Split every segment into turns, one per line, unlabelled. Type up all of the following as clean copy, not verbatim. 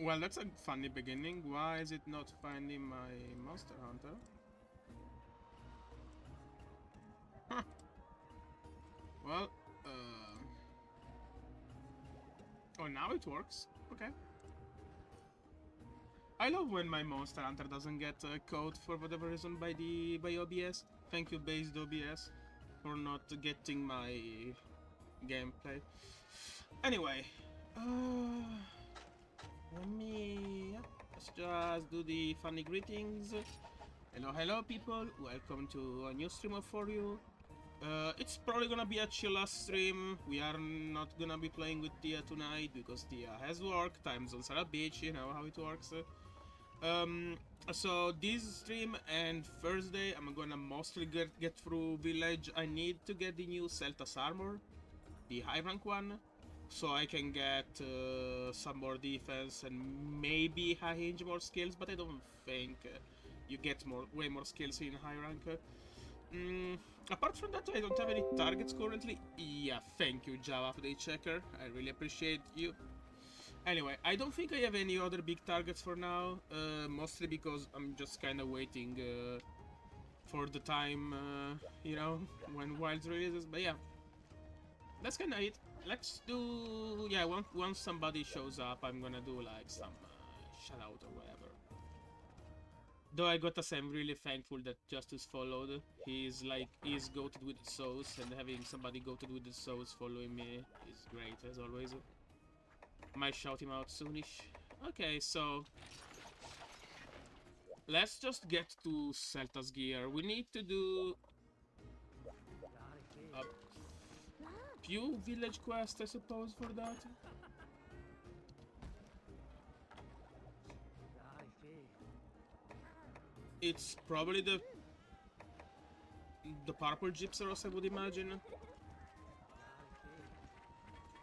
Well, that's a funny beginning. Why is it not finding my Monster Hunter? Huh. Well, oh, now it works. Okay. I love when my Monster Hunter doesn't get caught for whatever reason by OBS. Thank you, based OBS, for not getting my gameplay. Anyway, let's just do the funny greetings. Hello, hello, people. Welcome to a new stream of For You. It's probably gonna be a chill stream. We are not gonna be playing with Tia tonight because Tia has work. Time zones are a bitch, you know how it works. So this stream and Thursday, I'm gonna mostly get through village. I need to get the new Celtas armor, the high rank one, so I can get some more defense and maybe high range more skills. But I don't think you get way more skills in high rank. Apart from that, I don't have any targets currently. Yeah, thank you, Java Update Checker. I really appreciate you. Anyway, I don't think I have any other big targets for now, mostly because I'm just kind of waiting for the time, you know, when Wilds releases. But yeah, that's kind of it. Let's do, yeah, once somebody shows up, I'm gonna do like some shout out or whatever. Though I gotta say, I'm really thankful that Justice followed. He's goated with the souls, and having somebody goated with the souls following me is great as always. Might shout him out soonish. Okay, so let's just get to Celta's gear. We need to do a few village quests, I suppose, for that. It's probably the purple Gypseros, I would imagine.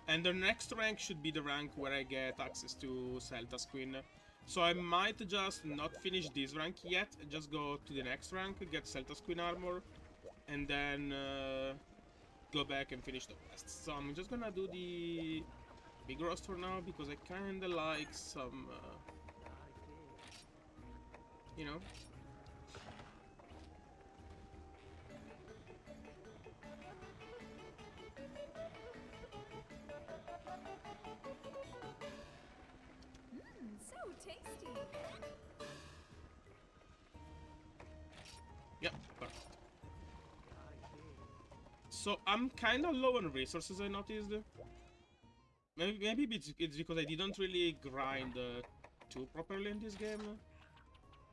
And the next rank should be the rank where I get access to Celta's Queen. So I might just not finish this rank yet, just go to the next rank, get Celta's Queen armor, and then go back and finish the quest. So I'm just gonna do the big roast for now, because I kinda like some, you know.
So tasty.
Yeah, perfect. So I'm kinda low on resources, I noticed. Maybe it's because I didn't really grind too properly in this game.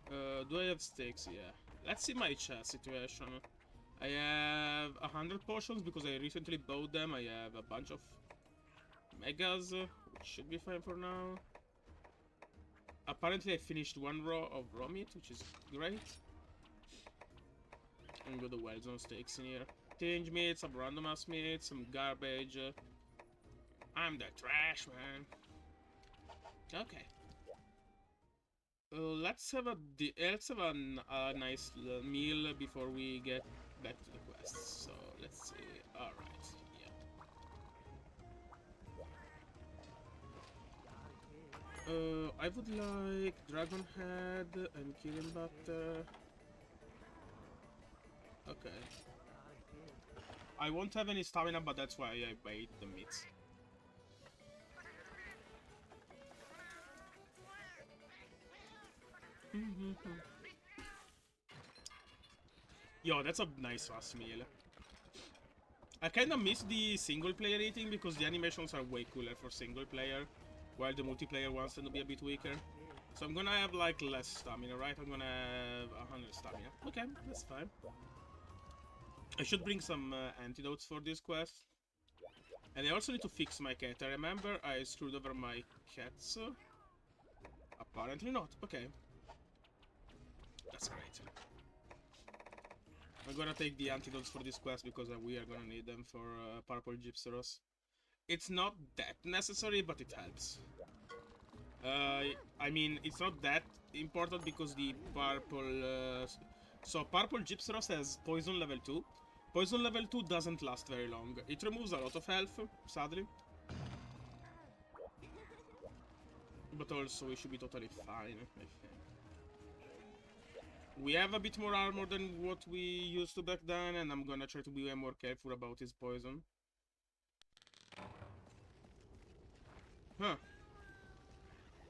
Do I have stakes? Yeah. Let's see my chest situation. I have 100 potions because I recently bought them. I have a bunch of megas, which should be fine for now. Apparently I finished one row of raw meat, which is great. And got the wild zone stakes in here. Tinge meat, some random ass meat, some garbage. I'm the trash man. Okay. Let's have a nice meal before we get back to the quest. So let's see. All right. Yeah. I would like dragon head and killing butter. Okay. I won't have any stamina, but that's why I ate the meats. Yo, that's a nice fast meal. I kinda miss the single player eating because the animations are way cooler for single player, while the multiplayer ones tend to be a bit weaker. So I'm gonna have like less stamina, right? I'm gonna have 100 stamina. Okay, that's fine. I should bring some antidotes for this quest. And I also need to fix my cat. I remember I screwed over my cats. Apparently not. Okay. That's great. I'm gonna take the antidotes for this quest because we are gonna need them for purple Gypseros. It's not that necessary, but it helps. I mean, it's not that important because the purple... so purple Gypseros has poison level 2. Poison level 2 doesn't last very long. It removes a lot of health, sadly. but also we should be totally fine, I think. We have a bit more armor than what we used to back then, and I'm gonna try to be way more careful about his poison. Huh.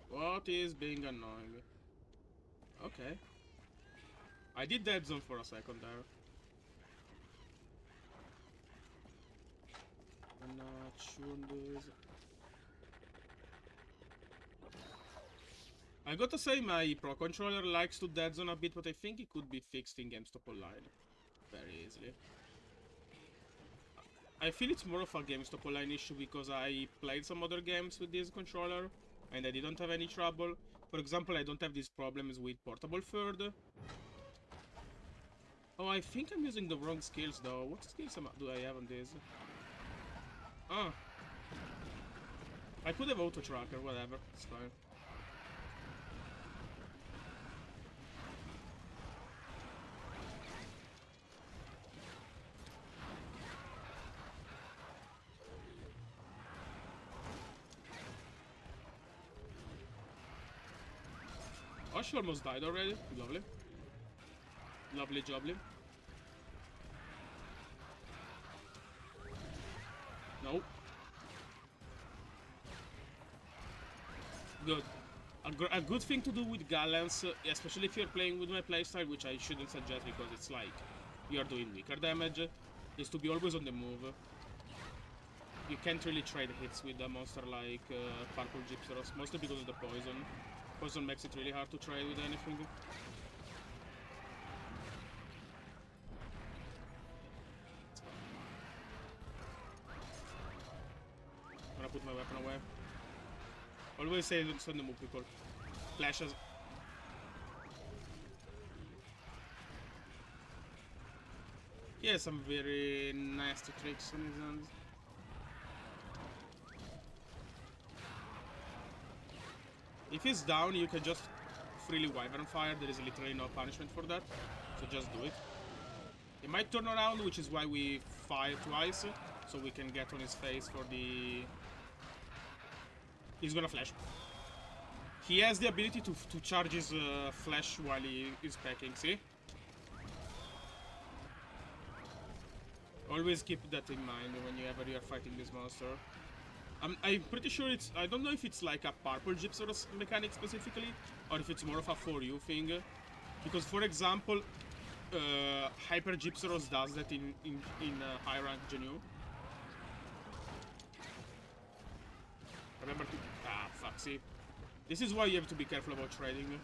What is being annoying? Okay. I did dead zone for a second there. I'm not sure on this. I gotta say my Pro Controller likes to dead zone a bit, but I think it could be fixed in GameStop Online very easily. I feel it's more of a GameStop Online issue because I played some other games with this controller and I didn't have any trouble. For example, I don't have these problems with Portable Third. Oh, I think I'm using the wrong skills though. What skills do I have on this? Ah. I could have Auto Tracker, whatever. It's fine. Oh, she almost died already. Lovely. Lovely jubbly. No. Good. A good thing to do with Gallants, especially if you're playing with my playstyle, which I shouldn't suggest because it's like you're doing weaker damage, is to be always on the move. You can't really trade hits with a monster like Purple Gypseros, mostly because of the poison. Poison makes it really hard to trade with anything. I'm gonna put my weapon away. Always say don't send the move people. Flashes. He has some very nasty tricks on his hands. If he's down, you can just freely Wyvern Fire. There is literally no punishment for that. So just do it. He might turn around, which is why we fire twice. So we can get on his face for the... He's gonna flash. He has the ability to charge his flash while he is packing, see? Always keep that in mind whenever you are fighting this monster. I'm pretty sure it's... I don't know if it's like a Purple Gypseros mechanic specifically, or if it's more of a 4U thing. Because, for example, Hyper Gypseros does that in high rank Genu. Remember to... Ah, fuck, see? This is why you have to be careful about trading.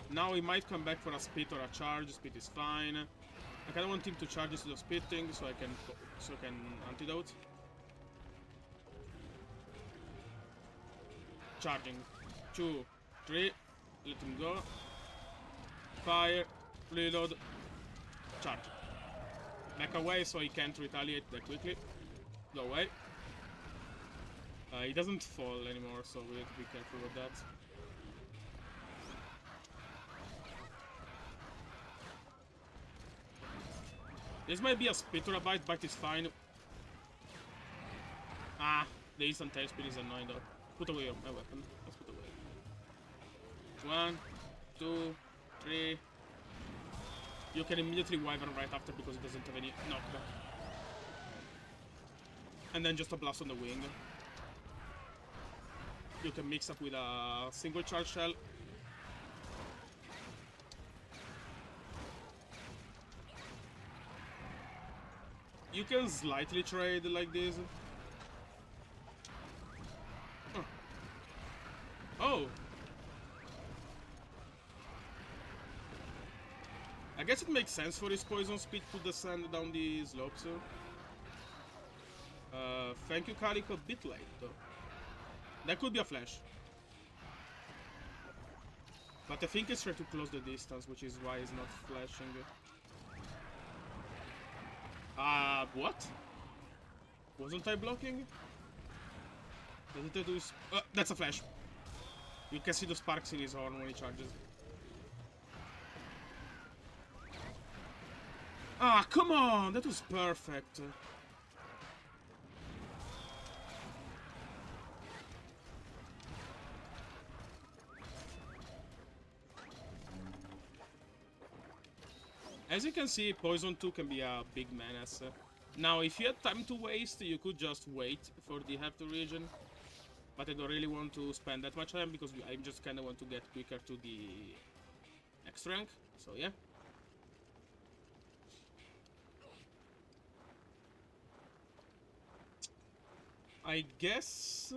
Now he might come back for a spit or a charge. Spit is fine. I kinda want him to charge instead of spitting so I can antidote. Charging. 2, 3. Let him go. Fire. Reload. Charge. Back away so he can't retaliate that quickly. Go away. He doesn't fall anymore, so we have to be careful with that. This might be a spit or a bite, but it's fine. Ah, the instant tail speed is annoying though. Put away my weapon. Let's put away. 1, 2, 3. You can immediately Wyvern right after because it doesn't have any knockback. And then just a blast on the wing. You can mix up with a single charge shell. You can slightly trade like this. Oh! I guess it makes sense for his poison speed to descend down the slopes. Thank you, Calico. A bit late, though. That could be a flash. But I think it's trying to close the distance, which is why he's not flashing. What? Wasn't I blocking? Did it do... that's a flash. You can see the sparks in his horn when he charges. Ah, come on! That was perfect. As you can see, Poison 2 can be a big menace. Now, if you had time to waste, you could just wait for the Have to region. But I don't really want to spend that much time because I just kind of want to get quicker to the next rank. So, yeah. I guess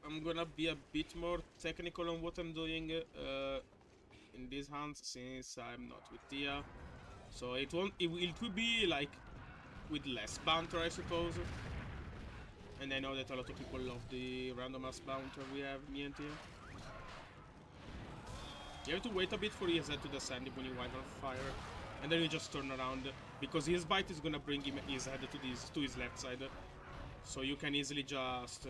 I'm gonna be a bit more technical on what I'm doing in these hands since I'm not with Tia. So it won't. It will be like with less banter, I suppose. And I know that a lot of people love the random ass banter we have, me and Tia. You have to wait a bit for his head to descend when you wipe on fire, and then you just turn around because his bite is gonna bring him his head to his left side. So you can easily just,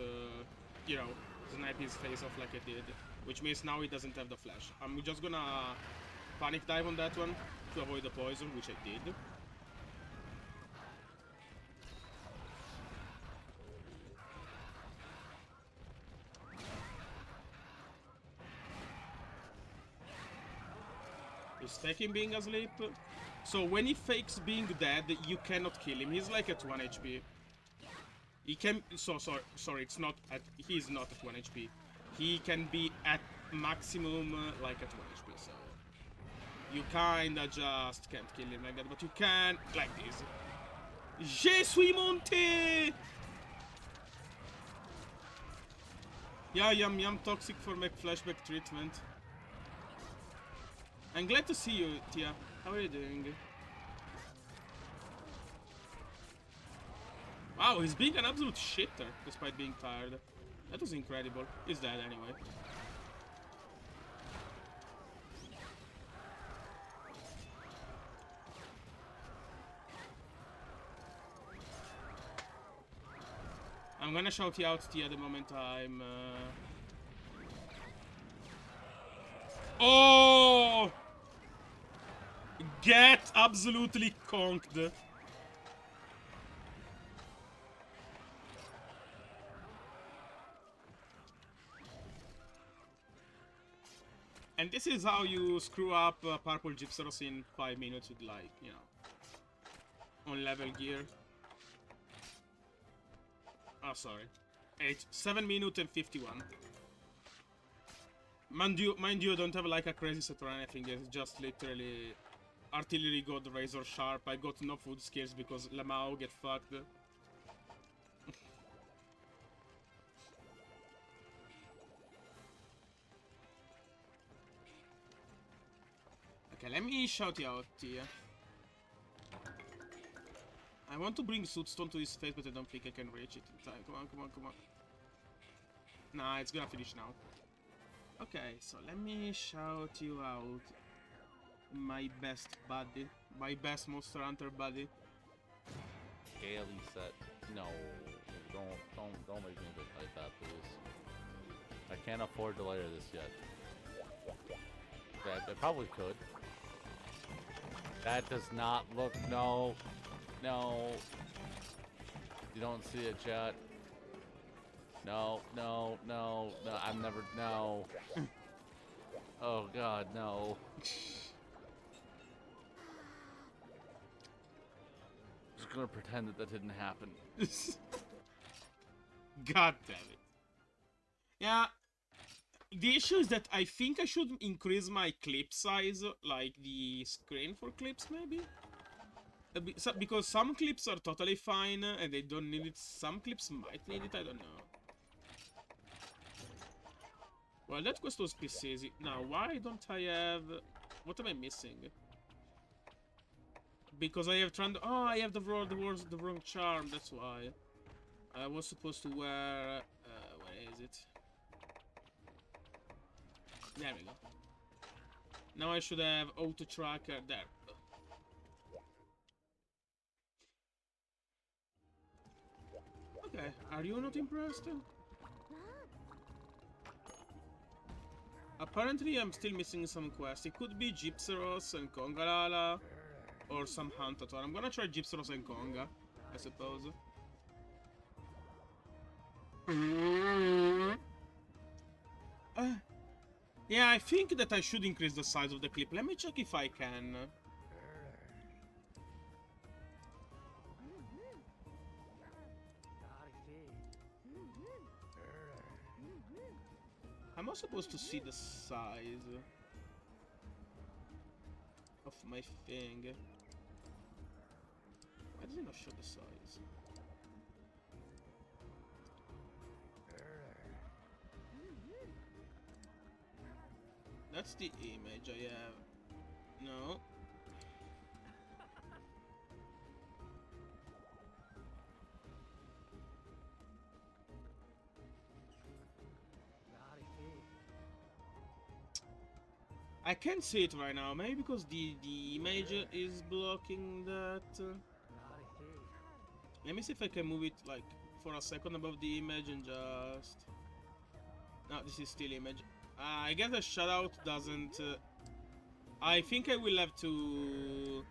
you know, snipe his face off like I did. Which means now he doesn't have the flash. I'm just gonna panic dive on that one to avoid the poison, which I did. He's faking being asleep. So when he fakes being dead, you cannot kill him. He's like at 1 HP. He can... Sorry, it's not at... He's not at 1 HP. He can be at maximum, like at 1 HP, so... You kinda just can't kill him like that, but you can... Like this. Je suis monté! Yeah, yum toxic for make flashback treatment. I'm glad to see you, Tia. How are you doing? Wow, he's being an absolute shitter despite being tired. That was incredible. He's dead anyway. I'm gonna shout you out, Tia, the moment I'm... Oh! Get absolutely conked. And this is how you screw up Purple Gypsaros in 5 minutes with, like, you know, on level gear. Oh, sorry. 7 minutes and 51. Mind you, I don't have like a crazy set or anything. It's just literally artillery got razor sharp. I got no food skills because Lamau get fucked. Okay, let me shout you out here. I want to bring Sootstone to his face, but I don't think I can reach it in time. Come on, come on, come on. Nah, it's gonna finish now. Okay, so let me shout you out. My best buddy. My best Monster Hunter buddy.
Scaly set. No. Don't make me look like that, please. I can't afford to layer this yet. I probably could. That does not look... No. No. You don't see it, chat. No, no, no, no. I'm never... No. Oh, God, no. Just gonna pretend that didn't happen.
God damn it. Yeah. The issue is that I think I should increase my clip size, like the screen for clips, maybe? Because some clips are totally fine and they don't need it. Some clips might need it, I don't know. Well, that quest was piece easy. Now, why don't I have... What am I missing? Because I have tried... Oh, I have the wrong charm, that's why. I was supposed to wear... where is it? There we go. Now I should have auto tracker there. Okay, are you not impressed? Apparently I'm still missing some quests. It could be Gypsaros and Kongalala, or some Huntator. I'm gonna try Gypsaros and Konga, I suppose. Yeah, I think that I should increase the size of the clip. Let me check if I can. I'm not supposed to see the size of my thing. Why does it not show the size? That's the image I have. No. I can't see it right now, maybe because the image is blocking that. Let me see if I can move it like for a second above the image and just... No, this is still image. I guess the shutout doesn't... I think I will have to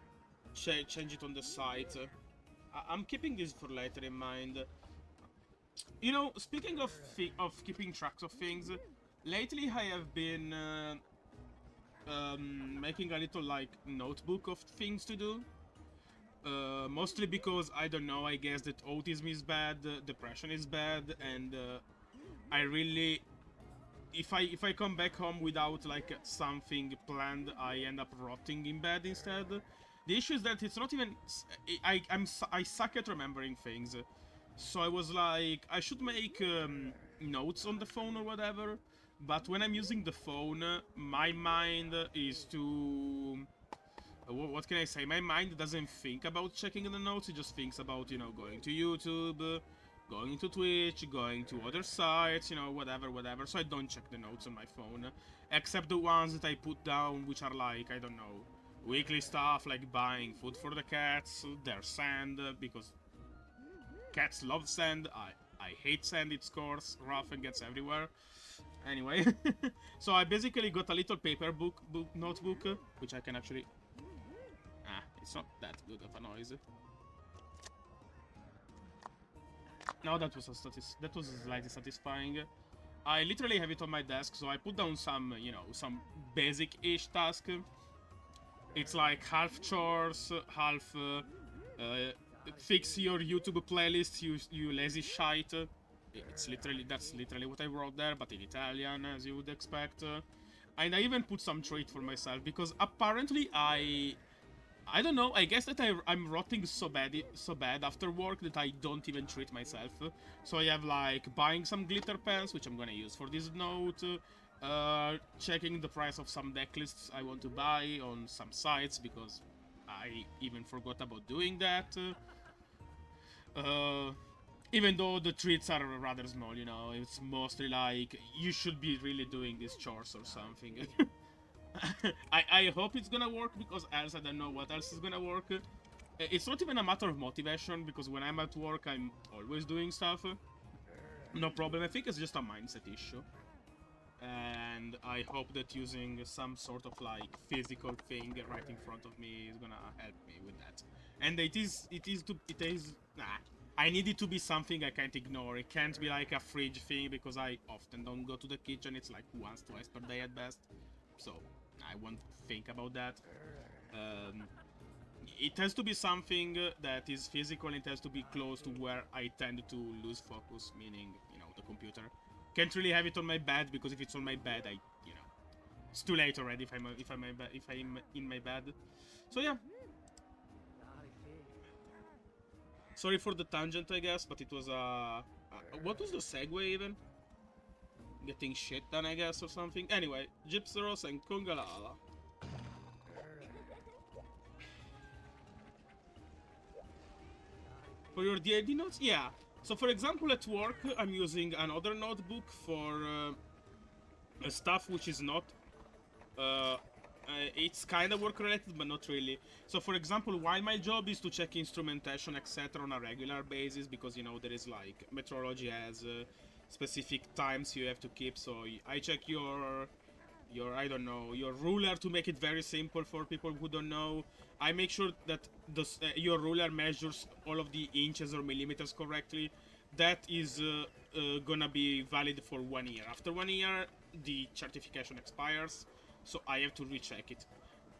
change it on the site. I'm keeping this for later in mind. You know, speaking of keeping tracks of things, lately I have been making a little like notebook of things to do. Mostly because I don't know. I guess that autism is bad, depression is bad, and I really, if I come back home without like something planned, I end up rotting in bed instead. The issue is that it's not even. I suck at remembering things, so I was like, I should make notes on the phone or whatever. But when I'm using the phone, my mind is too. What can I say? My mind doesn't think about checking the notes. It just thinks about, you know, going to YouTube, going to Twitch, going to other sites, you know, whatever. So I don't check the notes on my phone, except the ones that I put down, which are like, I don't know, weekly stuff like buying food for the cats, their sand, because cats love sand. I hate sand. It's coarse, rough, and gets everywhere. Anyway, so I basically got a little paper notebook, which I can actually... it's not that good of a noise. Now that was slightly satisfying. I literally have it on my desk, so I put down some, you know, some basic-ish task. It's like half chores, half fix your YouTube playlist, you lazy shite. That's literally what I wrote there, but in Italian, as you would expect. And I even put some treat for myself, because apparently I don't know, I guess that I'm rotting so bad after work that I don't even treat myself. So I have like buying some glitter pens, which I'm gonna use for this note, checking the price of some deck lists I want to buy on some sites, because I even forgot about doing that. Even though the treats are rather small, you know, it's mostly like, you should be really doing these chores or something. I hope it's gonna work, because else I don't know what else is gonna work. It's not even a matter of motivation, because when I'm at work, I'm always doing stuff. No problem, I think it's just a mindset issue. And I hope that using some sort of like physical thing right in front of me is gonna help me with that. And I need it to be something I can't ignore. It can't be like a fridge thing, because I often don't go to the kitchen. It's like once, twice per day at best. So I won't think about that. It has to be something that is physical. It has to be close to where I tend to lose focus, meaning, you know, the computer. Can't really have it on my bed, because if it's on my bed, you know, it's too late already if I'm in my bed. So yeah. Sorry for the tangent, I guess, but it was what was the segue even? Getting shit done, I guess, or something. Anyway, Gypseros and Congalala. For your DID notes? Yeah. So, for example, at work, I'm using another notebook for stuff which is not... it's kind of work-related, but not really. So, for example, while my job is to check instrumentation, etc. on a regular basis, because, you know, there is, like, metrology has specific times you have to keep, so I check your I don't know, your ruler, to make it very simple for people who don't know. I make sure that your ruler measures all of the inches or millimeters correctly. That is gonna be valid for 1 year. After 1 year, the certification expires, so I have to recheck it.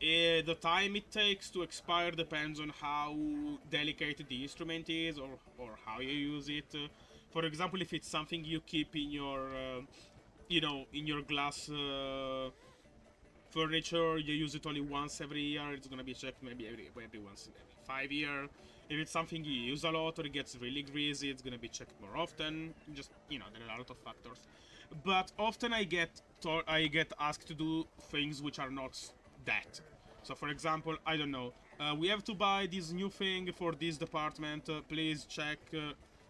The time it takes to expire depends on how delicate the instrument is, or how you use it. For example, if it's something you keep in your you know, in your glass furniture, you use it only once every year, it's gonna be checked maybe every once every 5 years. If it's something you use a lot or it gets really greasy, it's gonna be checked more often. Just, you know, there are a lot of factors. But often I get asked to do things which are not that. So for example, I don't know, we have to buy this new thing for this department, please check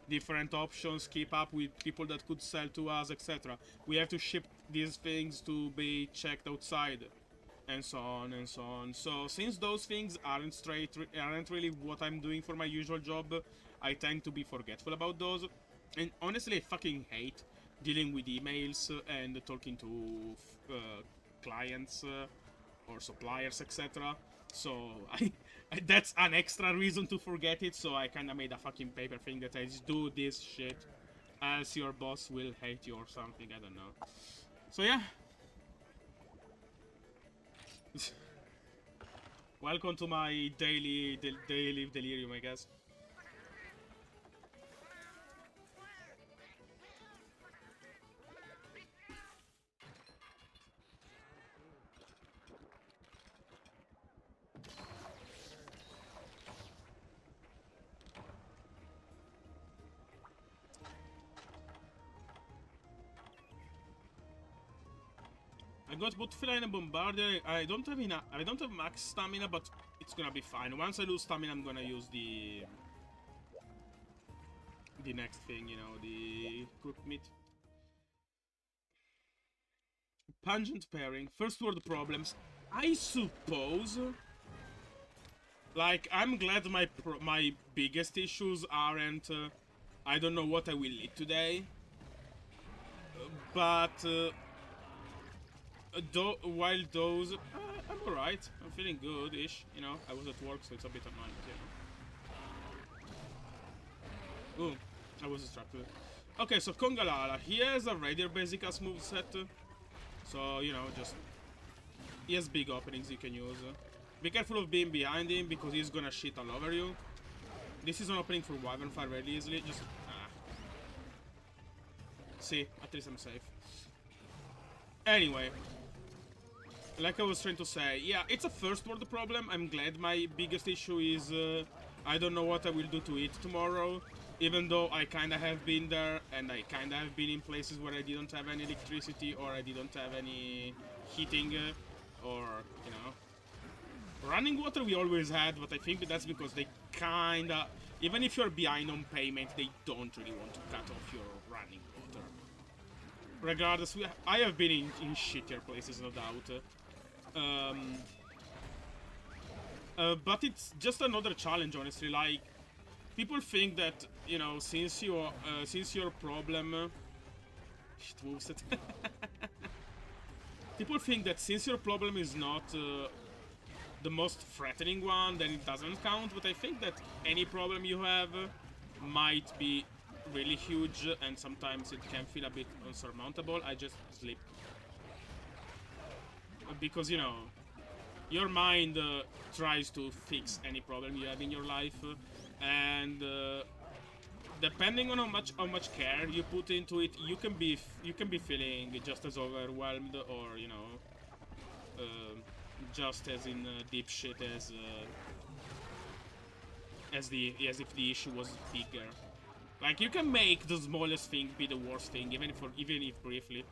different options, keep up with people that could sell to us, etc. We have to ship these things to be checked outside, and so on and so on. So since those things aren't really what I'm doing for my usual job, I tend to be forgetful about those. And honestly, I fucking hate dealing with emails and talking to clients or suppliers, etc. So that's an extra reason to forget it. So I kind of made a fucking paper thing that says do this shit, else your boss will hate you or something. I don't know. So yeah. Welcome to my daily delirium, I guess. I got both feline and bombardier. I don't have max stamina, but it's gonna be fine. Once I lose stamina, I'm gonna use the next thing, you know, the cooked meat. Pungent pairing, first world problems. I suppose. Like, I'm glad my biggest issues aren't. I don't know what I will eat today. But while those, I'm alright. I'm feeling good-ish. You know, I was at work, so it's a bit annoying. You know. Ooh, I was distracted. Okay, so Kongalala. He has a Raider basic as moveset. So, you know, just... He has big openings you can use. Be careful of being behind him, because he's gonna shit all over you. This is an opening for Wyvern Fire very easily. Just... See, at least I'm safe. Anyway. Like I was trying to say, yeah, it's a first world problem. I'm glad my biggest issue is I don't know what I will do to eat tomorrow. Even though I kinda have been there, and I kinda have been in places where I didn't have any electricity, or I didn't have any heating, or, you know. Running water we always had, but I think that's because they kinda... Even if you're behind on payment, they don't really want to cut off your running water. Regardless, I have been in shittier places, no doubt. But it's just another challenge, honestly. Like, people think that, you know, since your problem... Shit, moves it. People think that since your problem is not the most threatening one, then it doesn't count. But I think that any problem you have might be really huge, and sometimes it can feel a bit unsurmountable. I just sleep. Because, you know, your mind tries to fix any problem you have in your life, and depending on how much care you put into it, you can be feeling just as overwhelmed, or, you know, just as in deep shit as if the issue was bigger. Like, you can make the smallest thing be the worst thing, even if briefly.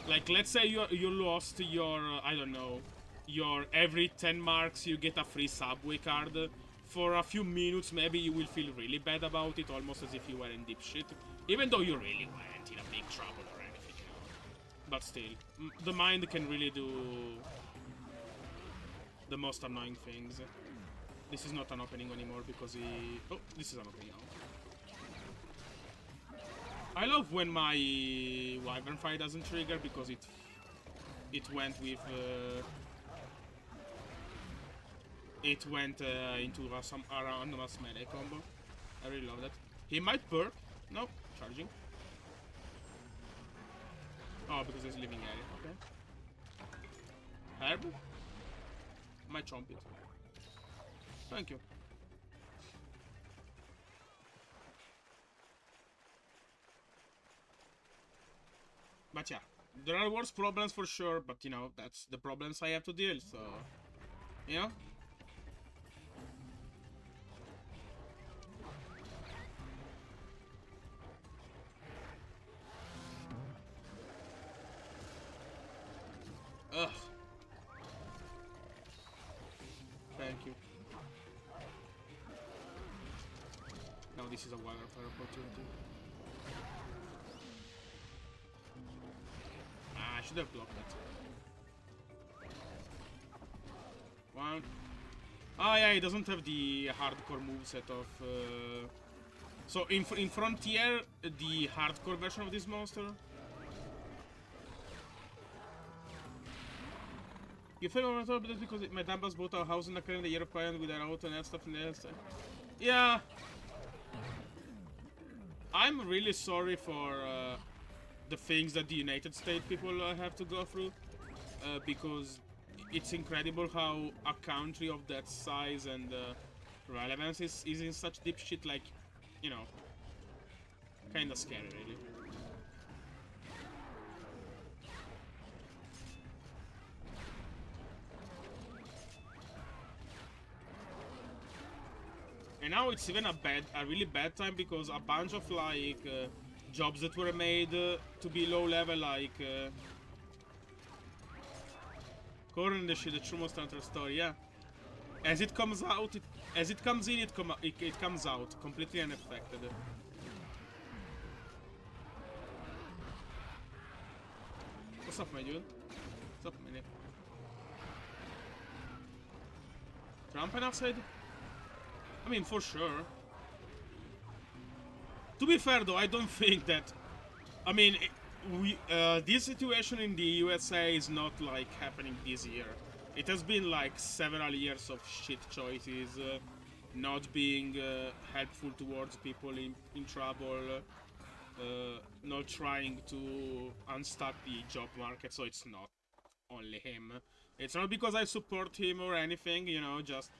Like, let's say you lost your I don't know, your every 10 marks you get a free subway card. For a few minutes, maybe you will feel really bad about it, almost as if you were in deep shit, even though you really weren't in a big trouble or anything. But still, the mind can really do the most annoying things. This is not an opening anymore because he... Oh, this is an opening now. I love when my Wyvern Fire doesn't trigger, because it went with... it went into some randomous melee combo. I really love that. He might perk. No, charging. Oh, because he's leaving area. Okay. Herb? Might chomp it. Thank you. But yeah, There are worse problems for sure, but you know, that's the problems I have to deal, so... You know? Ugh. Thank you. Now this is a wildfire opportunity. Ah, I should have blocked that. One. Ah, yeah, he doesn't have the hardcore moveset of... So, in Frontier, the hardcore version of this monster... You fail on top because my Dambas bought a house in the current year prior with their auto and stuff and else. Yeah. I'm really sorry for the things that the United States people have to go through. Because it's incredible how a country of that size and relevance is in such deep shit, like, you know, kinda scary, really. And now it's even a really bad time because a bunch of like jobs that were made to be low level, like Corn the shit, the true Monster Hunter story, yeah. As it comes out, as it comes in, it comes out completely unaffected. What's up, my dude? What's up, man? Jumping outside? I mean, for sure. To be fair, though, I don't think that... I mean, this situation in the USA is not, like, happening this year. It has been, like, several years of shit choices, not being helpful towards people in trouble, not trying to unstuck the job market, so it's not only him. It's not because I support him or anything, you know, just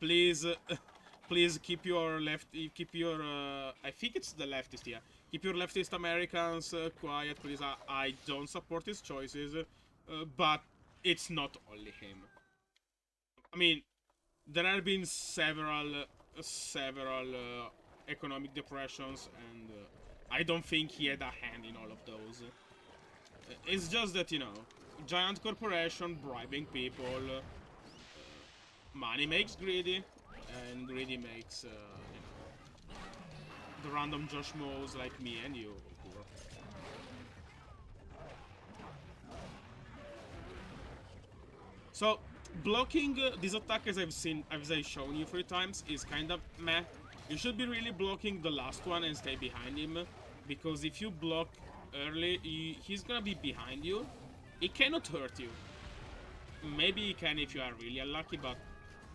please... Please keep your I think it's the leftist, yeah. Keep your leftist Americans quiet, please. I don't support his choices, but it's not only him. I mean, there have been several economic depressions, and I don't think he had a hand in all of those. It's just that, you know, giant corporation bribing people, money makes greedy. And greedy makes, you know, the random Josh Moes like me and you poor. So, blocking this attack, as I've shown you 3 times, is kind of meh. You should be really blocking the last one and stay behind him, because if you block early, he's gonna be behind you. He cannot hurt you. Maybe he can if you are really unlucky, but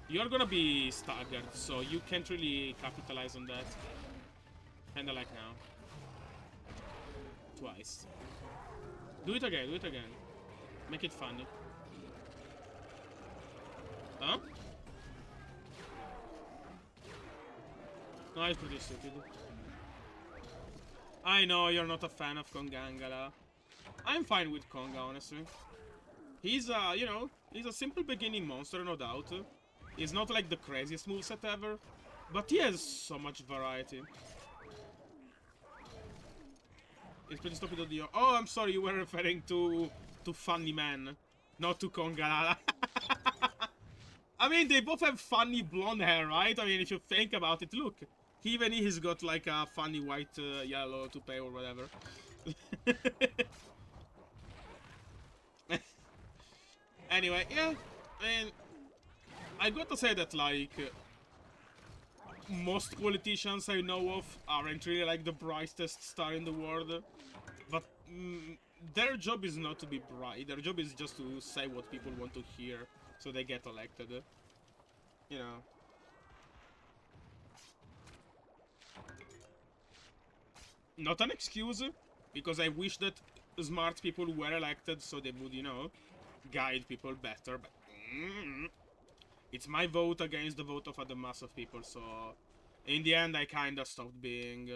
you're gonna be staggered, so you can't really capitalize on that. Kinda like now. Twice. Do it again, do it again. Make it funny. Huh? No, it's pretty stupid. I know you're not a fan of Kongangala. I'm fine with Konga, honestly. He's you know, he's a simple beginning monster, no doubt. He's not like the craziest moveset ever, but he has so much variety. It's pretty stupid audio. Oh, I'm sorry, you were referring to Funny Man, not to Kongalala. I mean, they both have funny blonde hair, right? I mean, if you think about it, look. Even he's got like a funny white, yellow toupee or whatever. Anyway, yeah, I mean, I gotta say that, like, most politicians I know of aren't really, like, the brightest star in the world. But their job is not to be bright. Their job is just to say what people want to hear so they get elected. You know. Not an excuse, because I wish that smart people were elected so they would, you know, guide people better, but... it's my vote against the vote of other mass of people, so... In the end, I kinda stopped being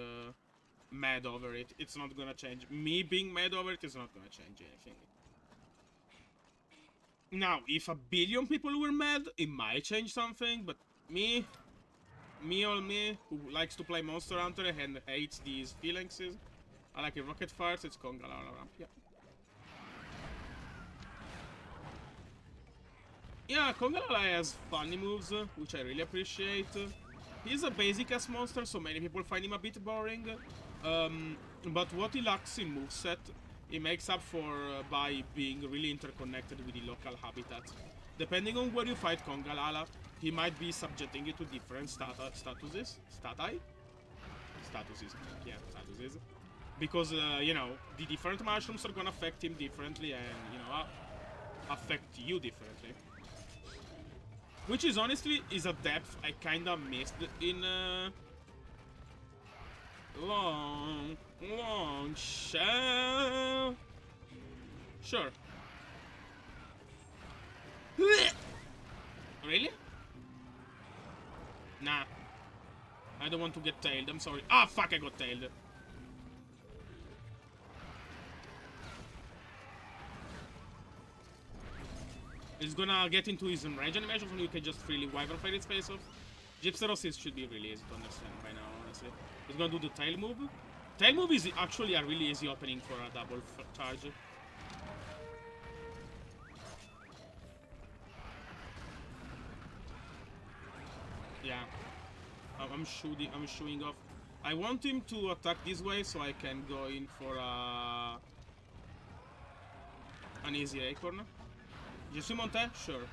mad over it. It's not gonna change. Me being mad over it is not gonna change anything. Now, if a billion people were mad, it might change something, but me, who likes to play Monster Hunter and hates these feelings, I like a rocket fires, it's Conga Lala ramp, yeah. Yeah, Conga Lala has funny moves, which I really appreciate. He's a basic-ass monster, so many people find him a bit boring. But what he lacks in moveset, he makes up for by being really interconnected with the local habitat. Depending on where you fight Conga Lala, he might be subjecting you to different statuses. Yeah, statuses. Because, you know, the different mushrooms are gonna affect him differently and, you know, affect you differently. Which is honestly is a depth I kinda missed in long shell. Sure. Really? Nah. I don't want to get tailed, I'm sorry. Ah, fuck, I got tailed. He's gonna get into his rage animation, so you can just freely Wyvern Fire its face off. Gypseros should be really easy to understand by now, honestly. He's gonna do the tail move. Tail move is actually a really easy opening for a double charge. Yeah. I'm showing off. I want him to attack this way so I can go in for an easy acorn. Je suis monté? Sure.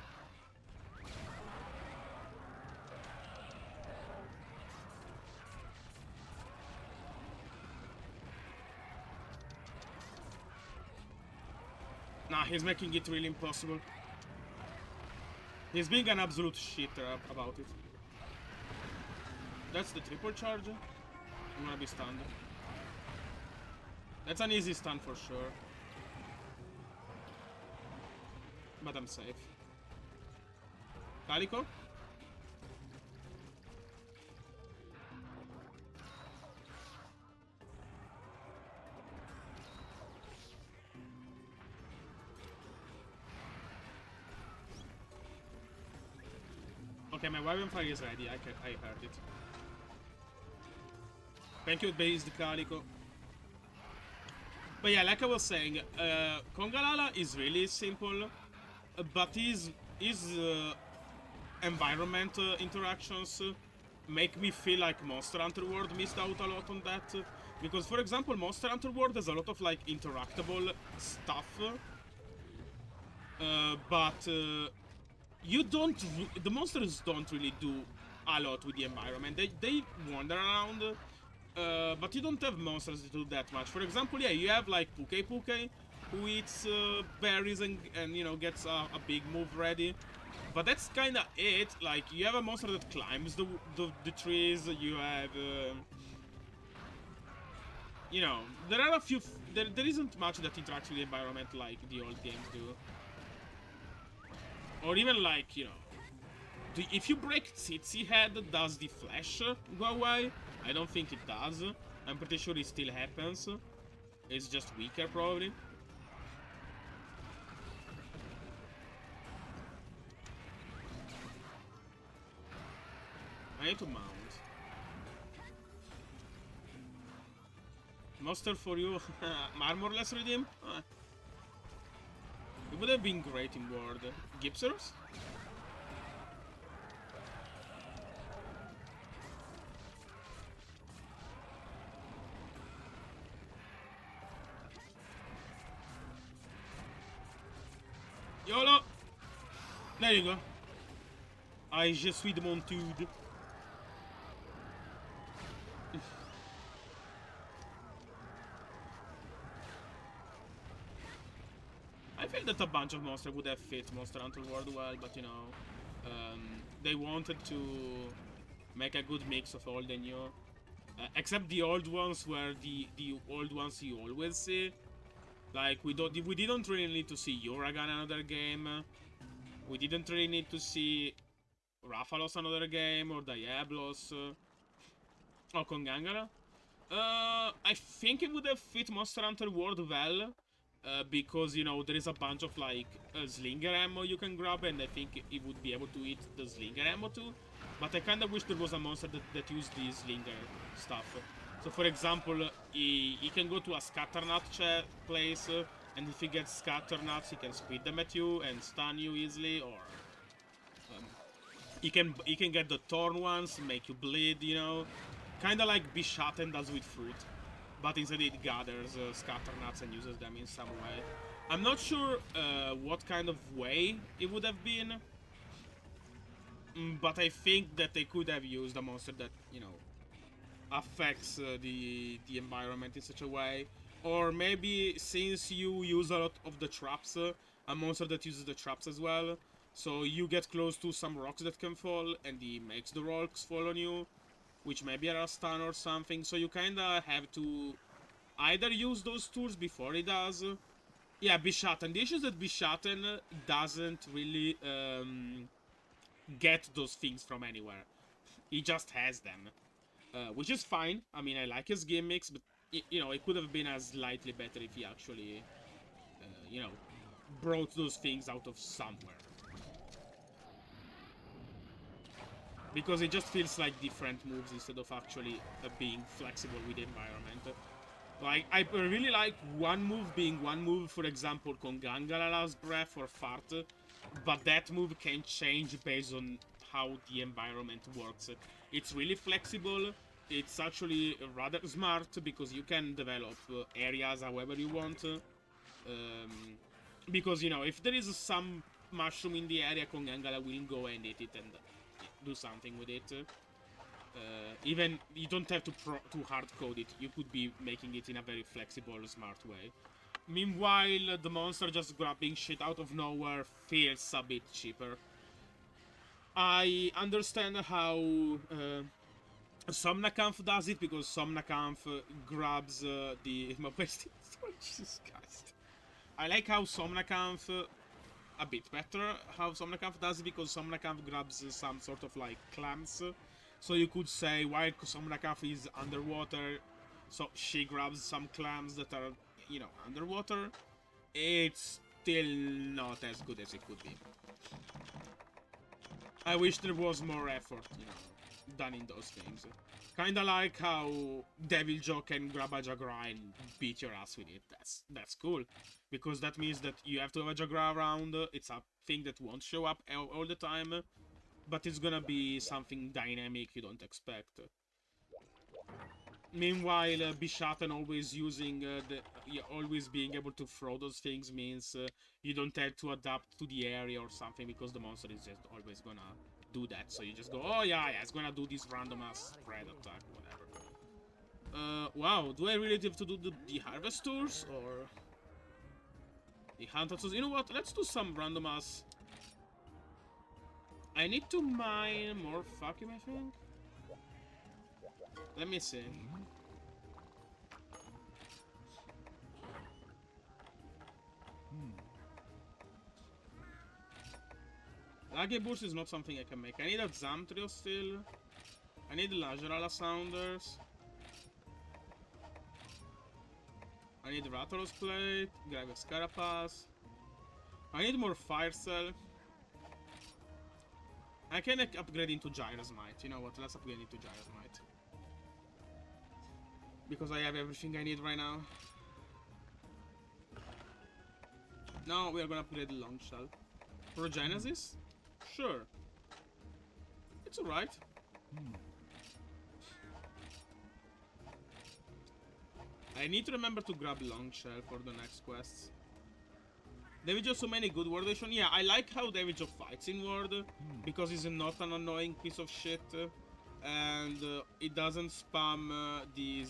Nah, he's making it really impossible. He's being an absolute shitter about it. That's the triple charge. I'm gonna be stunned. That's an easy stun for sure. But I'm safe. Calico? Okay, my Wyvern Fire is ready. I heard it. Thank you, based Calico. But yeah, like I was saying, Conga Lala is really simple, but his environment interactions make me feel like Monster Hunter World missed out a lot on that. Because, for example, Monster Hunter World has a lot of like interactable stuff, but you don't. The monsters don't really do a lot with the environment. They wander around. But you don't have monsters that do that much. For example, yeah, you have like Puke, who eats berries and you know gets a big move ready. But that's kind of it. Like you have a monster that climbs the trees. You have, you know, there are a few. There isn't much that interacts with the environment like the old games do. Or even like, you know, if you break Tsitsi Head, does the flash go away? I don't think it does. I'm pretty sure it still happens. It's just weaker, probably. I need to mount. MH4U armorless redeem? It would have been great in World. Gipsers? YOLO! There you go. Je suis de montude. I feel that a bunch of monsters would have fit Monster Hunter World well, but you know, they wanted to make a good mix of old and new. Except the old ones were the old ones you always see. Like we didn't really need to see Uragan another game. We didn't really need to see Rathalos another game or Diablos or Kongangara. I think it would have fit Monster Hunter World well, because, you know, there is a bunch of, like, slinger ammo you can grab, and I think it would be able to eat the slinger ammo too. But I kinda wish there was a monster that used the slinger stuff. So, for example, he can go to a scatternut place, and if he gets scatternuts, he can spit them at you and stun you easily, or he can get the thorn ones, make you bleed, you know, kind of like Bishaten does with fruit, but instead it gathers scatternuts and uses them in some way. I'm not sure what kind of way it would have been, but I think that they could have used a monster that, you know, affects the environment in such a way, or maybe since you use a lot of the traps, a monster that uses the traps as well. So you get close to some rocks that can fall, and he makes the rocks fall on you, which maybe are a stun or something. So you kinda have to either use those tools before he does. Yeah, Bishaten. The issue is that Bishaten doesn't really get those things from anywhere. He just has them. Which is fine. I mean, I like his gimmicks, but, you know, it could have been as slightly better if he actually, you know, brought those things out of somewhere. Because it just feels like different moves instead of actually being flexible with the environment. Like, I really like one move being one move, for example, Kongangala Last Breath or Fart, but that move can change based on how the environment works. It's really flexible. It's actually rather smart because you can develop areas however you want. Because, you know, if there is some mushroom in the area, Kongangala will go and eat it and do something with it. Even you don't have to hard code it. You could be making it in a very flexible, smart way. Meanwhile, the monster just grabbing shit out of nowhere feels a bit cheaper. I understand how Somnakamp does it, because Somnakamp grabs the... Jesus Christ. I like how Somnakamp... a bit better how Somnakamp does it, because Somnakamp grabs some sort of, like, clams. So you could say, while Somnakamp is underwater, so she grabs some clams that are, you know, underwater. It's still not as good as it could be. I wish there was more effort, you know, done in those things. Kinda like how Deviljho can grab a Jagras and beat your ass with it. That's cool. Because that means that you have to have a Jagras around. It's a thing that won't show up all the time, but it's gonna be something dynamic you don't expect. Meanwhile, Bishaten always using always being able to throw those things means you don't have to adapt to the area or something, because the monster is just always gonna do that. So you just go, oh yeah, it's gonna do this random ass spread attack, whatever. Wow, do I really have to do the harvest tours or the hunter tours? You know what? Let's do some random ass. I need to mine more vacuum, I think. Let me see. Lage Burst is not something I can make. I need a Zamtrio still. I need Lagerala Sounders. I need Rathalos Plate. Gravis Carapace. I need more Fire Cell. I can upgrade into Gyro's Might. You know what? Let's upgrade into Gyro's Might. Because I have everything I need right now. Now we are gonna upgrade the Long Shell. Progenesis? Sure. It's alright. I need to remember to grab Long Shell for the next quests. David so many good word addition. Yeah, I like how David fights in Word, because he's not an annoying piece of shit. And it doesn't spam the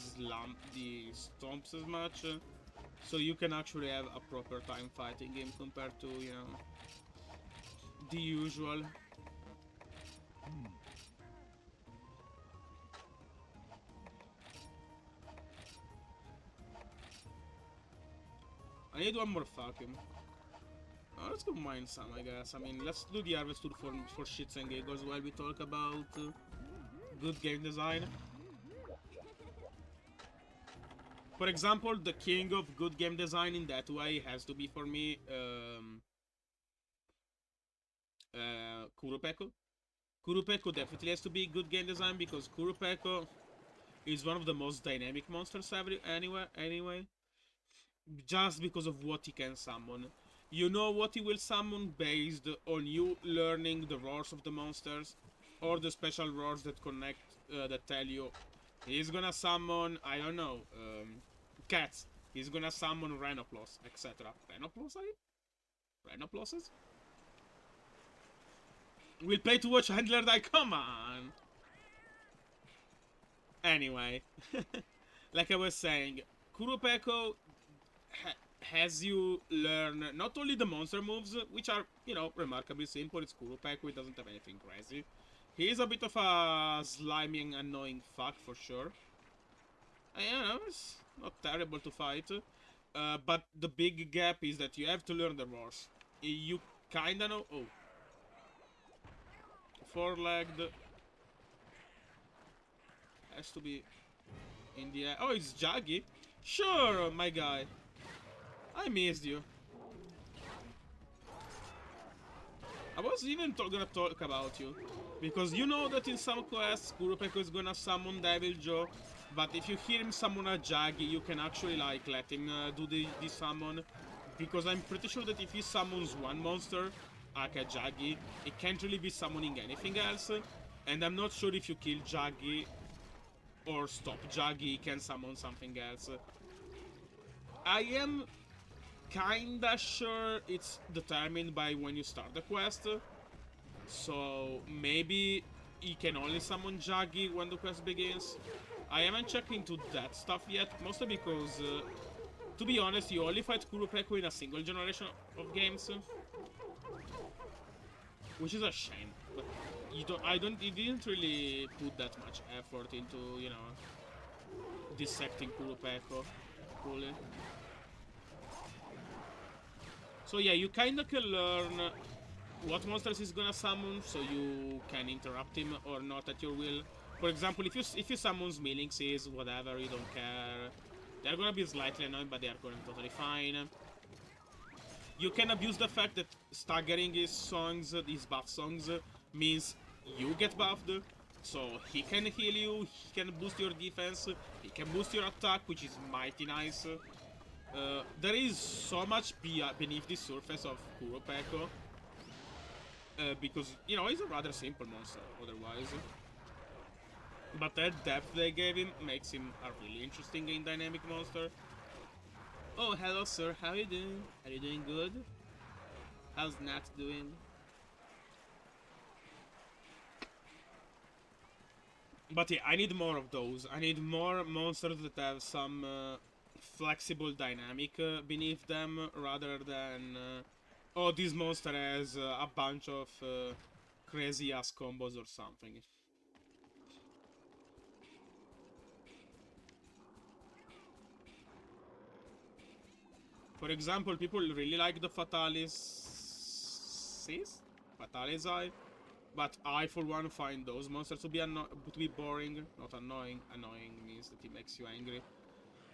stomps as much. So you can actually have a proper time fighting game compared to, you know, the usual. I need one more vacuum. Let's go mine some, I guess. I mean, let's do the harvest tool for shits and giggles while we talk about good game design. For example, the king of good game design in that way has to be for me Kurupeko. Kurupeko definitely has to be good game design because Kurupeko is one of the most dynamic monsters anyway. Just because of what he can summon. You know what he will summon based on you learning the roars of the monsters or the special roars that connect that tell you he's gonna summon, I don't know, cats. He's gonna summon Rhenoplos, etc. Rhenoplosi? Rhenoploses? We'll play to watch Handler die, come on! Anyway, like I was saying, Kurupeko has you learn not only the monster moves, which are, you know, remarkably simple. It's Kurupeko, it doesn't have anything crazy. He is a bit of a slimy and annoying fuck for sure. And, you know, it's not terrible to fight. But the big gap is that you have to learn the roars. You kinda know... Oh. Four-legged. Has to be in the air. Oh, it's Jaggy. Sure, my guy. I missed you. I was even gonna talk about you. Because you know that in some quests, Kurupeko is gonna summon Devil Joe. But if you hear him summon a Jaggy, you can actually, like, let him do the summon. Because I'm pretty sure that if he summons one monster, like a Jaggy, it can't really be summoning anything else. And I'm not sure if you kill Jaggy or stop Jaggy, he can summon something else. I am kinda sure it's determined by when you start the quest. So maybe he can only summon Jaggy when the quest begins. I haven't checked into that stuff yet, mostly because, to be honest, you only fight Kurupeko in a single generation of games. Which is a shame, but you didn't really put that much effort into, you know, dissecting Kurupeko fully. So yeah, you kinda can learn what monsters he's gonna summon, so you can interrupt him or not at your will. For example, if you summons Millingses, whatever, you don't care. They're gonna be slightly annoying, but they are going totally fine. You can abuse the fact that staggering his songs, his buff songs, means you get buffed. So he can heal you, he can boost your defense, he can boost your attack, which is mighty nice. There is so much beneath the surface of Kurupeko. Because, you know, he's a rather simple monster otherwise. But that depth they gave him makes him a really interesting and dynamic monster. Oh, hello sir, how are you doing? Are you doing good? How's Nat doing? But yeah, I need more of those. I need more monsters that have some flexible dynamic beneath them, rather than oh, this monster has a bunch of crazy ass combos or something. For example, people really like the Fatalis, but I, for one, find those monsters to be boring, not annoying. Annoying means that it makes you angry.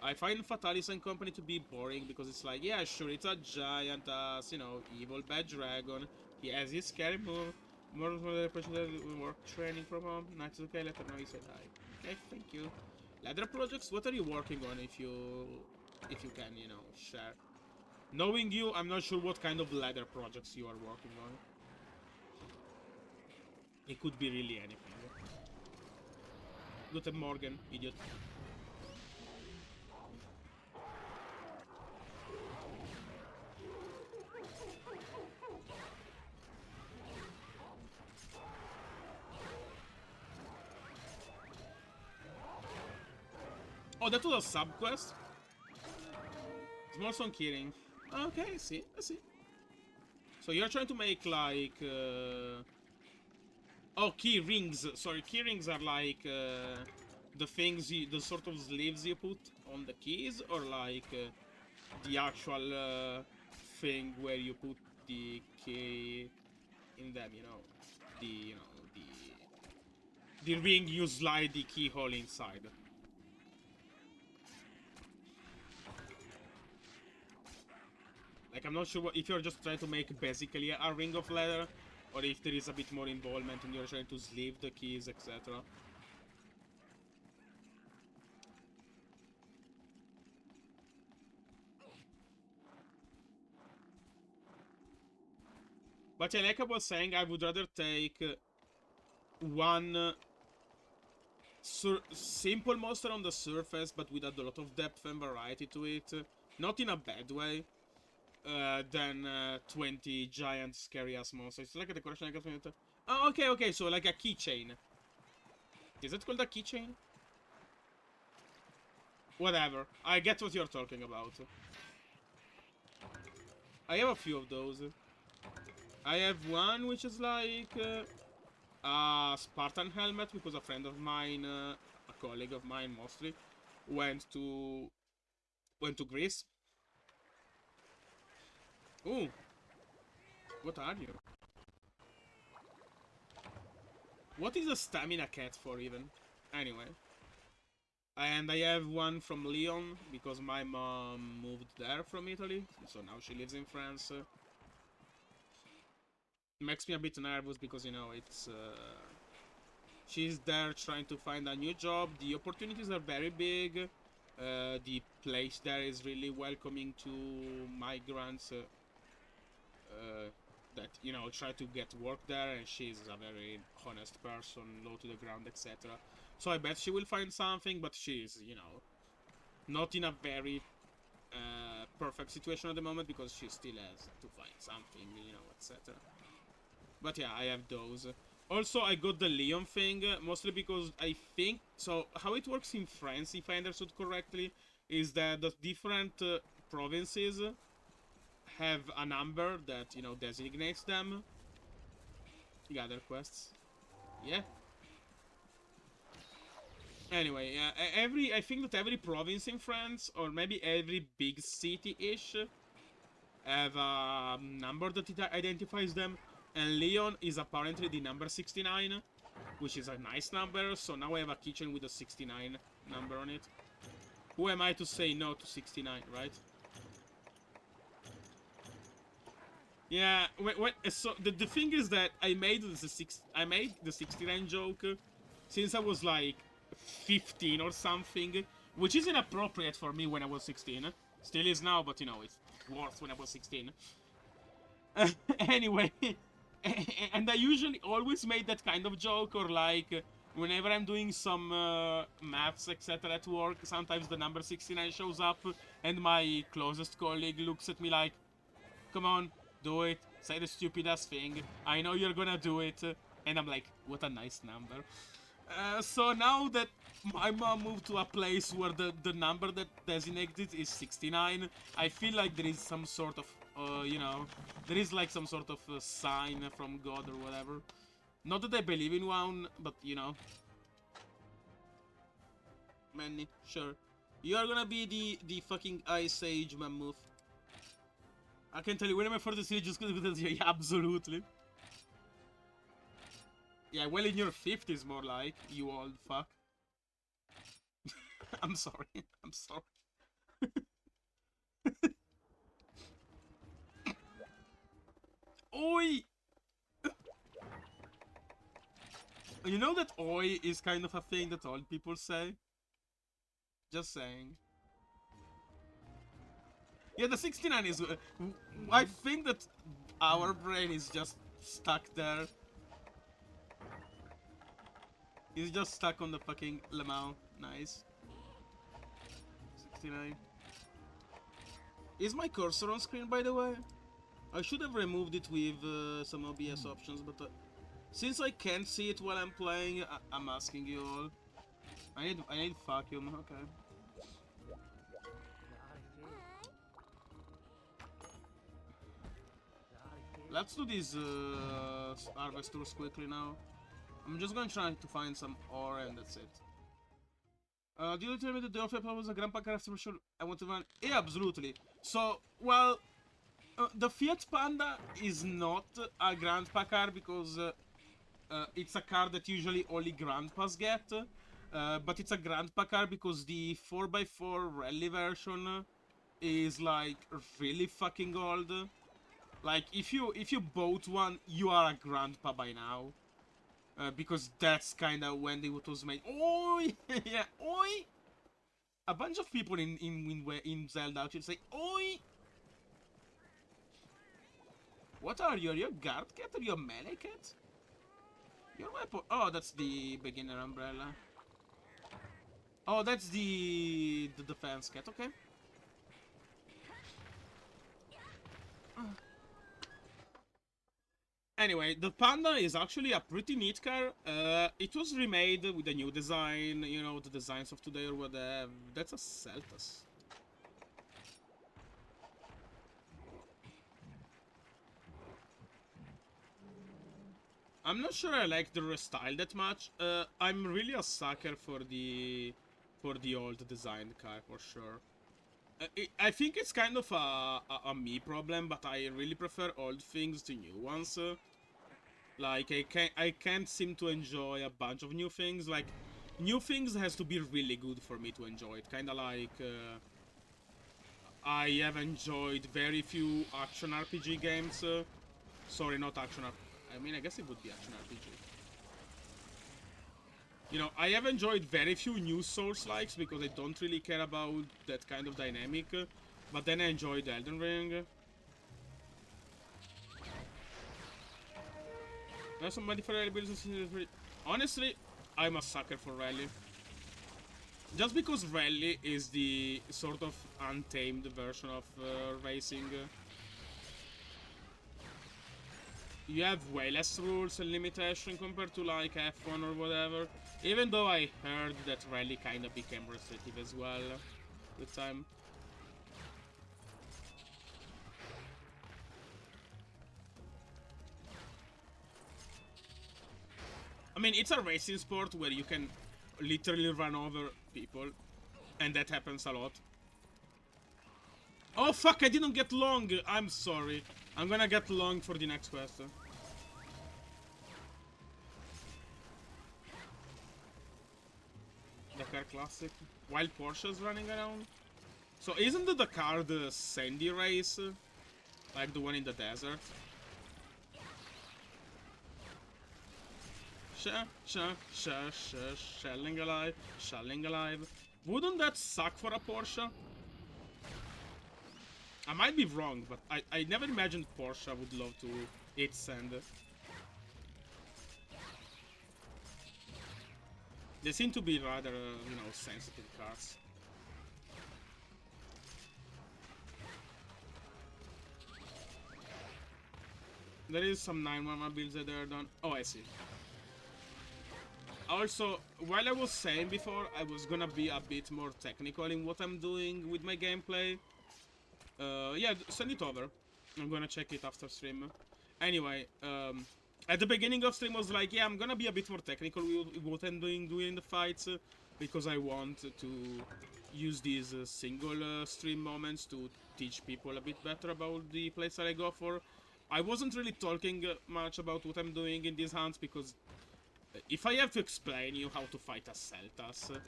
I find Fatalis and company to be boring because it's like, yeah, sure, it's a giant ass, you know, evil bad dragon. He has his scary move. More work training from home. Nice, okay, let her know he said hi. Okay, thank you. Ladder projects, what are you working on if you can, you know, share? Knowing you, I'm not sure what kind of ladder projects you are working on. It could be really anything. Guten Morgen, idiot. Oh, that was a sub-quest? It's more on killing. Okay, I see. So you're trying to make, like... Oh, key rings. Sorry, key rings are like the things, the sort of sleeves you put on the keys, or like the actual thing where you put the key in them. You know, the ring you slide the keyhole inside. Like, I'm not sure if you're just trying to make basically a ring of leather, or if there is a bit more involvement and you're trying to sleeve the keys, etc. But yeah, like I was saying, I would rather take one simple monster on the surface, but with a lot of depth and variety to it. Not in a bad way. Than 20 giant scary ass monsters. It's like a decoration I got from it. Oh, okay, so like a keychain. Is it called a keychain? Whatever. I get what you're talking about. I have a few of those. I have one which is like a Spartan helmet because a friend of mine, a colleague of mine mostly, went to Greece. Ooh. What are you? What is a stamina cat for even? Anyway. And I have one from Lyon because my mom moved there from Italy. So now she lives in France. Makes me a bit nervous because, you know, it's... she's there trying to find a new job. The opportunities are very big. The place there is really welcoming to migrants that, you know, try to get work there, and she's a very honest person, low to the ground, etc. So I bet she will find something, but she's, you know, not in a very perfect situation at the moment because she still has to find something, you know, etc. But yeah, I have those. Also, I got the Leon thing, mostly because I think... So, how it works in France, if I understood correctly, is that the different provinces have a number that, you know, designates them. Gather quests. Yeah. Anyway, I think that every province in France, or maybe every big city-ish, have a number that it identifies them. And Leon is apparently the number 69, which is a nice number. So now I have a kitchen with a 69 number on it. Who am I to say no to 69, right? Yeah, so the thing is that I made the 69 joke since I was like 15 or something, which is inappropriate for me when I was 16. Still is now, but you know, it's worse when I was 16. Anyway, and I usually always made that kind of joke, or like whenever I'm doing some maths, etc. at work, sometimes the number 69 shows up, and my closest colleague looks at me like, come on, do it, say the stupid ass thing, I know you're gonna do it, and I'm like, what a nice number. So now that my mom moved to a place where the number that designated is 69, I feel like there is some sort of, you know, there is like some sort of sign from God or whatever. Not that I believe in one, but you know. Manny, sure. You are gonna be the fucking Ice Age mammoth. I can tell you, when am I for the series just because yeah, absolutely. Yeah, well in your 50s more like, you old fuck. I'm sorry. I'm sorry. Oi! You know that oi is kind of a thing that old people say? Just saying. Yeah, the 69 is... I think that our brain is just stuck there. He's just stuck on the fucking Lemao. Nice. 69. Is my cursor on screen, by the way? I should have removed it with some OBS options, but since I can't see it while I'm playing, I'm asking you all. I need vacuum, okay. Let's do these harvest tours quickly now. I'm just gonna try to find some ore and that's it. Did you tell me that the Orpheus was a grandpa character for sure? I want to run. Yeah, absolutely. So, well, the Fiat Panda is not a grandpa car because it's a car that usually only grandpas get. But it's a grandpa car because the 4x4 rally version is like really fucking old. Like if you bought one, you are a grandpa by now. Because that's kind of when it was made. Oi, yeah, oi. A bunch of people in Zelda should say oi. What are you? Are you a guard cat or you a melee cat? Your weapon. Oh, that's the beginner umbrella. Oh, that's the defense cat. Okay. Anyway, the Panda is actually a pretty neat car. It was remade with a new design, you know, the designs of today or whatever. That's a Celtas. I'm not sure I like the restyle that much. I'm really a sucker for the old designed car for sure. I think it's kind of a me problem, but I really prefer old things to new ones. Like I can't seem to enjoy a bunch of new things. Like new things has to be really good for me to enjoy it. Kind of like I have enjoyed very few action RPG games. Sorry, not action RPG. I mean, I guess it would be action RPG. You know, I have enjoyed very few new Souls-likes because I don't really care about that kind of dynamic. But then I enjoyed Elden Ring. There's somebody for rally builds. Honestly, I'm a sucker for rally. Just because rally is the sort of untamed version of racing. You have way less rules and limitation compared to like F1 or whatever. Even though I heard that rally kind of became restrictive as well with time. I mean, it's a racing sport where you can literally run over people, and that happens a lot. Oh fuck, I didn't get long! I'm sorry. I'm gonna get long for the next question. Dakar Classic. While Porsche's running around? So isn't the Dakar the sandy race? Like the one in the desert? Shelling alive. Shelling alive. Wouldn't that suck for a Porsche? I might be wrong, but I never imagined Porsche would love to eat sand. They seem to be rather, you know, sensitive cars. There is some 911 builds that are done. Oh, I see. Also, while I was saying before, I was gonna be a bit more technical in what I'm doing with my gameplay. Yeah, send it over. I'm gonna check it after stream. Anyway, at the beginning of stream I was like, yeah, I'm gonna be a bit more technical with what I'm doing during the fights, because I want to use these single stream moments to teach people a bit better about the plays that I go for. I wasn't really talking much about what I'm doing in these hunts, because if I have to explain you how to fight a Celtas,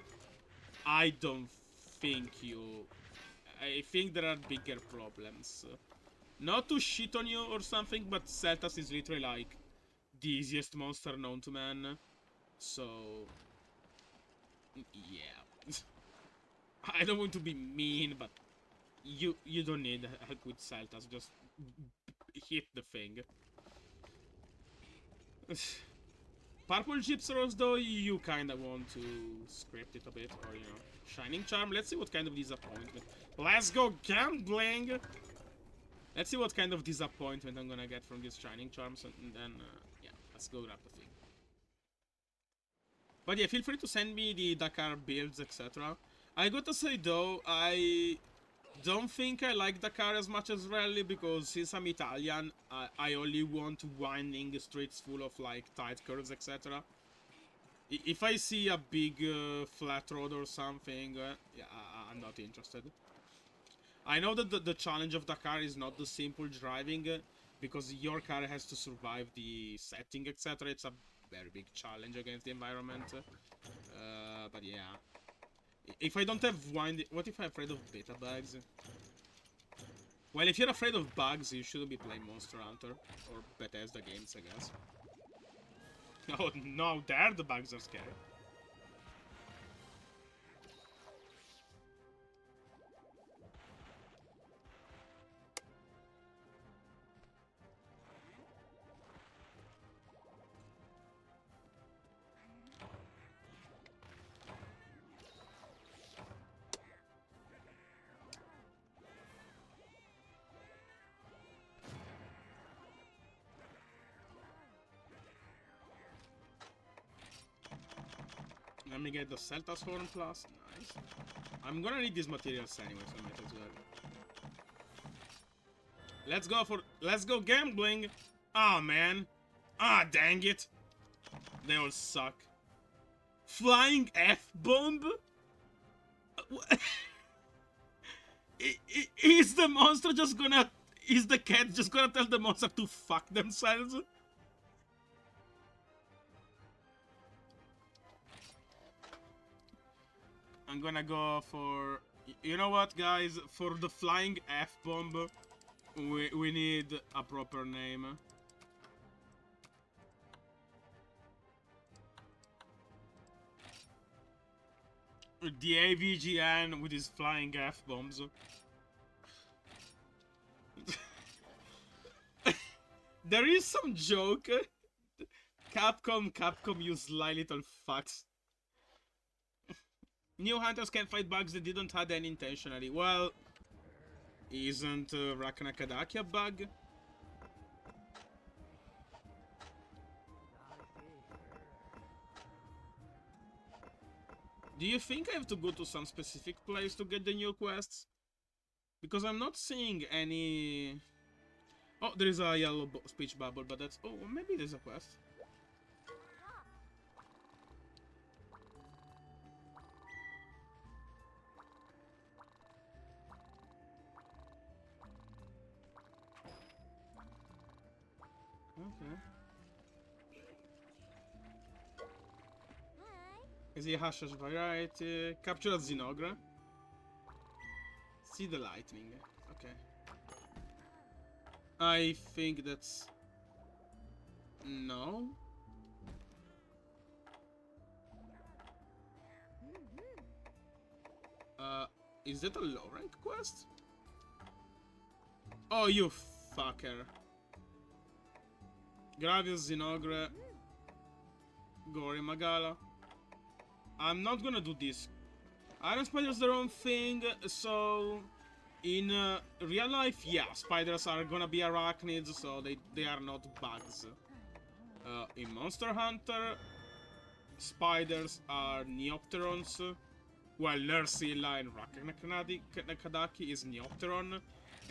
I don't think you... I think there are bigger problems. Not to shit on you or something, but Celtas is literally like the easiest monster known to man. So... yeah. I don't want to be mean, but you don't need a good Celtas, just hit the thing. Purple Gypsaros, though, you kinda want to script it a bit, or, you know, Shining Charm. Let's see what kind of disappointment. Let's go gambling! Let's see what kind of disappointment I'm gonna get from these Shining Charms, and then, yeah, let's go grab the thing. But yeah, feel free to send me the Dakar builds, etc. I gotta say, though, I don't think I like Dakar as much as Rally, because since I'm Italian, I only want winding streets full of, like, tight curves, etc. If I see a big flat road or something, yeah, I'm not interested. I know that the challenge of Dakar is not the simple driving, because your car has to survive the setting, etc. It's a very big challenge against the environment. But yeah. If I don't have wind... What if I'm afraid of beta bugs? Well, if you're afraid of bugs, you shouldn't be playing Monster Hunter. Or Bethesda games, I guess. Oh, no, there the bugs are scary. Let me get the Celta's Horn Plus. Nice. I'm gonna need these materials anyway, so I might as well. Let's go gambling! Ah, man. Ah, dang it. They all suck. Flying F-bomb? Is the monster just gonna... Is the cat just gonna tell the monster to fuck themselves? I'm gonna go for... You know what, guys? For the flying F-bomb, we need a proper name. The AVGN with his flying F-bombs. There is some joke. Capcom, you sly little fucks. New hunters can fight bugs that didn't have any intentionally. Well, isn't Rakanakadaki a bug? Do you think I have to go to some specific place to get the new quests? Because I'm not seeing any... Oh, there is a yellow speech bubble, but that's... Oh, maybe there's a quest. Okay. Is he Hashash variety? Capture a Xenogra. See the lightning. Okay. I think that's... No? Is that a low rank quest? Oh, you fucker. Gravius Xenogra. Gory Magala. I'm not gonna do this. Iron Spider's their own thing, so... In real life, yeah, spiders are gonna be arachnids, so they are not bugs. In Monster Hunter, spiders are Neopterons, while Nerscylla and Rakanakadaki is Neopteron,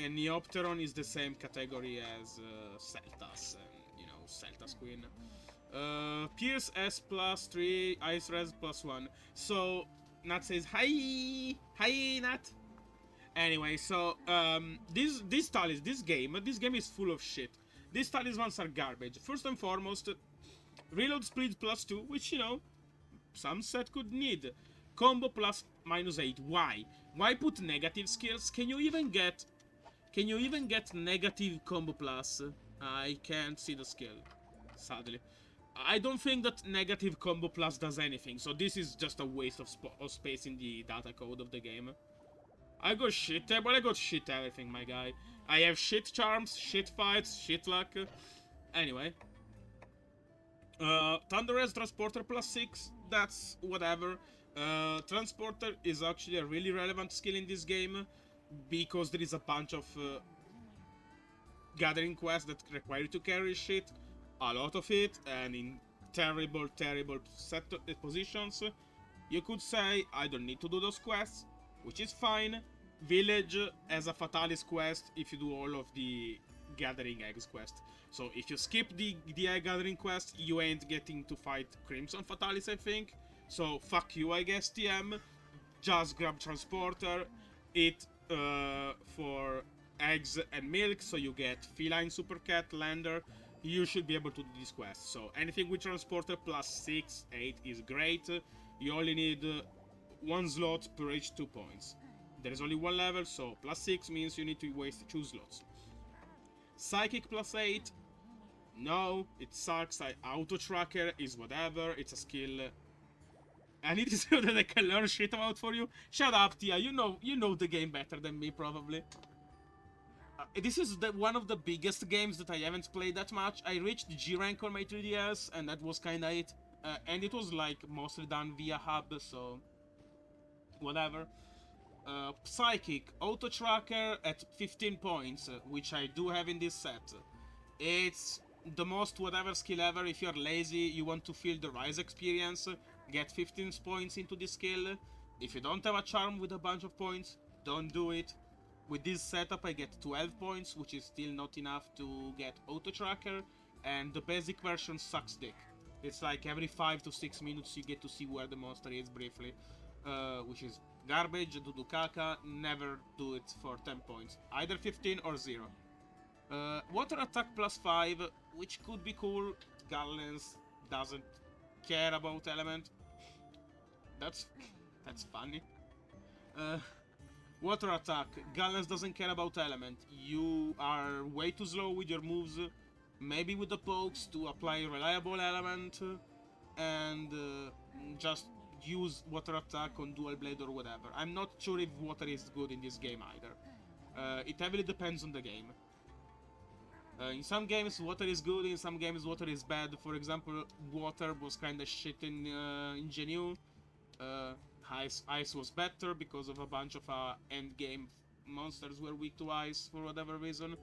and Neopteron is the same category as Celtas, and, you know, Celta's Queen. Pierce S plus 3, Ice Res plus 1. So, Nat says, hi! Hi, Nat! Anyway, so, this game is full of shit. These talismans are garbage. First and foremost, reload speed plus 2, which, you know, some set could need. Combo plus -8. Why? Why put negative skills? Can you even get negative combo plus? I can't see the skill, sadly. I don't think that negative combo plus does anything, so this is just a waste of space in the data code of the game. I got shit table, I got shit everything, my guy. I have shit charms, shit fights, shit luck. Anyway. Thunderous Transporter plus 6, that's whatever. Transporter is actually a really relevant skill in this game, because there is a bunch of gathering quests that require you to carry shit. A lot of it, and in terrible positions. You could say, I don't need to do those quests, which is fine. Village as a Fatalis quest if you do all of the Gathering Eggs quest. So if you skip the Egg Gathering quest, you ain't getting to fight Crimson Fatalis, I think. So fuck you, I guess, TM. Just grab Transporter, eat for eggs and milk, so you get Feline Super Cat, Lander. You should be able to do this quest. So anything with Transporter plus 6, 8 is great. You only need 1 slot per each 2 points. There is only one level, so +6 means you need to waste 2 slots. Psychic +8. No, it sucks. Auto Tracker is whatever. It's a skill. I need to show that I can learn shit about for you. Shut up, Tia. You know the game better than me, probably. This is one of the biggest games that I haven't played that much. I reached G rank on my 3DS, and that was kinda it. And it was like mostly done via hub, so whatever. Psychic, Auto Tracker at 15 points, which I do have in this set. It's the most whatever skill ever. If you're lazy, you want to feel the Rise experience, get 15 points into this skill. If you don't have a charm with a bunch of points, don't do it. With this setup I get 12 points, which is still not enough to get Auto Tracker, and the basic version sucks dick. It's like every 5 to 6 minutes you get to see where the monster is briefly, which is garbage, do caca, never do it for 10 points. Either 15 or 0. Water attack +5, which could be cool. Gallens doesn't care about element. That's funny. Water attack. Gallens doesn't care about element. You are way too slow with your moves. Maybe with the pokes to apply reliable element. And just use water attack on dual blade or whatever. I'm not sure if water is good in this game either. It heavily depends on the game. In some games water is good, in some games water is bad. For example, water was kinda shit in Genu. Ice was better because of a bunch of end game monsters were weak to ice for whatever reason.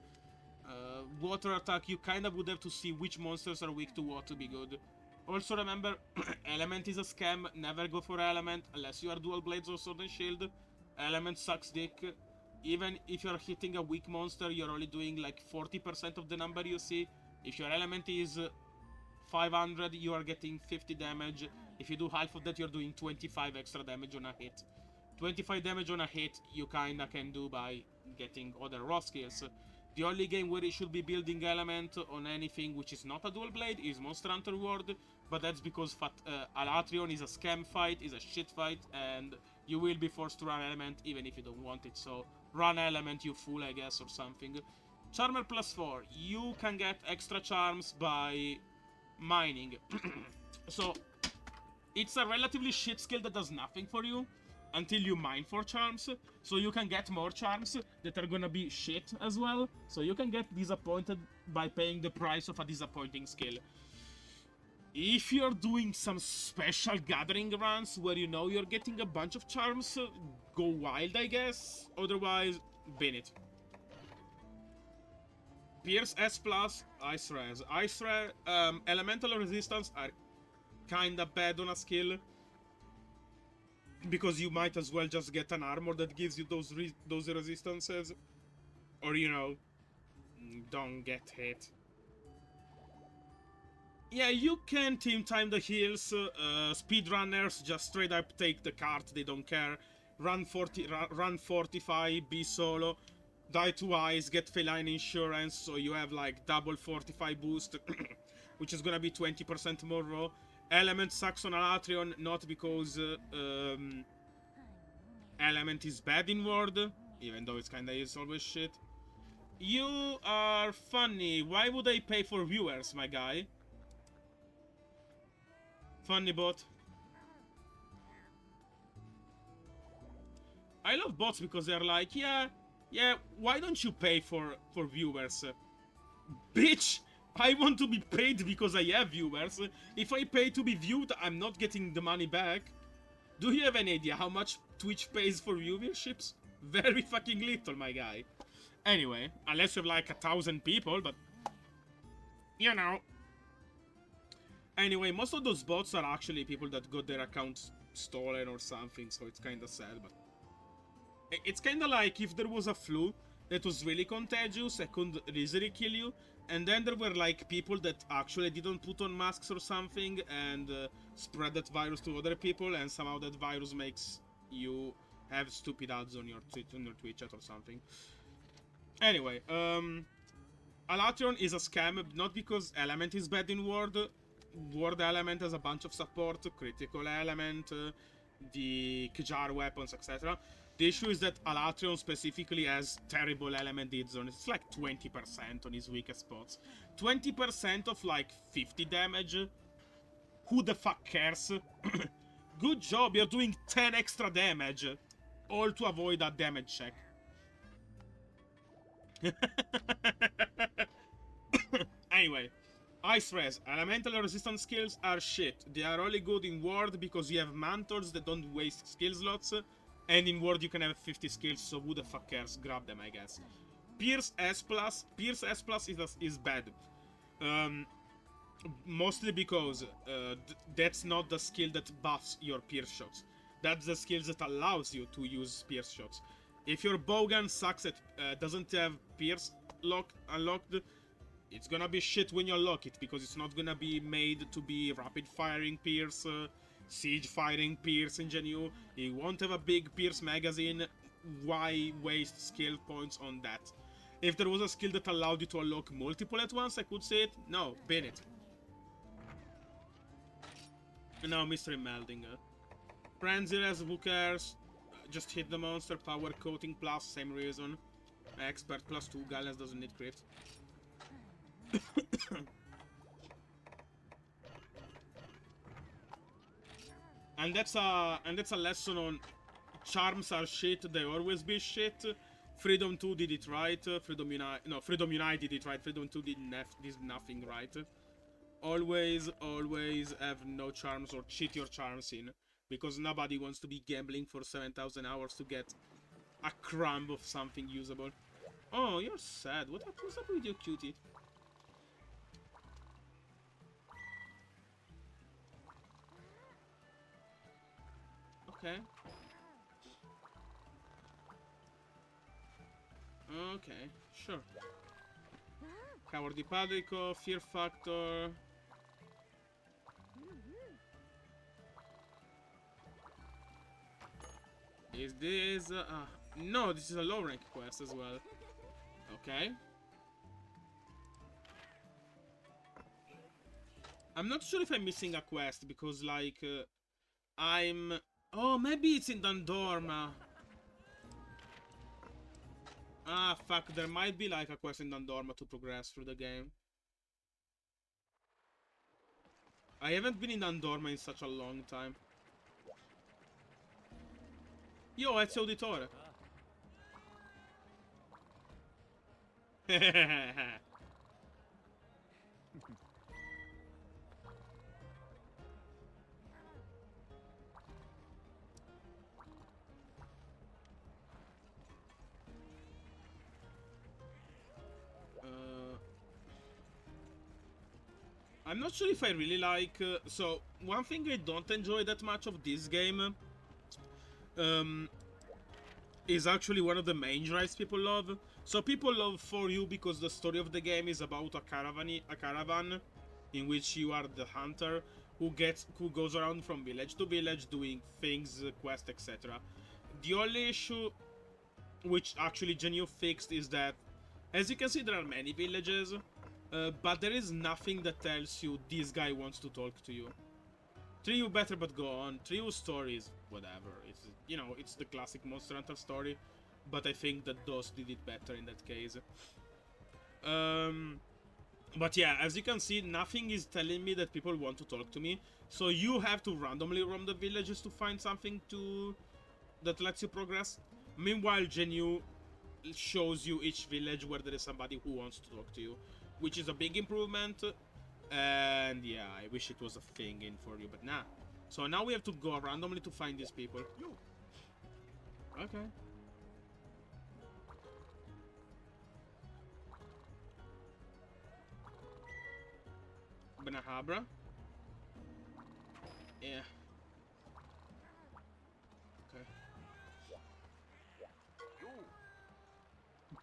Water attack, you kinda would have to see which monsters are weak to what to be good. Also remember, element is a scam. Never go for element unless you are dual blades or sword and shield. Element sucks dick. Even if you're hitting a weak monster, you're only doing like 40% of the number you see. If your element is 500, you are getting 50 damage. If you do half of that, you're doing 25 extra damage on a hit. 25 damage on a hit, you kinda can do by getting other raw skills. The only game where you should be building element on anything which is not a dual blade is Monster Hunter World, but that's because Alatrion is a scam fight, is a shit fight, and you will be forced to run element even if you don't want it, so run element, you fool, I guess, or something. Charmer +4. You can get extra charms by mining. So, it's a relatively shit skill that does nothing for you until you mine for charms. So you can get more charms that are gonna be shit as well. So you can get disappointed by paying the price of a disappointing skill. If you're doing some special gathering runs where you know you're getting a bunch of charms, go wild, I guess. Otherwise, bin it. Pierce S+, Ice Res. Elemental resistance are kinda bad on a skill, because you might as well just get an armor that gives you those resistances, or you know, don't get hit. Yeah, you can team time the heals. Speedrunners just straight up take the cart, they don't care. Run 45, be solo, die to ice, get feline insurance, so you have like double 45 boost, which is gonna be 20% more raw. Element sucks on Alatrion, not because element is bad in World, even though it's kinda is always shit. You are funny. Why would I pay for viewers, my guy? Funny bot. I love bots because they're like, yeah, why don't you pay for viewers? Bitch! I want to be paid because I have viewers. If I pay to be viewed, I'm not getting the money back. Do you have any idea how much Twitch pays for viewerships? Very fucking little, my guy. Anyway, unless you have like 1,000 people, but you know. Anyway, most of those bots are actually people that got their accounts stolen or something, so it's kinda sad, but it's kinda like if there was a flu that was really contagious and could easily kill you, and then there were like people that actually didn't put on masks or something and spread that virus to other people, and somehow that virus makes you have stupid ads on your Twitch chat or something. Anyway, Alatrion is a scam, not because element is bad in World. World element has a bunch of support, critical element, the Kjar weapons, etc. The issue is that Alatrion specifically has terrible element hit zone. It's like 20% on his weakest spots. 20% of like 50 damage. Who the fuck cares? Good job, you're doing 10 extra damage. All to avoid a damage check. Anyway, Ice Res. Elemental resistance skills are shit. They are only good in Ward because you have Mantles that don't waste skill slots. And in Ward you can have 50 skills, so who the fuck cares? Grab them, I guess. Pierce S+. Pierce S+ is bad. Mostly because that's not the skill that buffs your pierce shots. That's the skill that allows you to use pierce shots. If your bowgun sucks at doesn't have pierce unlocked, it's gonna be shit when you unlock it, because it's not gonna be made to be rapid firing pierce, siege firing pierce ingenu. You won't have a big pierce magazine. Why waste skill points on that? If there was a skill that allowed you to unlock multiple at once, I could say it. No, ban it. No, mystery melding. Pranziras, who cares? Just hit the monster, power coating plus, same reason. Expert plus 2, Gallens doesn't need crit. and that's a lesson on charms are shit, they always be shit. Freedom 2 did it right, Freedom Unite did it right, Freedom 2 did nothing right. Always have no charms or cheat your charms in, because nobody wants to be gambling for 7,000 hours to get a crumb of something usable. Oh, you're sad. What's up with you, cutie? Okay. Okay, sure. Cowardly Padrico, Fear Factor. Is this... no, this is a low rank quest as well. Okay. I'm not sure if I'm missing a quest, because, like, I'm... Oh, maybe it's in Dandorma. Ah, fuck, there might be, like, a quest in Dandorma to progress through the game. I haven't been in Dandorma in such a long time. Yo, Ezio Auditore. I'm not sure if I really like... so, one thing I don't enjoy that much of this game is actually one of the main drives people love. So people love 4U because the story of the game is about a caravan in which you are the hunter who goes around from village to village doing things, quests, etc. The only issue which actually Genu fixed is that, as you can see, there are many villages, but there is nothing that tells you this guy wants to talk to you. Trio better, but go on. Trio stories, whatever. It's, you know, it's the classic Monster Hunter story, but I think that DOS did it better in that case. But yeah, as you can see, nothing is telling me that people want to talk to me. So you have to randomly roam the villages to find something that lets you progress. Meanwhile, Genu shows you each village where there is somebody who wants to talk to you, which is a big improvement. And yeah, I wish it was a thing in 4U, but nah. So now we have to go randomly to find these people. Okay. Benahabra. Yeah. Okay.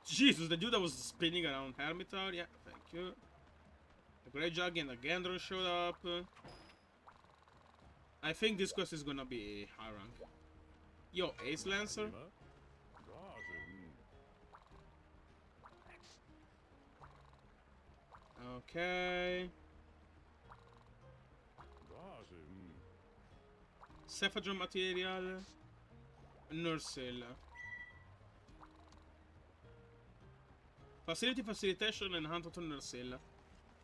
Jesus, the dude that was spinning around Hermitar. Yeah, thank you. The Grey Jug and the Gendron showed up. I think this quest is gonna be high rank. Yo, Ace Lancer. Okay. Cephagon material. Nursel. Facility facilitation and hunt on Nursel.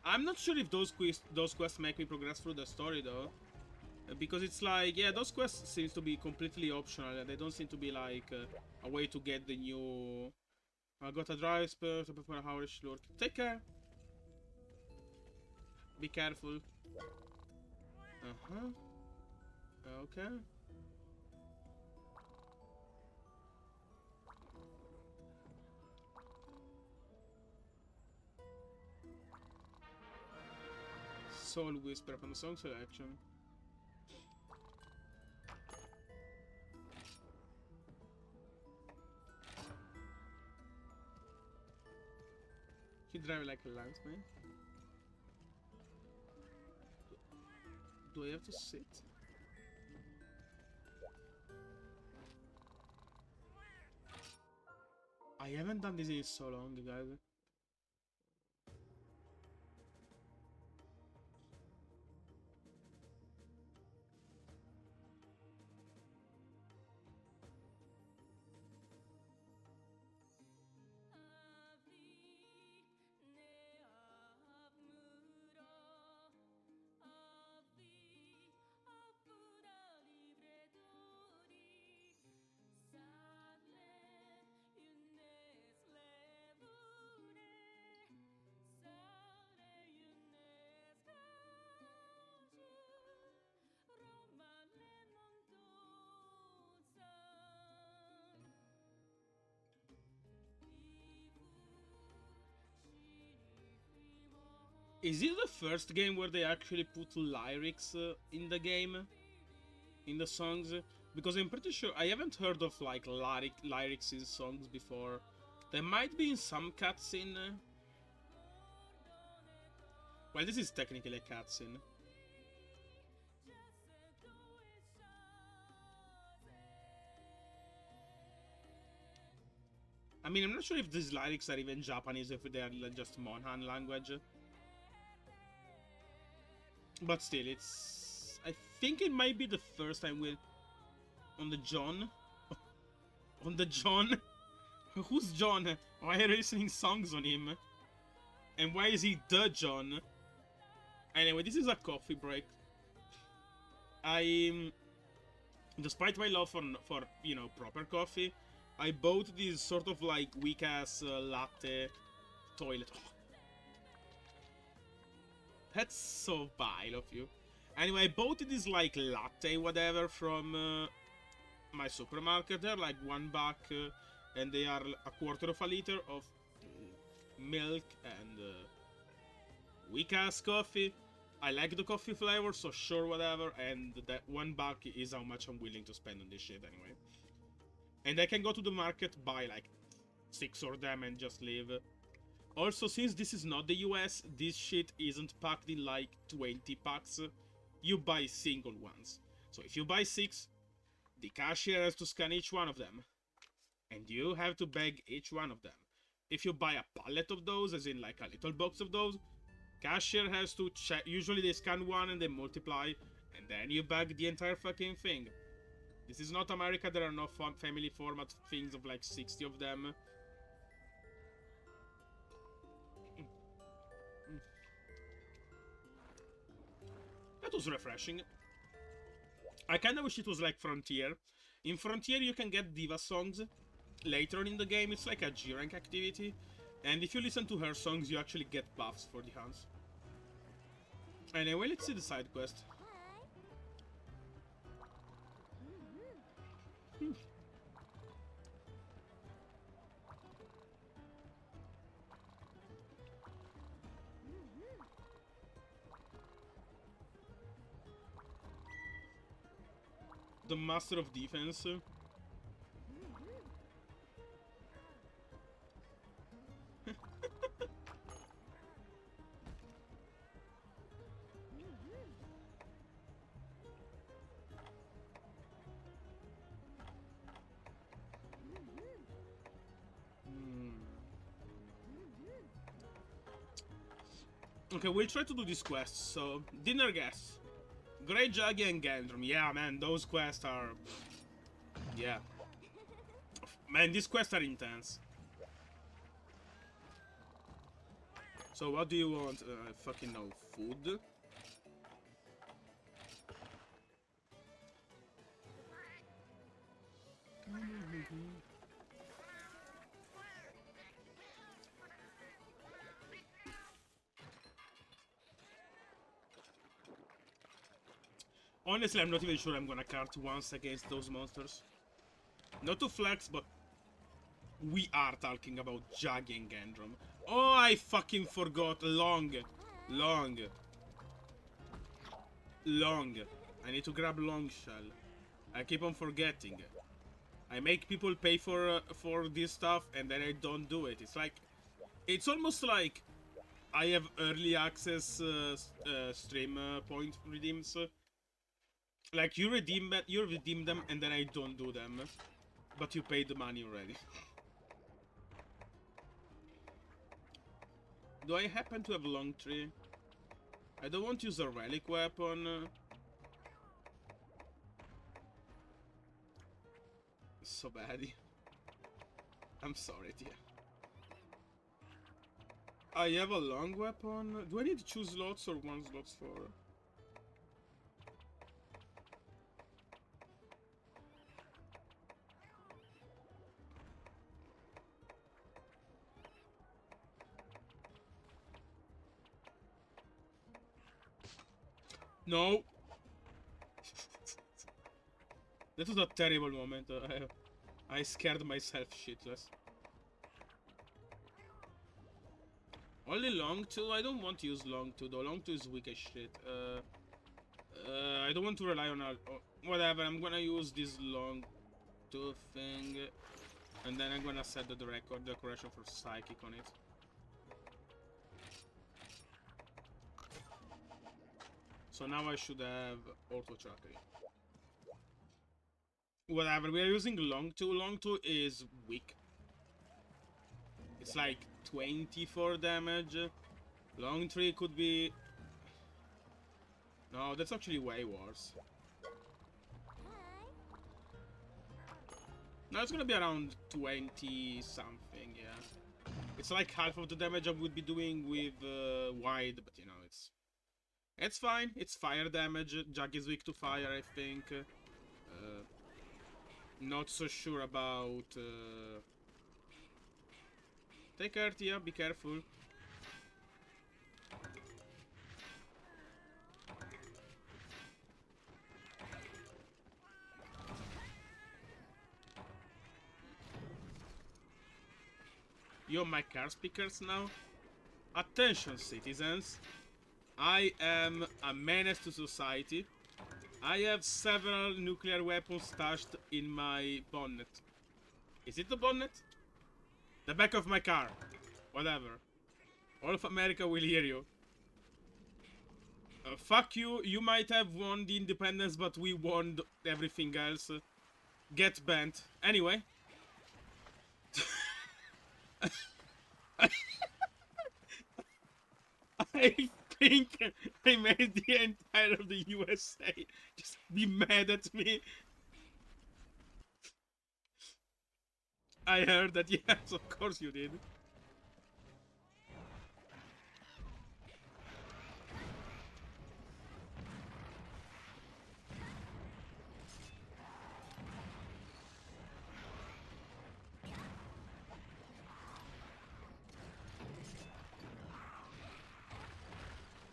I'm not sure if those quests make me progress through the story though. Because it's like, yeah, those quests seems to be completely optional. They don't seem to be like a way to get the new... I got a dry spell to prepare a Howlish Lord. Take care. Be careful. Uh-huh. Okay. Soul Whisper from the song selection. You drive like a landsman. Do I have to sit? I haven't done this in so long, guys. Is it the first game where they actually put lyrics in the game? In the songs? Because I'm pretty sure I haven't heard of like lyrics in songs before. There might be in some cutscene. Well, this is technically a cutscene. I mean, I'm not sure if these lyrics are even Japanese, if they are just Monhan language. But still, it's... I think it might be the first time we'll... On the John? On the John? Who's John? Why are you listening songs on him? And why is he the John? Anyway, this is a coffee break. Despite my love for you know, proper coffee, I bought this sort of like weak-ass latte toilet. Oh. That's so vile of you. Anyway, I bought this like latte whatever from my supermarket. They're like $1, and they are a quarter of a liter of milk and weak-ass coffee. I like the coffee flavor, so sure, whatever, and that $1 is how much I'm willing to spend on this shit anyway. And I can go to the market, buy like 6 of them and just leave. Also, since this is not the US, this shit isn't packed in like 20 packs. You buy single ones. So if you buy 6, the cashier has to scan each one of them. And you have to bag each one of them. If you buy a pallet of those, as in like a little box of those, cashier has to check. Usually they scan one and they multiply, and then you bag the entire fucking thing. This is not America, there are no family format things of like 60 of them. That was refreshing. I kinda wish it was like Frontier. In Frontier you can get diva songs later on in the game. It's like a G-rank activity. And if you listen to her songs, you actually get buffs for the hunts. Anyway, let's see the side quest. The Master of Defense. Okay, we'll try to do this quest. So, dinner guests. Great Juggy and Gandrum. Yeah, man, those quests are... Yeah. Man, these quests are intense. So what do you want? I fucking know. Food? Honestly, I'm not even sure I'm gonna cart once against those monsters. Not to flex, but we are talking about Juggy and Gandrum. Oh, I fucking forgot. Long. I need to grab Long Shell. I keep on forgetting. I make people pay for this stuff and then I don't do it. It's like... It's almost like I have early access stream point redeems. Like you redeem them and then I don't do them. But you paid the money already. Do I happen to have Long Tree? I don't want to use a relic weapon. So bad. I'm sorry, dear. I have a long weapon. Do I need to choose slots or one slots for? No. That was a terrible moment. I scared myself shitless. Only long 2? I don't want to use long 2 though. Long 2 is weak as shit. I don't want to rely on whatever. I'm gonna use this long 2 thing. And then I'm gonna set the decoration for psychic on it. So now I should have auto trackery. Whatever, we are using long 2. Long 2 is weak. It's like 24 damage. Long 3 could be... No, that's actually way worse. No, it's gonna be around 20 something, yeah. It's like half of the damage I would be doing with wide, but you know, it's fine. It's fire damage. Jug is weak to fire, I think. Not so sure about... Take care, Tia. Be careful. You're my car speakers now? Attention, citizens. I am a menace to society. I have several nuclear weapons stashed in my bonnet. Is it the bonnet? The back of my car. Whatever. All of America will hear you. Fuck you. You might have won the independence, but we won everything else. Get bent. Anyway. I think I made the entire of the USA just be mad at me. I heard that, yes, of course you did.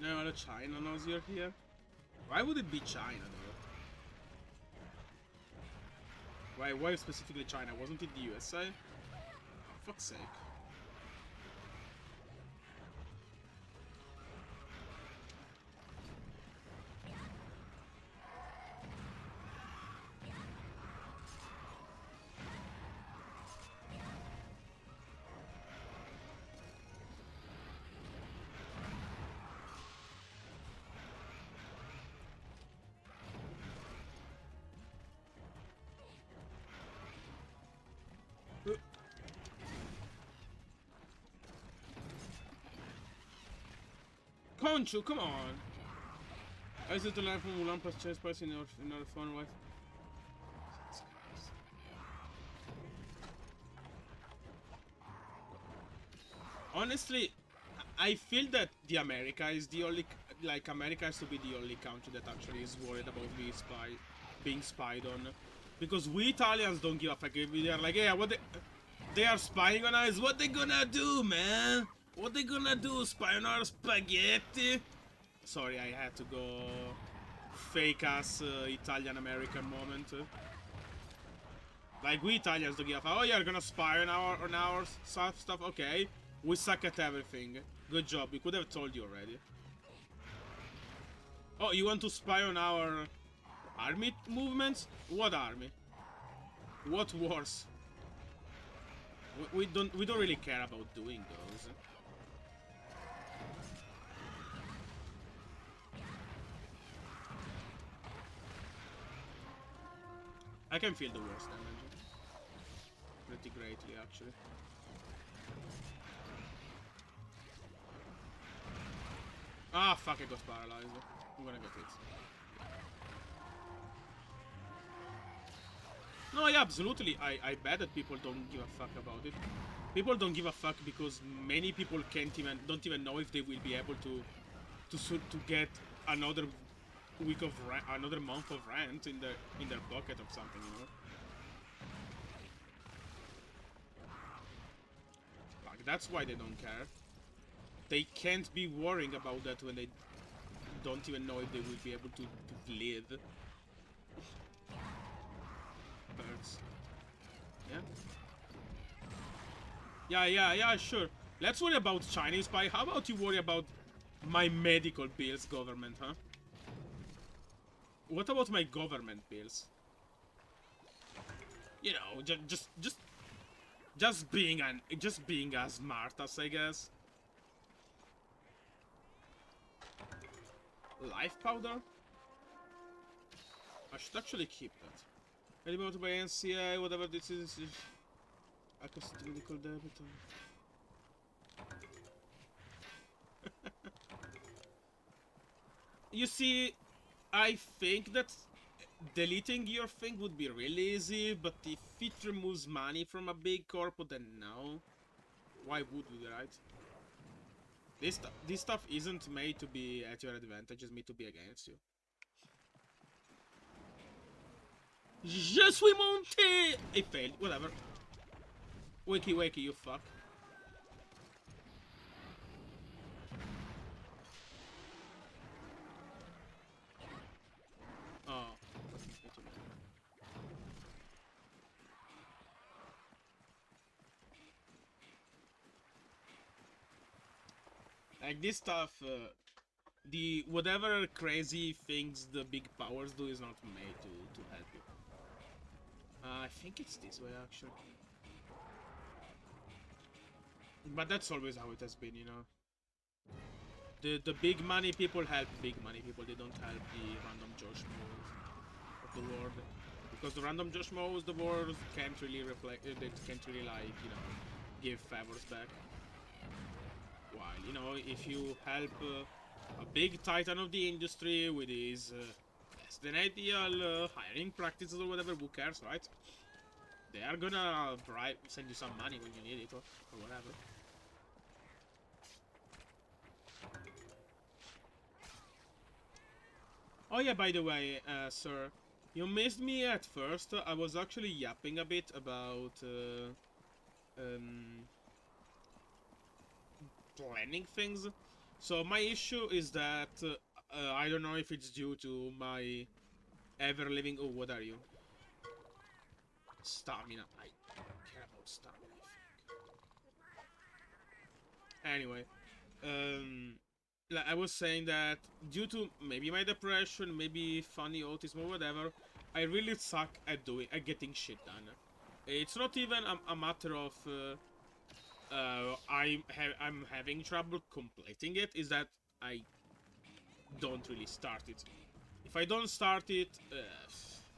No, the China knows you're here. Why would it be China, though? Why specifically China? Wasn't it the USA? For fuck's sake. Conchu, come on. I used to learn from Mulan plus chess price in our phone, right? Honestly, I feel that the America is the only, like, America has to be the only country that actually is worried about being spied on. Because we Italians don't give a fuck. We are like, yeah, they are spying on us. What they gonna do, man? What they gonna do? Spy on our spaghetti? Sorry, I had to go fake ass Italian American moment. Like, we Italians don't give a fuck. Oh, you're gonna spy on our stuff? Okay. We suck at everything. Good job. We could have told you already. Oh, you want to spy on our army movements? What army? What wars? We don't really care about doing those. I can feel the worst damage. Pretty greatly, actually. Ah, fuck, I got paralyzed. I'm gonna get hit. No, yeah, absolutely. I bet that people don't give a fuck about it. People don't give a fuck because many people don't even know if they will be able to get another week of another month of rent in their pocket or something, you know. Like, that's why they don't care. They can't be worrying about that when they don't even know if they will be able to live. Hurts. Yeah? Yeah, sure. Let's worry about Chinese spy. How about you worry about my medical bills, government, huh? What about my government bills? You know, just being as smart as, I guess. Life powder? I should actually keep that. Anybody want to buy NCI, whatever this is access to medical debit. You see, I think that deleting your thing would be really easy, but if it removes money from a big corp, then no. Why would we, right? This stuff isn't made to be at your advantage, it's made to be against you. Je suis monté! It failed, whatever. Wakey, you fuck. Oh. Like, this stuff, the whatever crazy things the big powers do is not made to help you. I think it's this way, actually. But that's always how it has been, you know. The big money people help big money people. They don't help the random Josh Moes of the world. Because the random Josh Moes, the world can't really reflect. They can't really, like, you know, give favors back. While, you know, if you help a big titan of the industry with his less than ideal hiring practices or whatever, who cares, right? They are gonna send you some money when you need it, or whatever. Oh yeah, by the way, sir, you missed me at first. I was actually yapping a bit about planning things. So my issue is that I don't know if it's due to my ever living. Oh, what are you? Stamina. I care about stamina, I think. Anyway, like I was saying that due to maybe my depression, maybe funny autism or whatever, I really suck at getting shit done. It's not even a matter of I'm having trouble completing it. Is that I don't really start it. If I don't start it,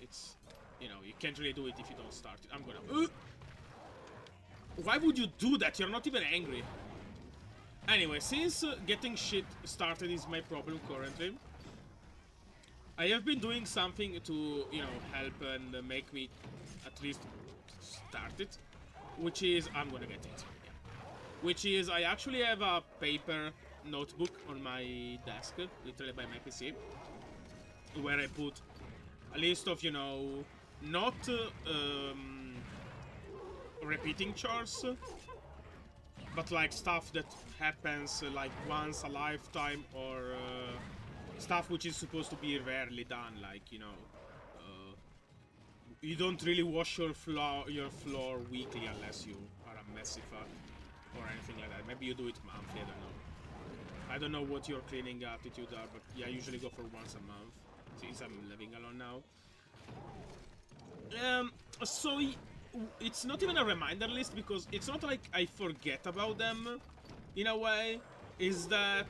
it's, you know, you can't really do it if you don't start it. I'm gonna. Why would you do that? You're not even angry. Anyway, since getting shit started is my problem currently, I have been doing something to, you know, help and make me at least start it, which is I'm gonna get it. Yeah. Which is I actually have a paper notebook on my desk, literally by my PC, where I put a list of, you know, not repeating chores, but like stuff that happens like once a lifetime, or stuff which is supposed to be rarely done, like, you know, you don't really wash your floor weekly unless you are a messy fuck or anything like that. Maybe you do it monthly, I don't know. I don't know what your cleaning attitude are, but yeah, I usually go for once a month since I'm living alone now. So it's not even a reminder list, because it's not like I forget about them in a way. Is that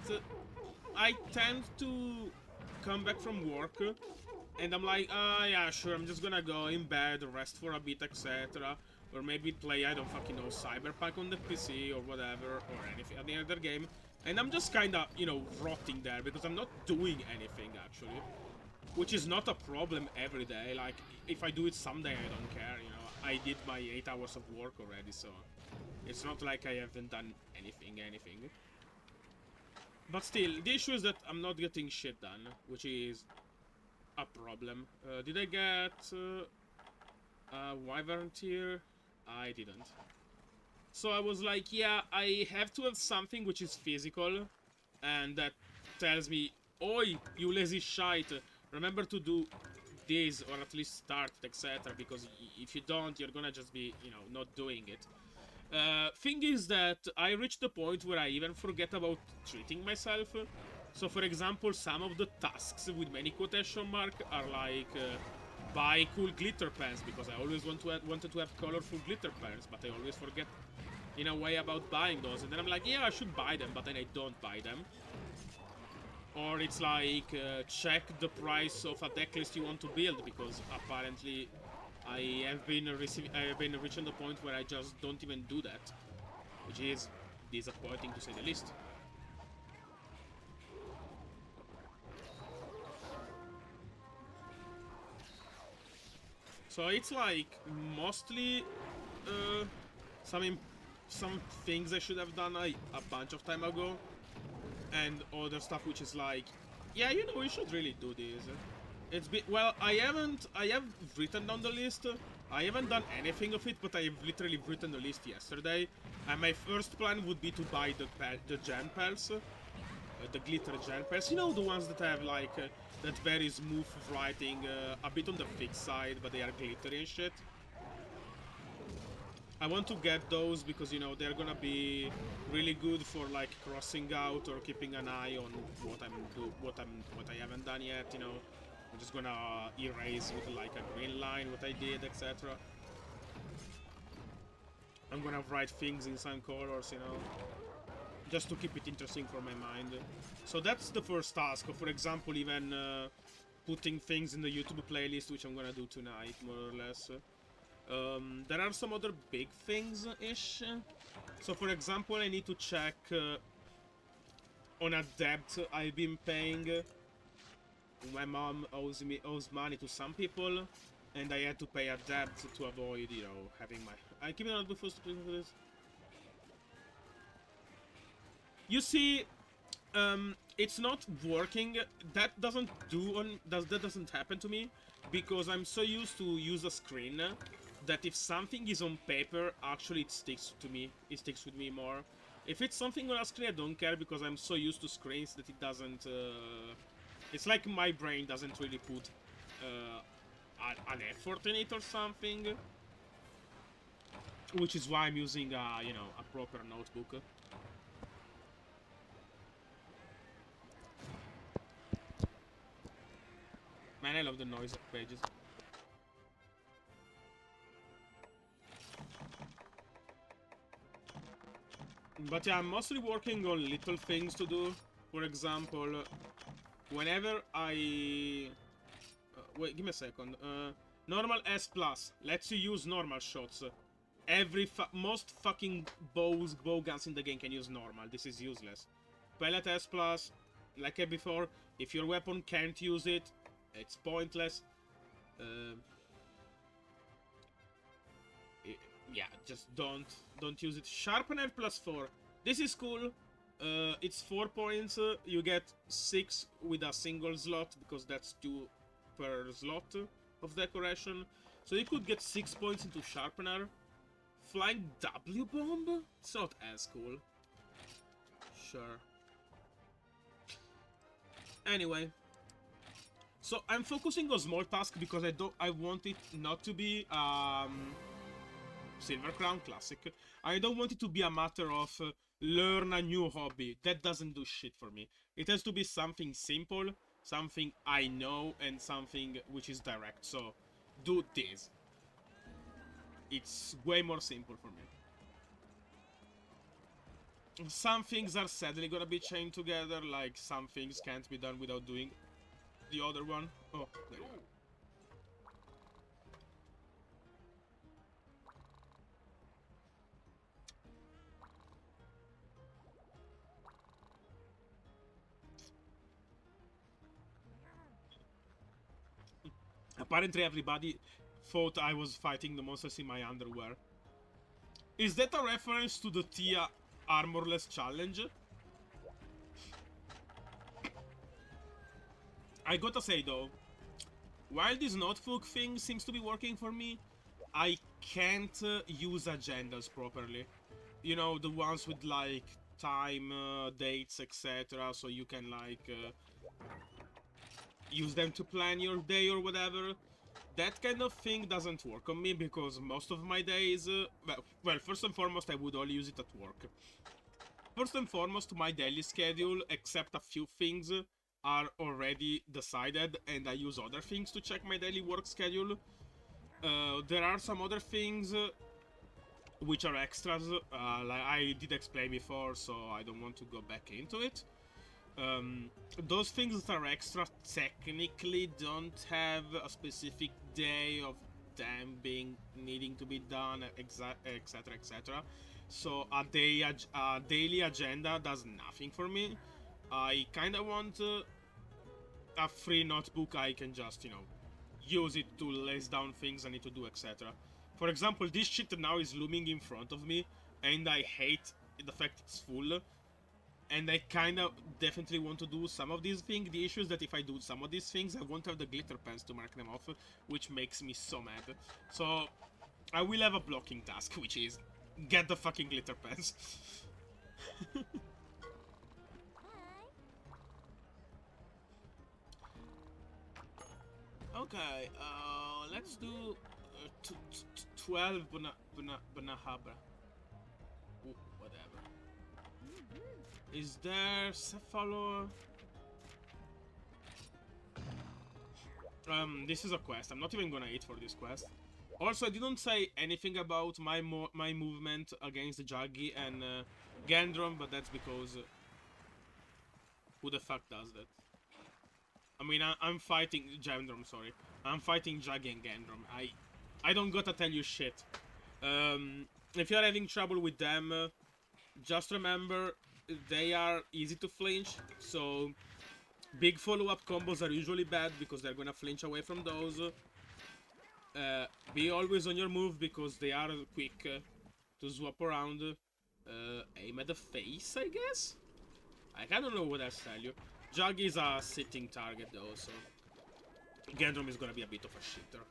I tend to come back from work and I'm like, yeah, sure, I'm just gonna go in bed, rest for a bit, etc. Or maybe play, I don't fucking know, Cyberpunk on the PC or whatever, or any other game. And I'm just kinda, you know, rotting there because I'm not doing anything actually. Which is not a problem every day. Like, if I do it someday, I don't care, you know. I did my 8 hours of work already, so it's not like I haven't done anything. But still, the issue is that I'm not getting shit done, which is a problem. Did I get a wyvern tier? I didn't. So I was like, yeah, I have to have something which is physical, and that tells me, oi, you lazy shite, remember to do this, or at least start, etc. Because if you don't, you're gonna just be, you know, not doing it. Thing is that I reached the point where I even forget about treating myself. So, for example, some of the tasks with many quotation mark are like, buy cool glitter pens, because I always wanted to have colorful glitter pens, but I always forget in a way about buying those. And then I'm like, yeah, I should buy them, but then I don't buy them. Or it's like, check the price of a deck list you want to build, because apparently I have been reaching the point where I just don't even do that, which is disappointing to say the least. So it's like mostly some things I should have done a bunch of time ago, and other stuff which is like, yeah, you know, we should really do this. It's been, well, I have written down the list. I haven't done anything of it, but I've literally written the list yesterday. And my first plan would be to buy the gem pearls, the glitter gem pearls. You know, the ones that have like that very smooth writing, a bit on the thick side, but they are glittery and shit. I want to get those because, you know, they're gonna be really good for like crossing out or keeping an eye on what I haven't done yet. You know, I'm just gonna erase with like a green line what I did, etc. I'm gonna write things in some colors, you know, just to keep it interesting for my mind. So that's the first task. For example, even putting things in the YouTube playlist, which I'm gonna do tonight, more or less. There are some other big things-ish. So, for example, I need to check on a debt I've been paying. My mom owes money to some people, and I had to pay a debt to avoid, you know, having my... I keep it on the first place for this. You see, it's not working. That doesn't happen to me because I'm so used to use a screen that if something is on paper, actually it sticks to me. It sticks with me more. If it's something on a screen, I don't care because I'm so used to screens that it doesn't. It's like my brain doesn't really put an effort in it or something. Which is why I'm using you know, a proper notebook. Man, I love the noise of pages. But yeah, I'm mostly working on little things to do. For example, whenever I... wait, give me a second. Normal S plus lets you use normal shots. Most fucking bow guns in the game can use normal. This is useless. Pellet S plus, like I before, if your weapon can't use it, It's pointless. Yeah, just don't use it. Sharpener +4. This is cool. It's 4 points. You get 6 with a single slot because that's 2 per slot of decoration. So you could get 6 points into Sharpener. Flying W bomb? It's not as cool. Sure. Anyway. So I'm focusing on small tasks because I want it not to be Silver Crown Classic. I don't want it to be a matter of learn a new hobby. That doesn't do shit for me. It has to be something simple, something I know, and something which is direct. So, do this. It's way more simple for me. Some things are sadly gonna be chained together, like some things can't be done without doing the other one. Oh, there you go. Apparently everybody thought I was fighting the monsters in my underwear. Is that a reference to the Tia Armorless challenge? I gotta say though, while this notebook thing seems to be working for me, I can't use agendas properly. You know, the ones with like time, dates, etc. So you can like use them to plan your day or whatever. That kind of thing doesn't work on me because most of my days, well, first and foremost, I would only use it at work. First and foremost, my daily schedule, except a few things, are already decided, and I use other things to check my daily work schedule. There are some other things which are extras, like I did explain before, so I don't want to go back into it. Those things that are extra technically don't have a specific day of them needing to be done, etc, etc. So a daily agenda does nothing for me. I kind of want a free notebook I can just, you know, use it to list down things I need to do, etc. For example, this shit now is looming in front of me, and I hate the fact it's full. And I kind of definitely want to do some of these things. The issue is that if I do some of these things, I won't have the glitter pens to mark them off, which makes me so mad. So, I will have a blocking task, which is get the fucking glitter pens. Okay, let's do 12 Banahaba. Whatever. Is there Cephalo? This is a quest. I'm not even gonna eat for this quest. Also, I didn't say anything about my movement against Jaggi and Gandrom, but that's because who the fuck does that? I mean, I'm fighting Gandrom. Sorry, I'm fighting Jaggi and Gandrom. I don't gotta tell you shit. If you're having trouble with them, just remember they are easy to flinch. So big follow-up combos are usually bad because they're gonna flinch away from those. Be always on your move because they are quick to swap around. Aim at the face, I guess? I don't know what else to tell you. Jug is a sitting target though, so Gandrom is gonna be a bit of a shitter.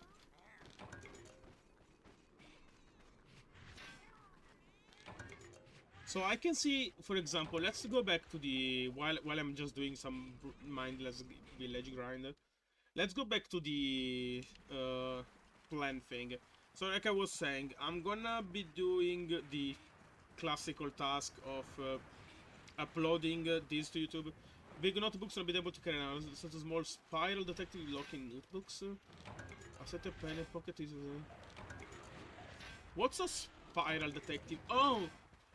So I can see, for example, let's go back to the while I'm just doing some mindless village grind. Let's go back to the plan thing. So like I was saying, I'm gonna be doing the classical task of uploading this to YouTube. Big notebooks will be able to carry out such a small spiral detective locking notebooks. A set of pen and pocket is. What's a spiral detective? Oh,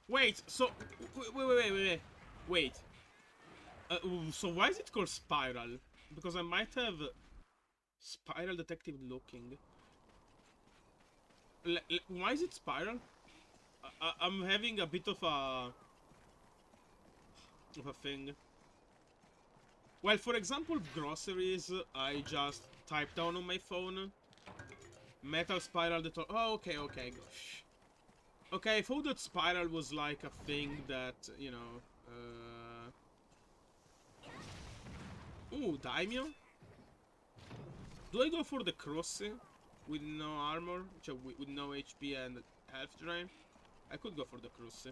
wait. So wait. So why is it called spiral? Because I might have spiral detective looking. Why is it spiral? I'm having a bit of a thing. Well, for example, groceries, I just type down on my phone. Metal spiral that... Oh, okay, gosh. Okay, I thought that spiral was like a thing that, you know... Ooh, daimyo? Do I go for the cross with no armor? With no HP and health drain? I could go for the cross.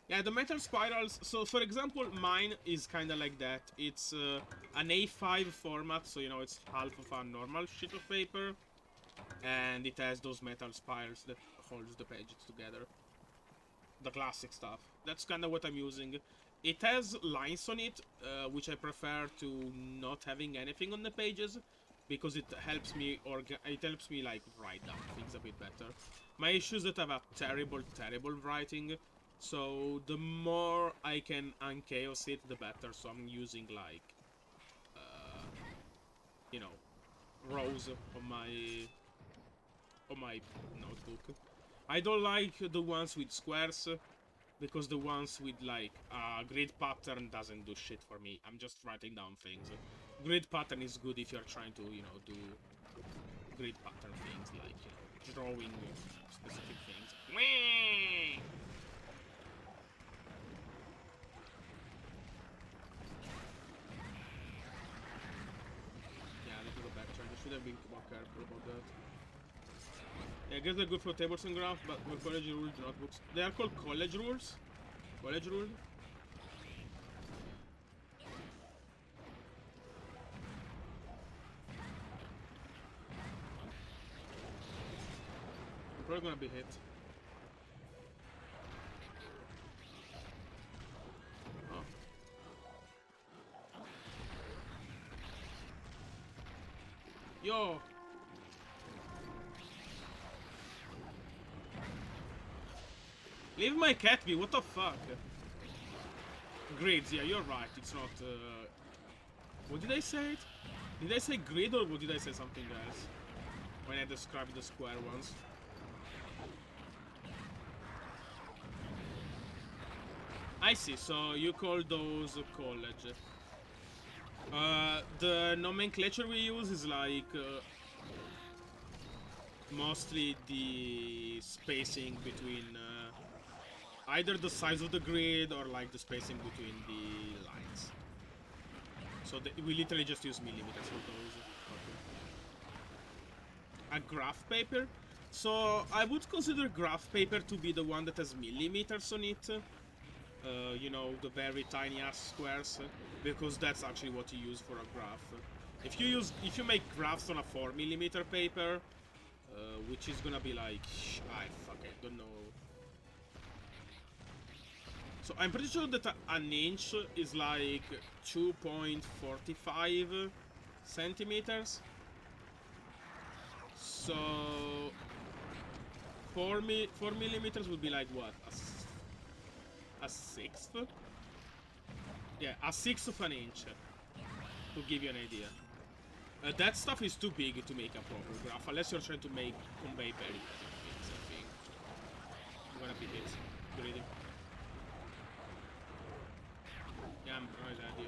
Yeah, the metal spirals, so for example, mine is kind of like that. It's an A5 format, so you know, it's half of a normal sheet of paper. And it has those metal spirals that holds the pages together. The classic stuff. That's kind of what I'm using. It has lines on it, which I prefer to not having anything on the pages, because it helps me like write down things a bit better. My issue is that I have a terrible writing, so the more I can unchaos it, the better. So I'm using like, you know, rows on my notebook. I don't like the ones with squares, because the ones with like grid pattern doesn't do shit for me. I'm just writing down things. Grid pattern is good if you're trying to, you know, do grid pattern things like, you know, drawing specific things. Whee! Yeah, I need to go back. I should have been more careful about that. Yeah, I guess they're good for tables and graphs, but for college rules notebooks. They are called college rules. College rule. I'm probably gonna be hit. Oh. Yo! Leave my cat be, what the fuck? Grids, yeah, you're right, it's not, what did I say it? Did I say grid or did I say something else? When I described the square ones. I see, so you call those college. The nomenclature we use is like, mostly the spacing between, either the size of the grid or like the spacing between the lines. So we literally just use millimeters for those. Okay. A graph paper? So I would consider graph paper to be the one that has millimeters on it. You know, the very tiny ass squares, because that's actually what you use for a graph. If you make graphs on a 4mm paper, which is gonna be like, I don't know. So I'm pretty sure that an inch is like 2.45 centimeters. So 4 millimeters would be like what? A sixth? Yeah, a sixth of an inch, to give you an idea. That stuff is too big to make a proper graph, unless you're trying to convey very things, I think. I'm gonna be hit. Greedy. Yeah, I'm right at you.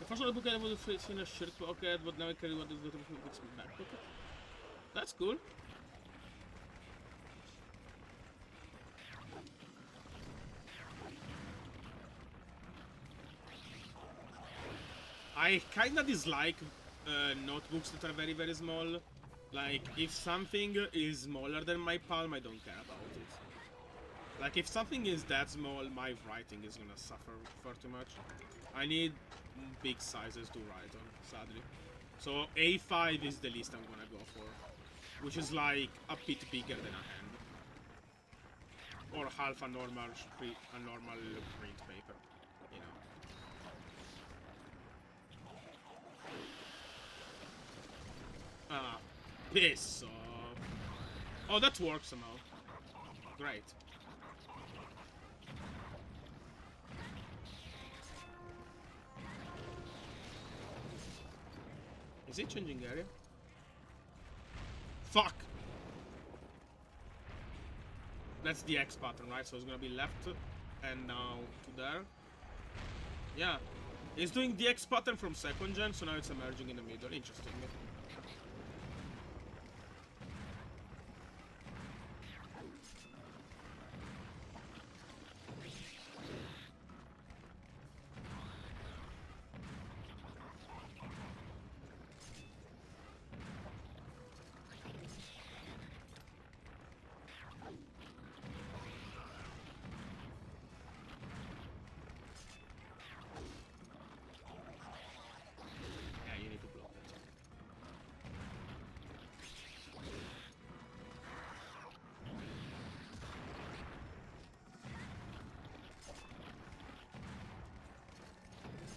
The first one book I was in a shirt pocket, but now I carry what is the back pocket. That's cool. I kinda dislike notebooks that are very, very small. Like, if something is smaller than my palm, I don't care about it. Like, if something is that small, my writing is gonna suffer far too much. I need big sizes to write on, sadly. So A5 is the least I'm gonna go for, which is like a bit bigger than a hand. Or half a normal print paper, you know. Ah, piss off. Oh, that works somehow. Great. Is it changing area? Fuck! That's the X pattern, right? So it's gonna be left and now to there. Yeah. It's doing the X pattern from second gen, so now it's emerging in the middle. Interesting. Yeah, you need to block that.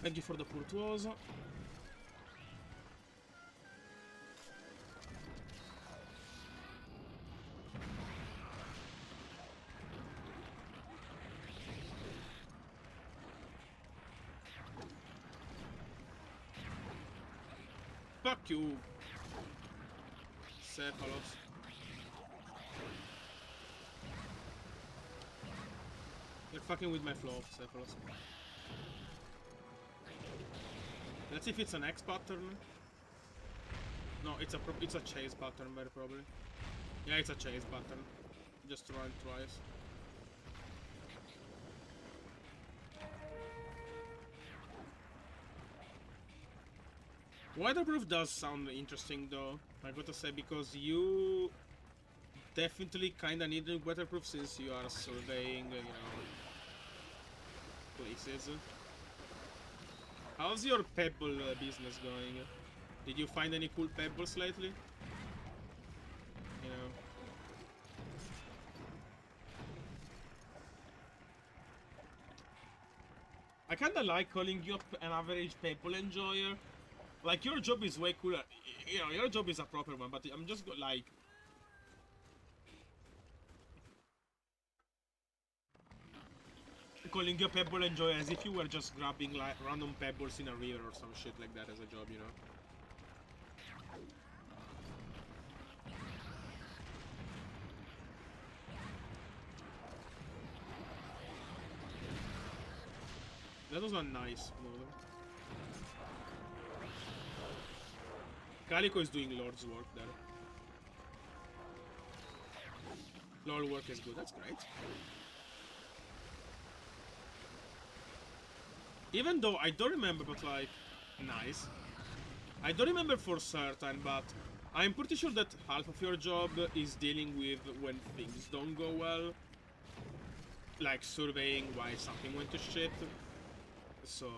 Thank you for the Furtuoso. Fuck you, Cephalos. You're fucking with my flow, Cephalos. Let's see if it's an X pattern. No, it's a chase pattern, very probably. Yeah, it's a chase pattern. Just run twice. Weatherproof does sound interesting though, I gotta say, because you definitely kinda need a weatherproof since you are surveying, you know, places. How's your pebble business going? Did you find any cool pebbles lately? You know. I kinda like calling you an average pebble enjoyer. Like, your job is way cooler. You know, your job is a proper one, but I'm just like... calling you a pebble enjoyer as if you were just grabbing, like, random pebbles in a river or some shit like that as a job, you know? That was a nice move. Calico is doing Lord's work there. Lord work is good, that's great. Even though I don't remember, but like, nice. I don't remember for certain, but I'm pretty sure that half of your job is dealing with when things don't go well. Like surveying why something went to shit. So,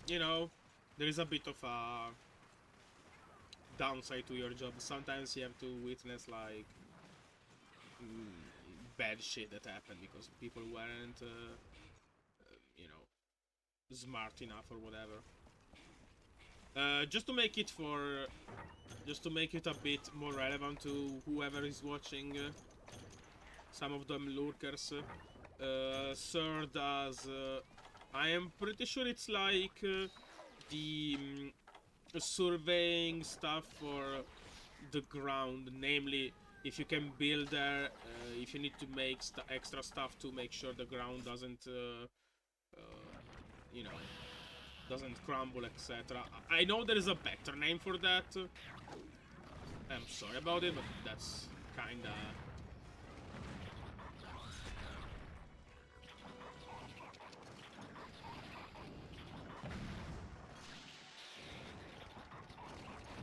you know, there is a bit of a downside to your job. Sometimes you have to witness like bad shit that happened because people weren't, you know, smart enough or whatever. Just to make it a bit more relevant to whoever is watching, some of them lurkers. Sir does. I am pretty sure it's like the surveying stuff for the ground, namely if you can build there, if you need to make extra stuff to make sure the ground doesn't, you know, doesn't crumble, etc. I know there is a better name for that. I'm sorry about it, but that's kinda...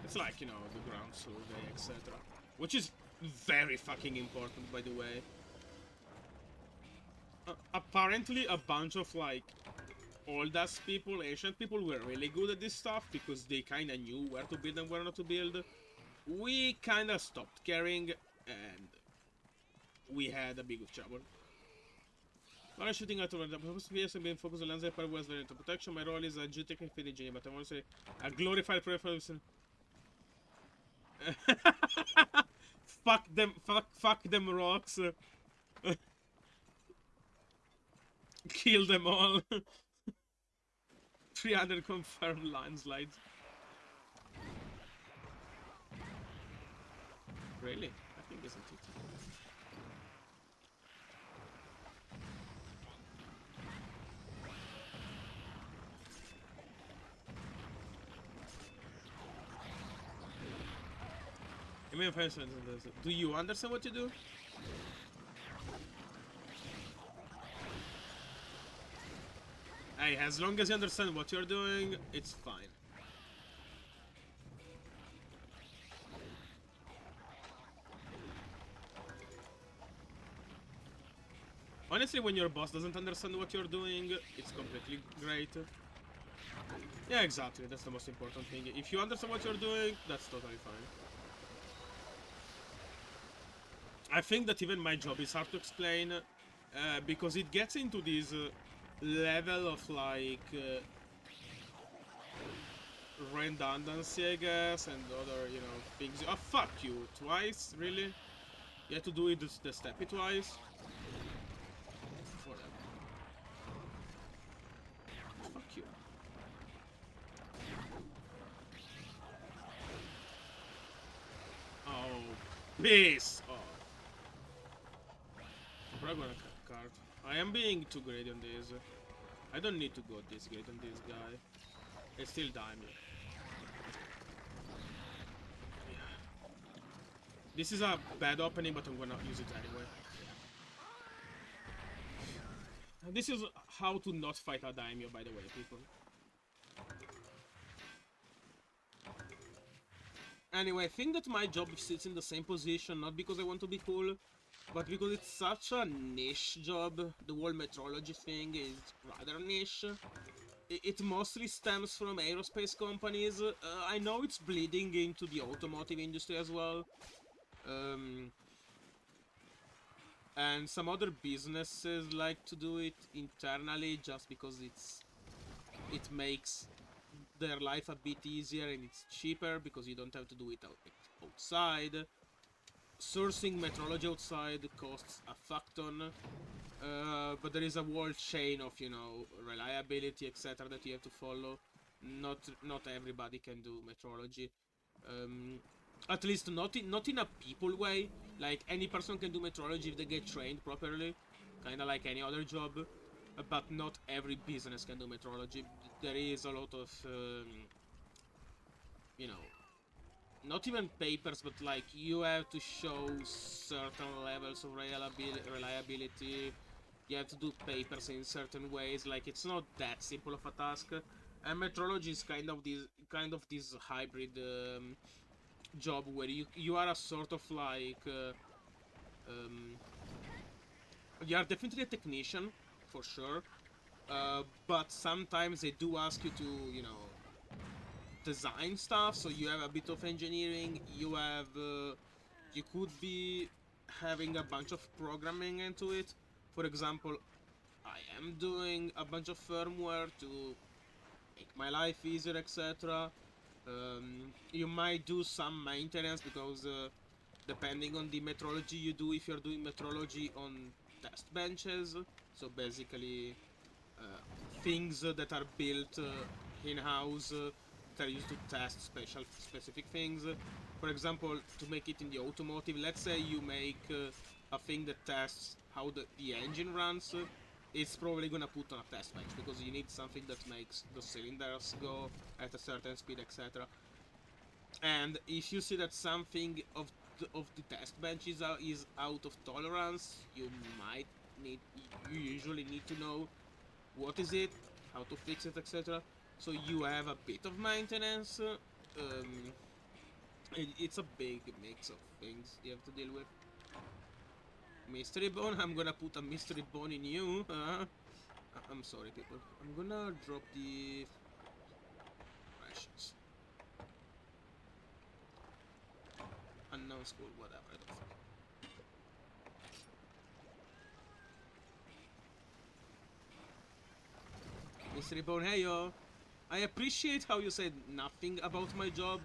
It's like, you know, the ground survey, etc. Which is very fucking important, by the way. Apparently, a bunch of, like, old-ass people, ancient people, were really good at this stuff because they kinda knew where to build and where not to build. We kinda stopped caring, and we had a bit of trouble. While I'm shooting at the SPS and being focused on landscape part was into protection, my role is a geotech engineer, but I'm also a glorified person. Fuck them rocks. Kill them all. 300 confirmed landslides. Really? I think isn't it? I mean, for instance, do you understand what you do? Hey, as long as you understand what you're doing, it's fine. Honestly, when your boss doesn't understand what you're doing, it's completely great. Yeah, exactly. That's the most important thing. If you understand what you're doing, that's totally fine. I think that even my job is hard to explain because it gets into this level of like redundancy, I guess, and other, you know, things. Oh, fuck you. Twice? Really? You have to do it the steppy twice? Whatever. Fuck you. Oh, peace! Oh. I'm probably gonna cut card. I am being too great on this. I don't need to go this great on this guy. It's still diamond. Yeah. This is a bad opening, but I'm gonna use it anyway. This is how to not fight a daimyo, by the way, people. Anyway, I think that my job sits in the same position, not because I want to be cool, but because it's such a niche job. The whole metrology thing is rather niche. It mostly stems from aerospace companies. I know it's bleeding into the automotive industry as well. Um, and some other businesses like to do it internally just because it makes their life a bit easier and it's cheaper because you don't have to do it outside. Sourcing metrology outside costs a fuck ton, but there is a whole chain of, you know, reliability, etc. that you have to follow. Not everybody can do metrology. At least not in a people way. Like, any person can do metrology if they get trained properly, kind of like any other job. But not every business can do metrology. There is a lot of, you know, not even papers, but like you have to show certain levels of reliability. You have to do papers in certain ways. Like, it's not that simple of a task. And metrology is kind of this hybrid job where you are a sort of like you are definitely a technician for sure. But sometimes they do ask you to, you know, design stuff, so you have a bit of engineering, you have you could be having a bunch of programming into it. For example, I am doing a bunch of firmware to make my life easier, etc. You might do some maintenance because depending on the metrology you do, if you're doing metrology on test benches, so basically things that are built in-house that are used to test specific things. For example, to make it in the automotive, let's say you make a thing that tests how the engine runs. It's probably gonna put on a test bench because you need something that makes the cylinders go at a certain speed, etc. And if you see that something of the test bench is out of tolerance, you usually need to know what is it, how to fix it, etc. So you have a bit of maintenance. It's a big mix of things you have to deal with. Mystery bone? I'm gonna put a mystery bone in you. I'm sorry, people. I'm gonna drop the rations. Unknown school, whatever. I don't fucking. Mystery bone, hey yo. I appreciate how you said nothing about my job,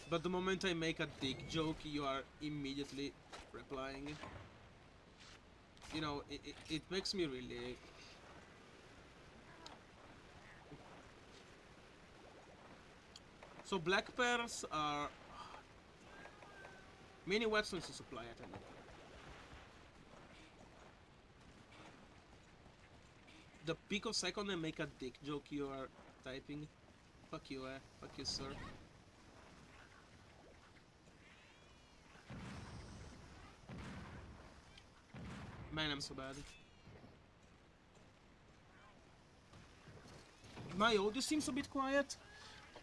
but the moment I make a dick joke, you are immediately replying. You know, it makes me really... So black pearls are many weapons to supply at any time. The picosecond I make a dick joke, you are typing. Fuck you, Fuck you, sir. Man, I'm so bad. My audio seems a bit quiet.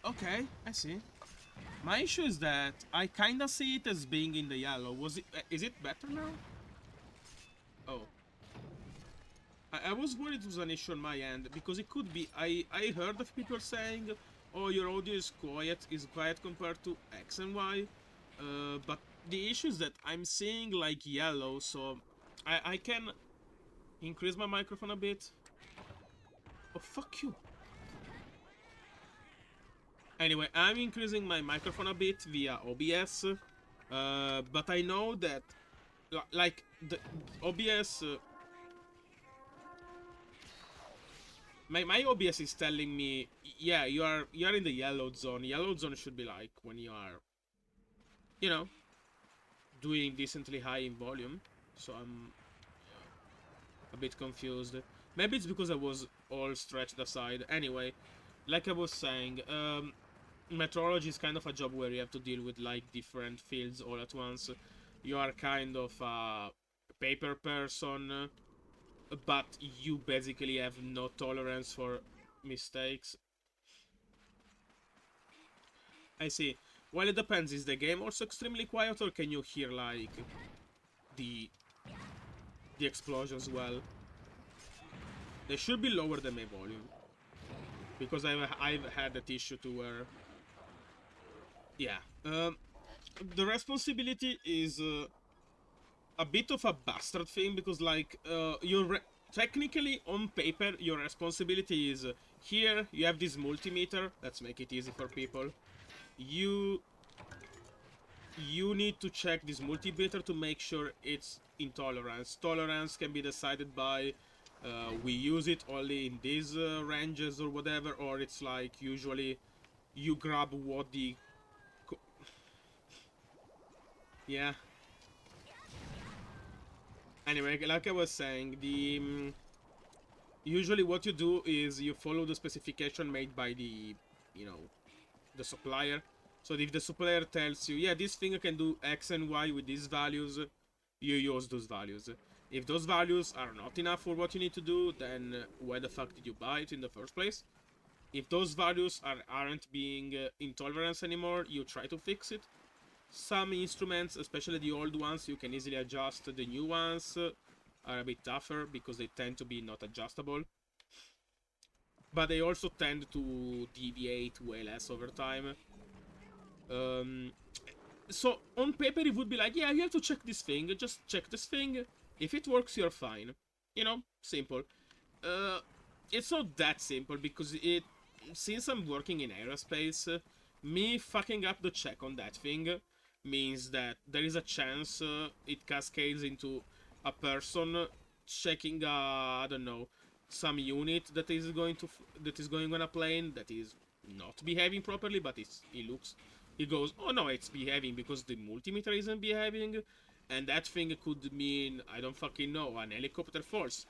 Okay, I see. My issue is that I kinda see it as being in the yellow. Is it better now? Oh. I was worried it was an issue on my end, because it could be. I heard of people saying, oh, your audio is quiet compared to X and Y. But the issue is that I'm seeing like yellow, so I can increase my microphone a bit. Oh, fuck you. Anyway, I'm increasing my microphone a bit via OBS, but I know that, like, the OBS, my OBS is telling me, yeah, you are in the yellow zone. Yellow zone should be like when you are, you know, doing decently high in volume. So I'm a bit confused. Maybe it's because I was all stretched aside. Anyway, like I was saying, metrology is kind of a job where you have to deal with like different fields all at once. You are kind of a paper person, but you basically have no tolerance for mistakes. I see. Well, it depends. Is the game also extremely quiet, or can you hear like the explosions well? They should be lower than my volume, because I've had that issue to where, yeah, the responsibility is a bit of a bastard thing, because like technically on paper your responsibility is here you have this multimeter. Let's make it easy for people. You need to check this multimeter to make sure it's intolerance. Tolerance can be decided by we use it only in these ranges or whatever, or it's like usually you grab what the yeah. Anyway, like I was saying, the usually what you do is you follow the specification made by the, you know, the supplier. So if the supplier tells you, yeah, this thing can do X and Y with these values, you use those values. If those values are not enough for what you need to do, then why the fuck did you buy it in the first place? If those values aren't being intolerance anymore, you try to fix it. Some instruments, especially the old ones, you can easily adjust. The new ones are a bit tougher because they tend to be not adjustable. But they also tend to deviate way less over time. So on paper it would be like, yeah, you have to check this thing, just check this thing. If it works, you're fine. You know, simple. It's not that simple, because since I'm working in aerospace, me fucking up the check on that thing means that there is a chance it cascades into a person checking I don't know, some unit that is going on a plane that is not behaving properly, but it goes, oh no, it's behaving because the multimeter isn't behaving, and that thing could mean, I don't fucking know, an helicopter falls.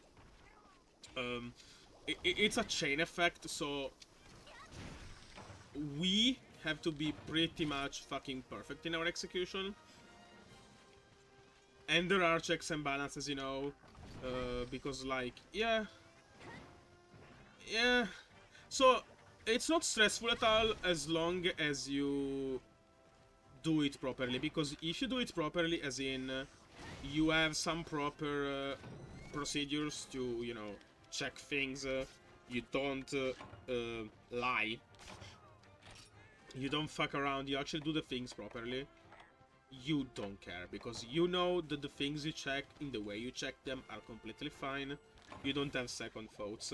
It's a chain effect, so we have to be pretty much fucking perfect in our execution. And there are checks and balances, you know, because like, yeah. So it's not stressful at all as long as you do it properly, because if you do it properly, as in you have some proper procedures to, you know, check things, you don't lie, you don't fuck around, you actually do the things properly, you don't care, because you know that the things you check in the way you check them are completely fine. You don't have second thoughts.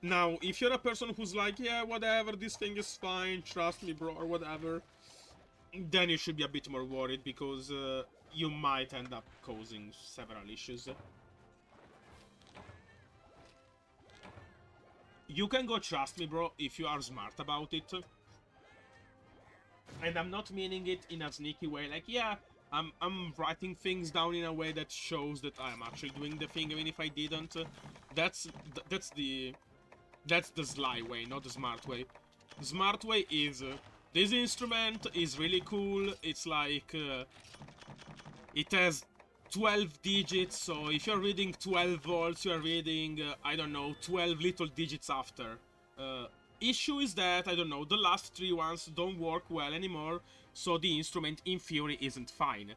Now, if you're a person who's like, yeah, whatever, this thing is fine, trust me, bro, or whatever, then you should be a bit more worried, because you might end up causing several issues. You can go trust me, bro, if you are smart about it. And I'm not meaning it in a sneaky way, like, yeah, I'm writing things down in a way that shows that I'm actually doing the thing, even if I didn't. That's the sly way, not the smart way. The smart way is, this instrument is really cool, it's like, it has 12 digits, so if you're reading 12 volts, you're reading, I don't know, 12 little digits after. Issue is that, I don't know, the last three ones don't work well anymore, so the instrument, in theory, isn't fine.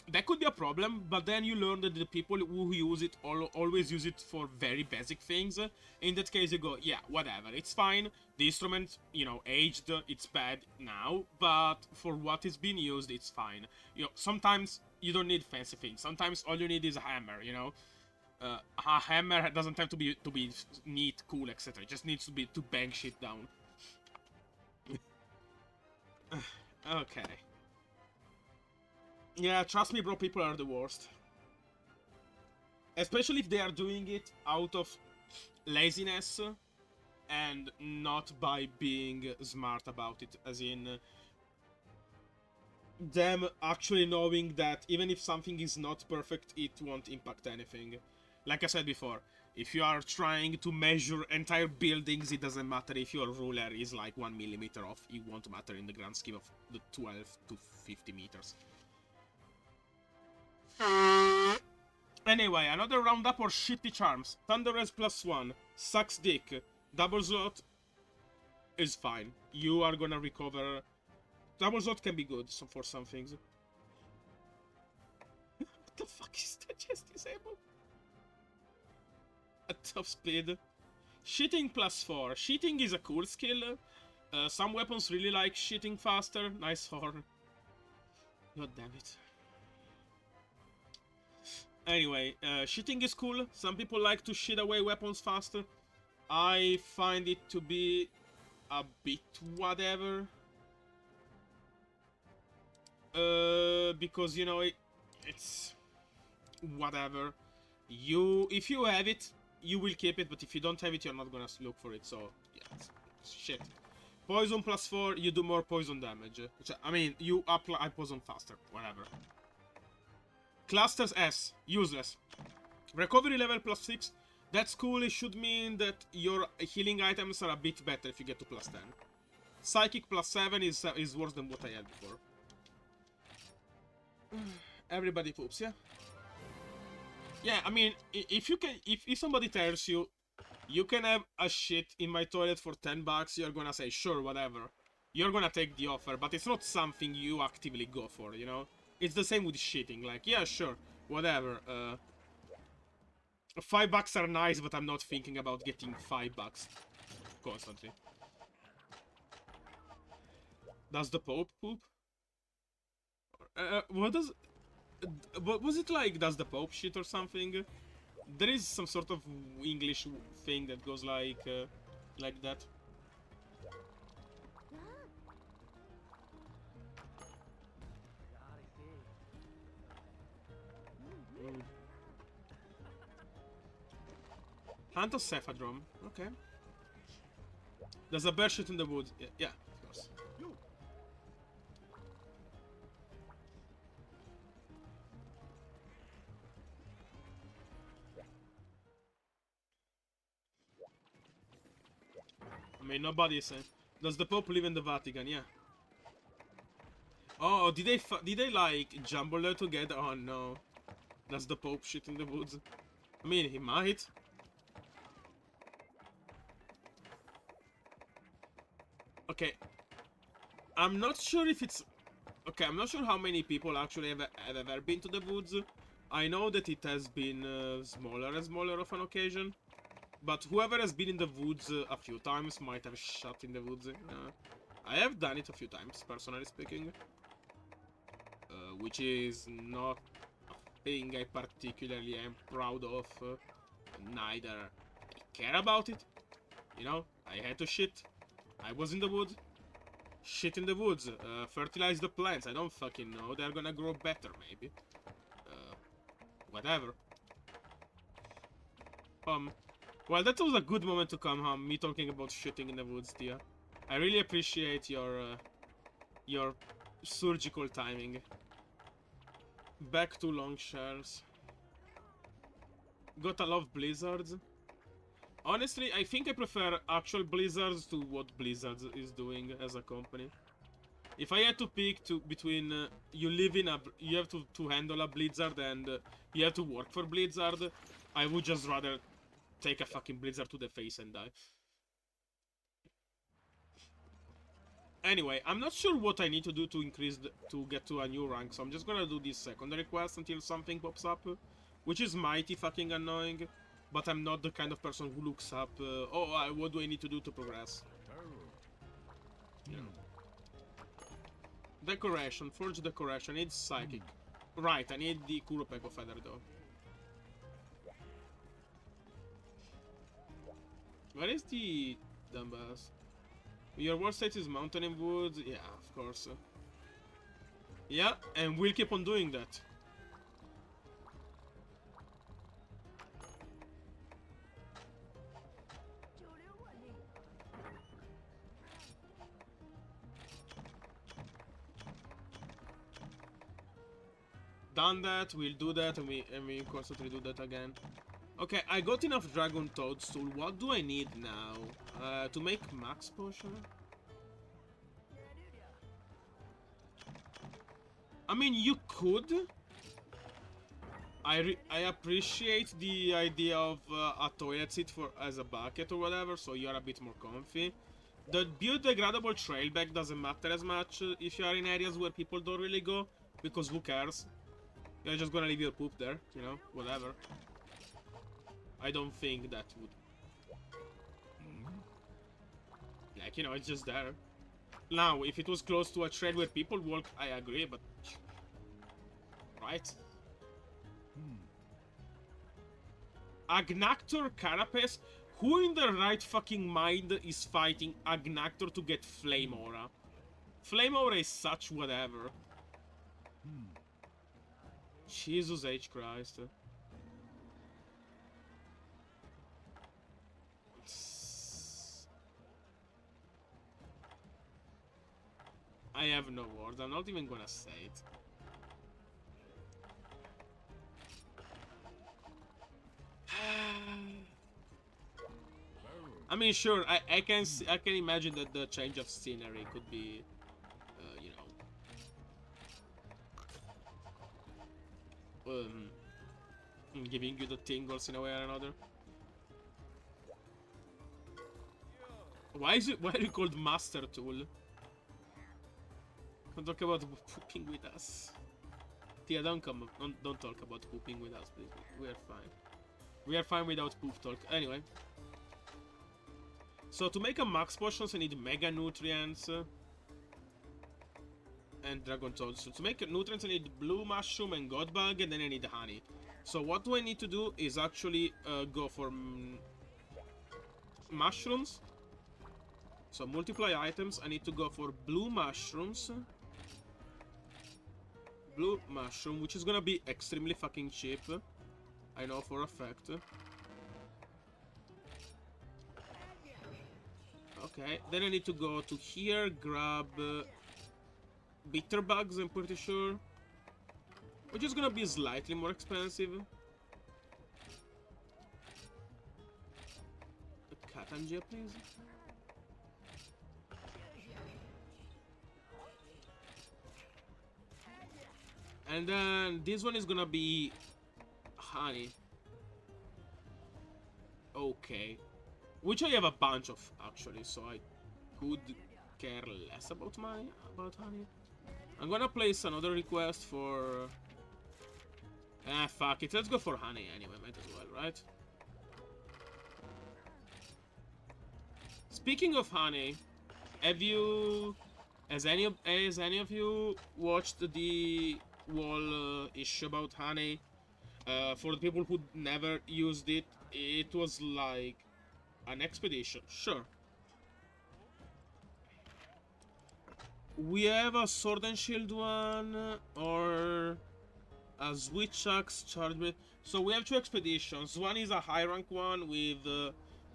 That could be a problem, but then you learn that the people who use it always use it for very basic things. In that case, you go, yeah, whatever, it's fine. The instrument, you know, aged, it's bad now, but for what is being used, it's fine. You know, sometimes you don't need fancy things. Sometimes all you need is a hammer, you know. A hammer doesn't have to be neat, cool, etc. It just needs to be to bang shit down. Okay. Yeah, trust me, bro, people are the worst. Especially if they are doing it out of laziness and not by being smart about it. As in, them actually knowing that even if something is not perfect, it won't impact anything. Like I said before, if you are trying to measure entire buildings, it doesn't matter if your ruler is like 1 millimeter off. It won't matter in the grand scheme of the 12 to 50 meters. Anyway, another roundup or shitty charms. Thunderous +1. Sucks dick. Double slot is fine. You are gonna recover. Double slot can be good for some things. What the fuck is that just disabled? At top speed. Shitting +4. Shitting is a cool skill. Some weapons really like shitting faster. Nice horn. God damn it. Anyway, shitting is cool. Some people like to shit away weapons faster. I find it to be a bit whatever. Because, you know, it's whatever. If you have it, you will keep it, but if you don't have it, you're not gonna look for it, so, yeah, it's shit. Poison +4, you do more poison damage. Which, I mean, you apply poison faster, whatever. Clusters S, useless. Recovery level +6, that's cool, it should mean that your healing items are a bit better if you get to +10. Psychic +7 is worse than what I had before. Everybody poops, yeah? Yeah, I mean, if somebody tells you, you can have a shit in my toilet for $10, you're gonna say, sure, whatever. You're gonna take the offer, but it's not something you actively go for, you know? It's the same with shitting, like, yeah, sure, whatever. $5 are nice, but I'm not thinking about getting $5 constantly. Does the Pope poop? What does... What was it like, does the Pope shit or something? There is some sort of English thing that goes like that. Hunt of Cephadrome. Okay. There's a bear shit in the woods. Yeah, of course. I mean, nobody is saying. Does the Pope live in the Vatican? Yeah. Oh, did they like jumble them together? Oh no. Does the Pope shit in the woods? I mean, he might. Okay. I'm not sure if it's... Okay, I'm not sure how many people actually have ever been to the woods. I know that it has been smaller and smaller of an occasion. But whoever has been in the woods a few times might have shot in the woods. I have done it a few times, personally speaking. Which is not a thing I particularly am proud of. Neither I care about it. You know, I had to shit. I was in the woods. Shit in the woods. Fertilize the plants. I don't fucking know. They're gonna grow better, maybe. Whatever. Well, that was a good moment to come home. Me talking about shitting in the woods, Tia. I really appreciate your surgical timing. Back to long shells. Gotta love blizzards. Honestly, I think I prefer actual blizzards to what Blizzard is doing as a company. If I had to pick between you live in you have to handle a Blizzard and you have to work for Blizzard, I would just rather take a fucking Blizzard to the face and die. Anyway, I'm not sure what I need to do to to get to a new rank, so I'm just gonna do this secondary quest until something pops up, which is mighty fucking annoying, but I'm not the kind of person who looks up, what do I need to do to progress? You know. Decoration, forge decoration, it's psychic. Right, I need the Kuropeko feather though. Where is the dumbass? Your worst state is mountain and woods. Yeah, of course. Yeah, and we'll keep on doing that. Done that, we'll do that, and we constantly do that again. Okay, I got enough Dragon Toadstool. What do I need now? To make max potion? I mean, you could. I appreciate the idea of a toilet seat as a bucket or whatever, so you're a bit more comfy. The biodegradable trail bag doesn't matter as much if you are in areas where people don't really go, because who cares? You're just gonna leave your poop there, you know, whatever. I don't think that would... Like, you know, it's just there. Now, if it was close to a trail where people walk, I agree, but... Right? Agnactor Carapace? Who in their right fucking mind is fighting Agnactor to get Flame Aura? Flame Aura is such whatever. Jesus H. Christ. I have no words. I'm not even gonna say it. I mean, sure. I can imagine that the change of scenery could be, you know, giving you the tingles in a way or another. Why is it called Master Tool? Don't talk about pooping with us. Tia, don't talk about pooping with us, please. We are fine. We are fine without poop talk. Anyway. So to make a max potions, I need Mega Nutrients. And Dragon Toad. So to make nutrients, I need Blue Mushroom and God Bug, and then I need Honey. So what do I need to do is actually go for mushrooms. So multiply items, I need to go for Blue Mushrooms. Blue Mushroom, which is gonna be extremely fucking cheap. I know for a fact. Okay, then I need to go to here, grab Bitter Bugs, I'm pretty sure. Which is gonna be slightly more expensive. Katangia, please. And then this one is gonna be honey. Okay. Which I have a bunch of, actually, so I could care less about honey. I'm gonna place another request for... fuck it. Let's go for honey anyway, might as well, right? Speaking of honey, has any of you watched the wall issue about honey? For the people who never used it, it was like an expedition. Sure. We have a sword and shield one, or a switch axe charge blade. So we have two expeditions. One is a high rank one with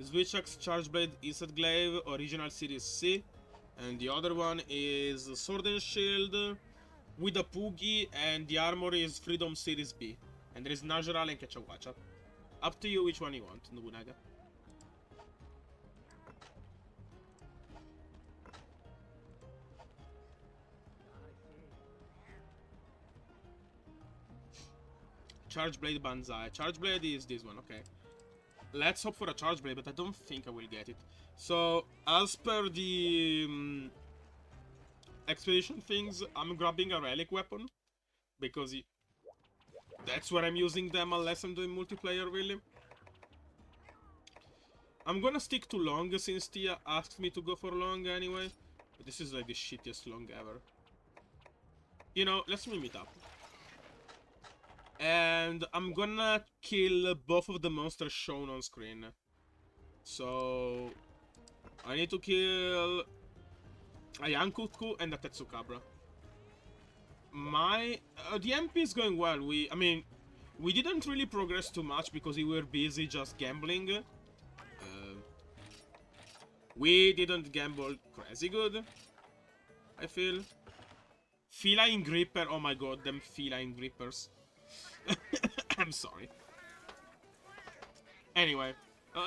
switch axe charge blade insect glaive original series C, and the other one is sword and shield with a Poogie, and the armor is Freedom Series B. And there is Najaral and Kechawacha. Up to you which one you want, Nobunaga. Charge Blade Banzai. Charge Blade is this one, okay. Let's hope for a Charge Blade, but I don't think I will get it. So, as per the expedition things, I'm grabbing a relic weapon. Because that's where I'm using them unless I'm doing multiplayer, really. I'm gonna stick to long since Tia asked me to go for long anyway. But this is like the shittiest long ever. You know, let's meme it up. And I'm gonna kill both of the monsters shown on screen. So I need to kill a Yankutku and a Tetsukabra. The MP is going well. I mean, we didn't really progress too much because we were busy just gambling. We didn't gamble crazy good, I feel. Feline Gripper, oh my god, them Feline Grippers. I'm sorry. Anyway,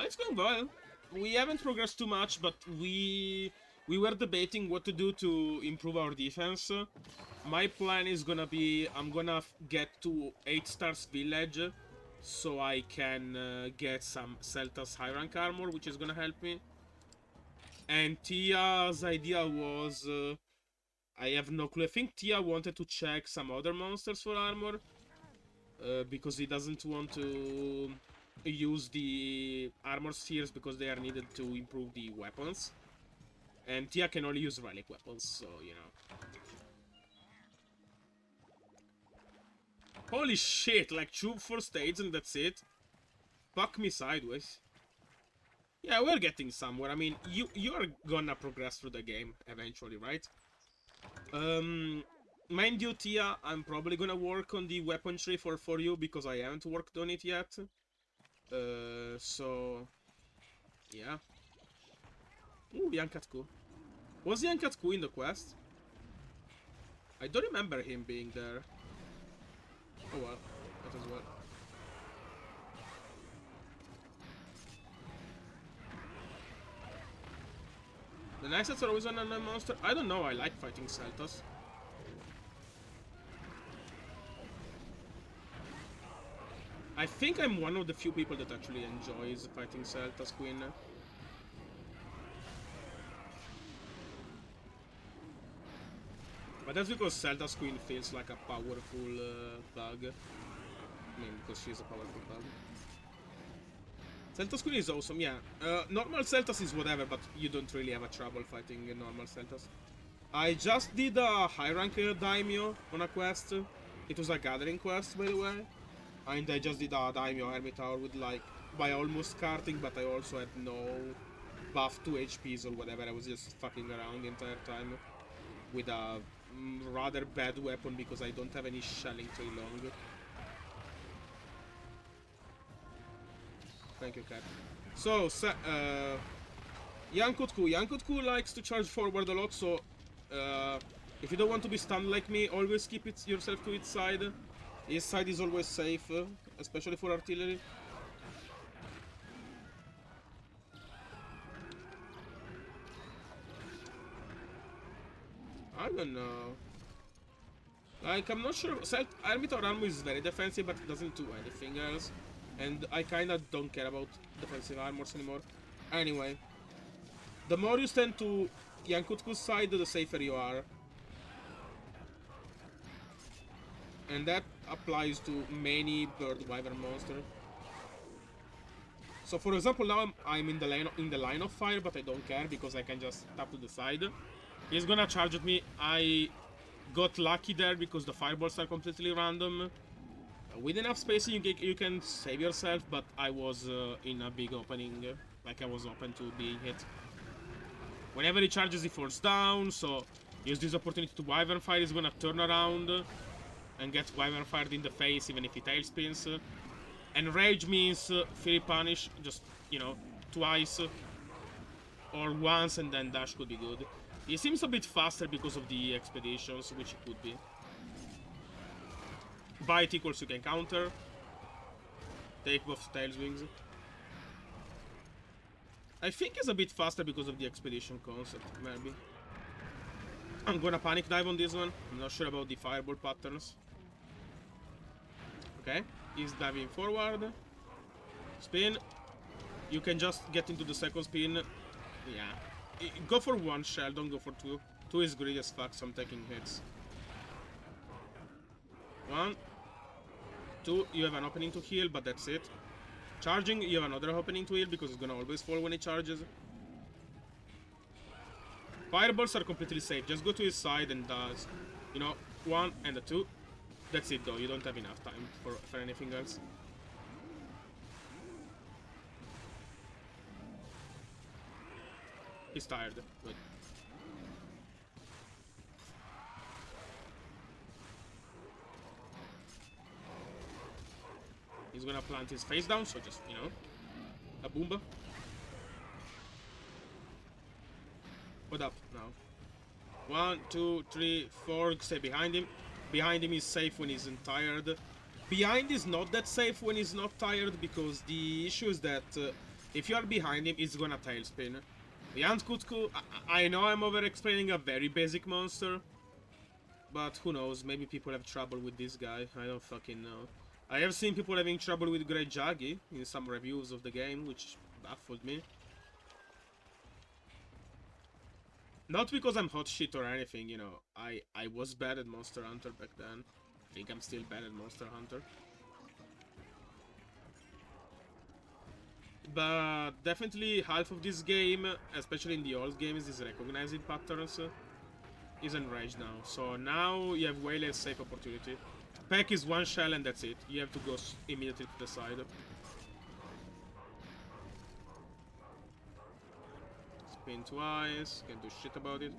it's going well. We haven't progressed too much, but we were debating what to do to improve our defense. My plan is gonna be, I'm gonna get to 8 stars village, so I can get some Celta's high rank armor, which is gonna help me. And Tia's idea was, I have no clue. I think Tia wanted to check some other monsters for armor, because he doesn't want to use the armor spheres because they are needed to improve the weapons. And Tia can only use relic weapons, so, you know. Holy shit, like 2 first aids and that's it? Fuck me sideways. Yeah, we're getting somewhere. I mean, you're gonna progress through the game eventually, right? Mind you, Tia, I'm probably gonna work on the weapon tree for you because I haven't worked on it yet. So... yeah. Ooh, Yankatku. Was Yankatku in the quest? I don't remember him being there. Oh well, that as well. The next sets are always on a monster. I don't know, I like fighting Celtas. I think I'm one of the few people that actually enjoys fighting Celta's Queen. But that's because Celta's Queen feels like a powerful bug. I mean, because she's a powerful bug. Celta's Queen is awesome, yeah. Normal Celtas is whatever, but you don't really have a trouble fighting normal Celtas. I just did a high rank daimyo on a quest. It was a gathering quest, by the way. And I just did a daimyo hermit tower with like, by almost karting, but I also had no buff to HPs or whatever. I was just fucking around the entire time with a rather bad weapon because I don't have any shelling tree long. Thank you, Cat. So, Yankutku likes to charge forward a lot, so if you don't want to be stunned like me, always keep yourself to its side. His side is always safe, especially for artillery. I don't know. Like, I'm not sure. Hermit armor is very defensive, but it doesn't do anything else. And I kinda don't care about defensive armors anymore. Anyway. The more you stand to Yankutku's side, the safer you are. And that applies to many bird wyvern monsters. So for example, now I'm in the line of fire, but I don't care because I can just tap to the side. He's gonna charge at me. I got lucky there because the fireballs are completely random. With enough spacing, you can save yourself, but I was in a big opening, like I was open to being hit. Whenever he charges, he falls down, so use this opportunity to wyvern fire. He's gonna turn around and get wyvern fired in the face, even if he tailspins. And rage means feel punish, just, you know, twice or once, and then dash could be good. He seems a bit faster because of the expeditions, which it could be. Bite equals you can counter. Take both tail swings. I think he's a bit faster because of the expedition concept, maybe. I'm gonna panic dive on this one. I'm not sure about the fireball patterns. Okay. He's diving forward. Spin. You can just get into the second spin. Yeah. Go for one shell, don't go for two. Two is greedy as fuck, so I'm taking hits. 1, 2, you have an opening to heal, but that's it. Charging, you have another opening to heal because it's gonna always fall when it charges. Fireballs are completely safe. Just go to his side and does, you know, 1 and a 2. That's it though. You don't have enough time for anything else. He's tired. Good. He's gonna plant his face down, so just, you know, a boomba. What up now? 1, 2, 3, 4. Stay behind him. Behind him is safe when he's tired. Behind is not that safe when he's not tired because the issue is that if you are behind him, it's gonna tailspin. The Antkutku, I know I'm over-explaining a very basic monster, but who knows, maybe people have trouble with this guy, I don't fucking know. I have seen people having trouble with Great Jaggi in some reviews of the game, which baffled me. Not because I'm hot shit or anything, you know, I was bad at Monster Hunter back then. I think I'm still bad at Monster Hunter. But definitely half of this game, especially in the old games, is recognizing patterns. Is enraged now. So now you have way less safe opportunity. Peck is one shell and that's it. You have to go immediately to the side. Spin twice, can't do shit about it.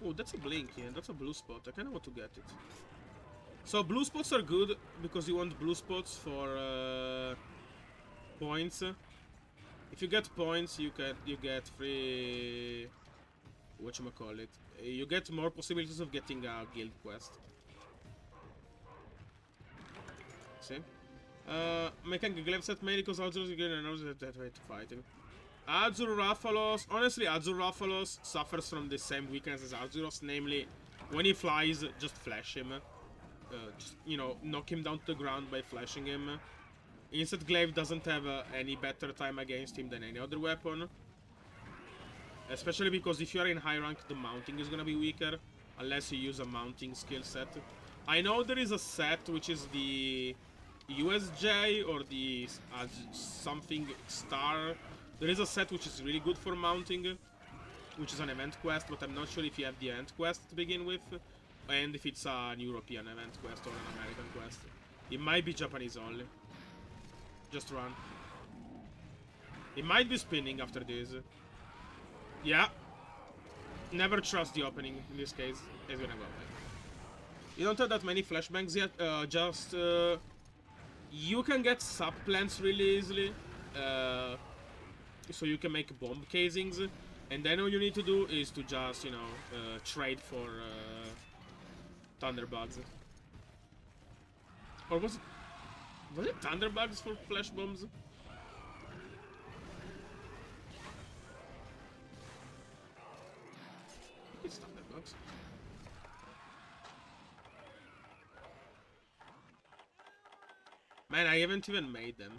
Oh, that's a blink here. That's a blue spot. I kind of want to get it. So blue spots are good because you want blue spots for points. If you get points, you get free. Whatchamacallit? You get more possibilities of getting a guild quest. See? Making a glaive set mainly because Azur's again and knows that way to fight him. Azur Raphalos, honestly, Azur Raphalos suffers from the same weakness as Azuros, namely, when he flies, just flash him. Just, you know, knock him down to the ground by flashing him. Instant Glaive doesn't have any better time against him than any other weapon. Especially because if you are in high rank, the mounting is gonna be weaker, unless you use a mounting skill set. I know there is a set which is the USJ or the something star. There is a set which is really good for mounting, which is an event quest, but I'm not sure if you have the event quest to begin with, and if it's an European event quest or an American quest. It might be Japanese only. Just run. It might be spinning after this. Yeah. Never trust the opening in this case. It's gonna go away. You don't have that many flashbangs yet. You can get sub plants really easily. So you can make bomb casings. And then all you need to do is to just, you know, trade for thunderbugs. Or was it thunderbugs for flash bombs? It's thunderbugs. Man, I haven't even made them.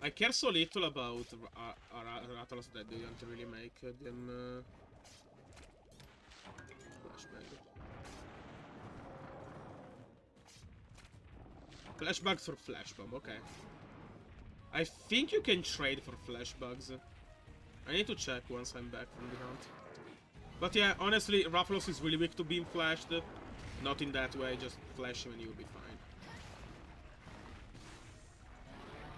I care so little about Rathalos that they don't really make them flashbang. Flashbugs for flash bomb, okay. I think you can trade for flashbugs. I need to check once I'm back from the hunt. But yeah, honestly, Rathalos is really weak to being flashed. Not in that way, just flash him and you'll be fine.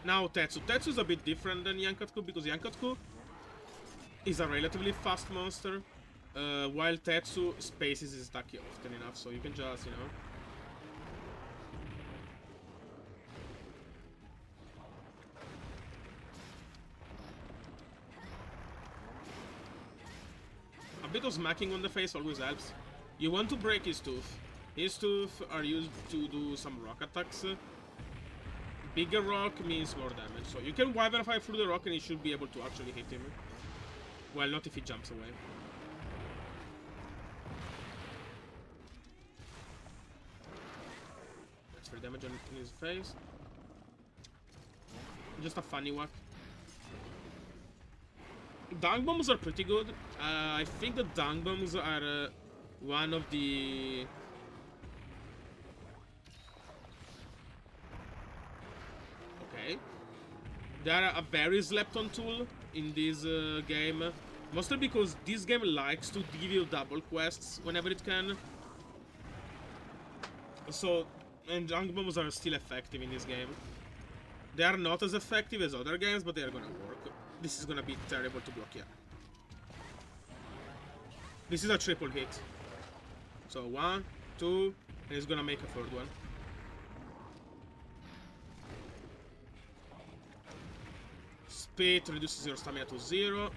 Now Tetsu. Tetsu is a bit different than Yankatku because Yankatku is a relatively fast monster, while Tetsu spaces his attack often enough, so you can just, you know... A bit of smacking on the face always helps. You want to break his tooth. His tooth are used to do some rock attacks. Bigger rock means more damage, so you can Wyvern fire through the rock and you should be able to actually hit him. Well, not if he jumps away. That's for damage in his face. Just a funny whack. Dunk bombs are pretty good. I think the dunk bombs are one of the... Okay. They are a very slept-on tool in this game. Mostly because this game likes to give you double quests whenever it can. So, and dunk bombs are still effective in this game. They are not as effective as other games, but they are gonna work. This is gonna be terrible to block, yeah. This is a triple hit. So 1, 2, and he's gonna make a third one. Spit reduces your stamina to 0.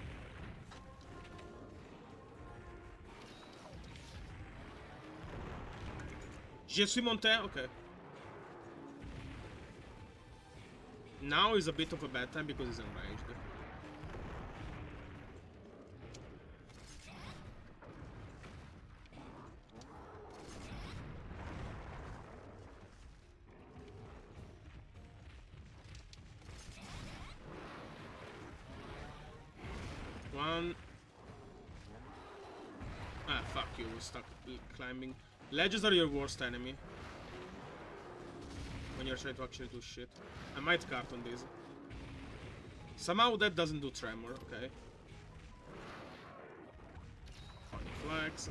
Je suis monté, okay. Now is a bit of a bad time because he's enraged. One. Ah, fuck you, stuck climbing. Ledges are your worst enemy. When you're trying to actually do shit. I might cart on this. Somehow that doesn't do tremor, okay. Funny flex.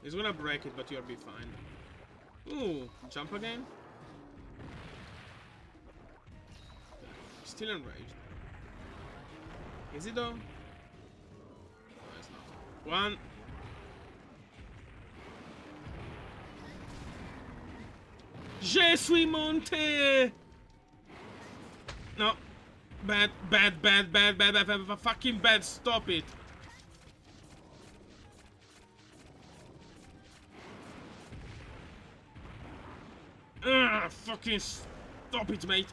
He's gonna break it, but you'll be fine. Ooh, jump again? Still enraged. Is he though? No, it's not. 1. Je suis monté! No. Bad, bad, bad, bad, bad, bad, bad, bad, fucking bad, stop it! Ugh, fucking stop it, mate!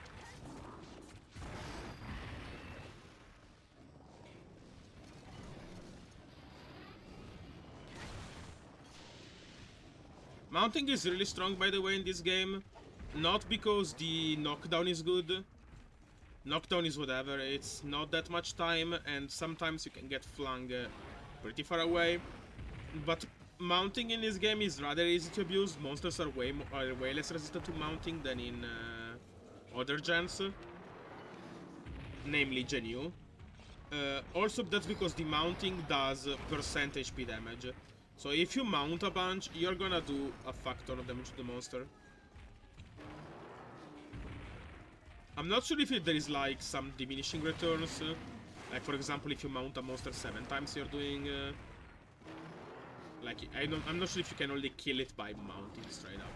Mounting is really strong, by the way, in this game. Not because the knockdown is good. Knockdown is whatever, it's not that much time, and sometimes you can get flung pretty far away. But mounting in this game is rather easy to abuse. Monsters are way less resistant to mounting than in other gens. Namely Gen U. Also, that's because the mounting does percent HP damage. So if you mount a bunch, you're gonna do a fuck ton of damage to the monster. I'm not sure if there is like some diminishing returns. Like for example, if you mount a monster 7 times, you're doing like I'm not sure if you can only kill it by mounting straight up.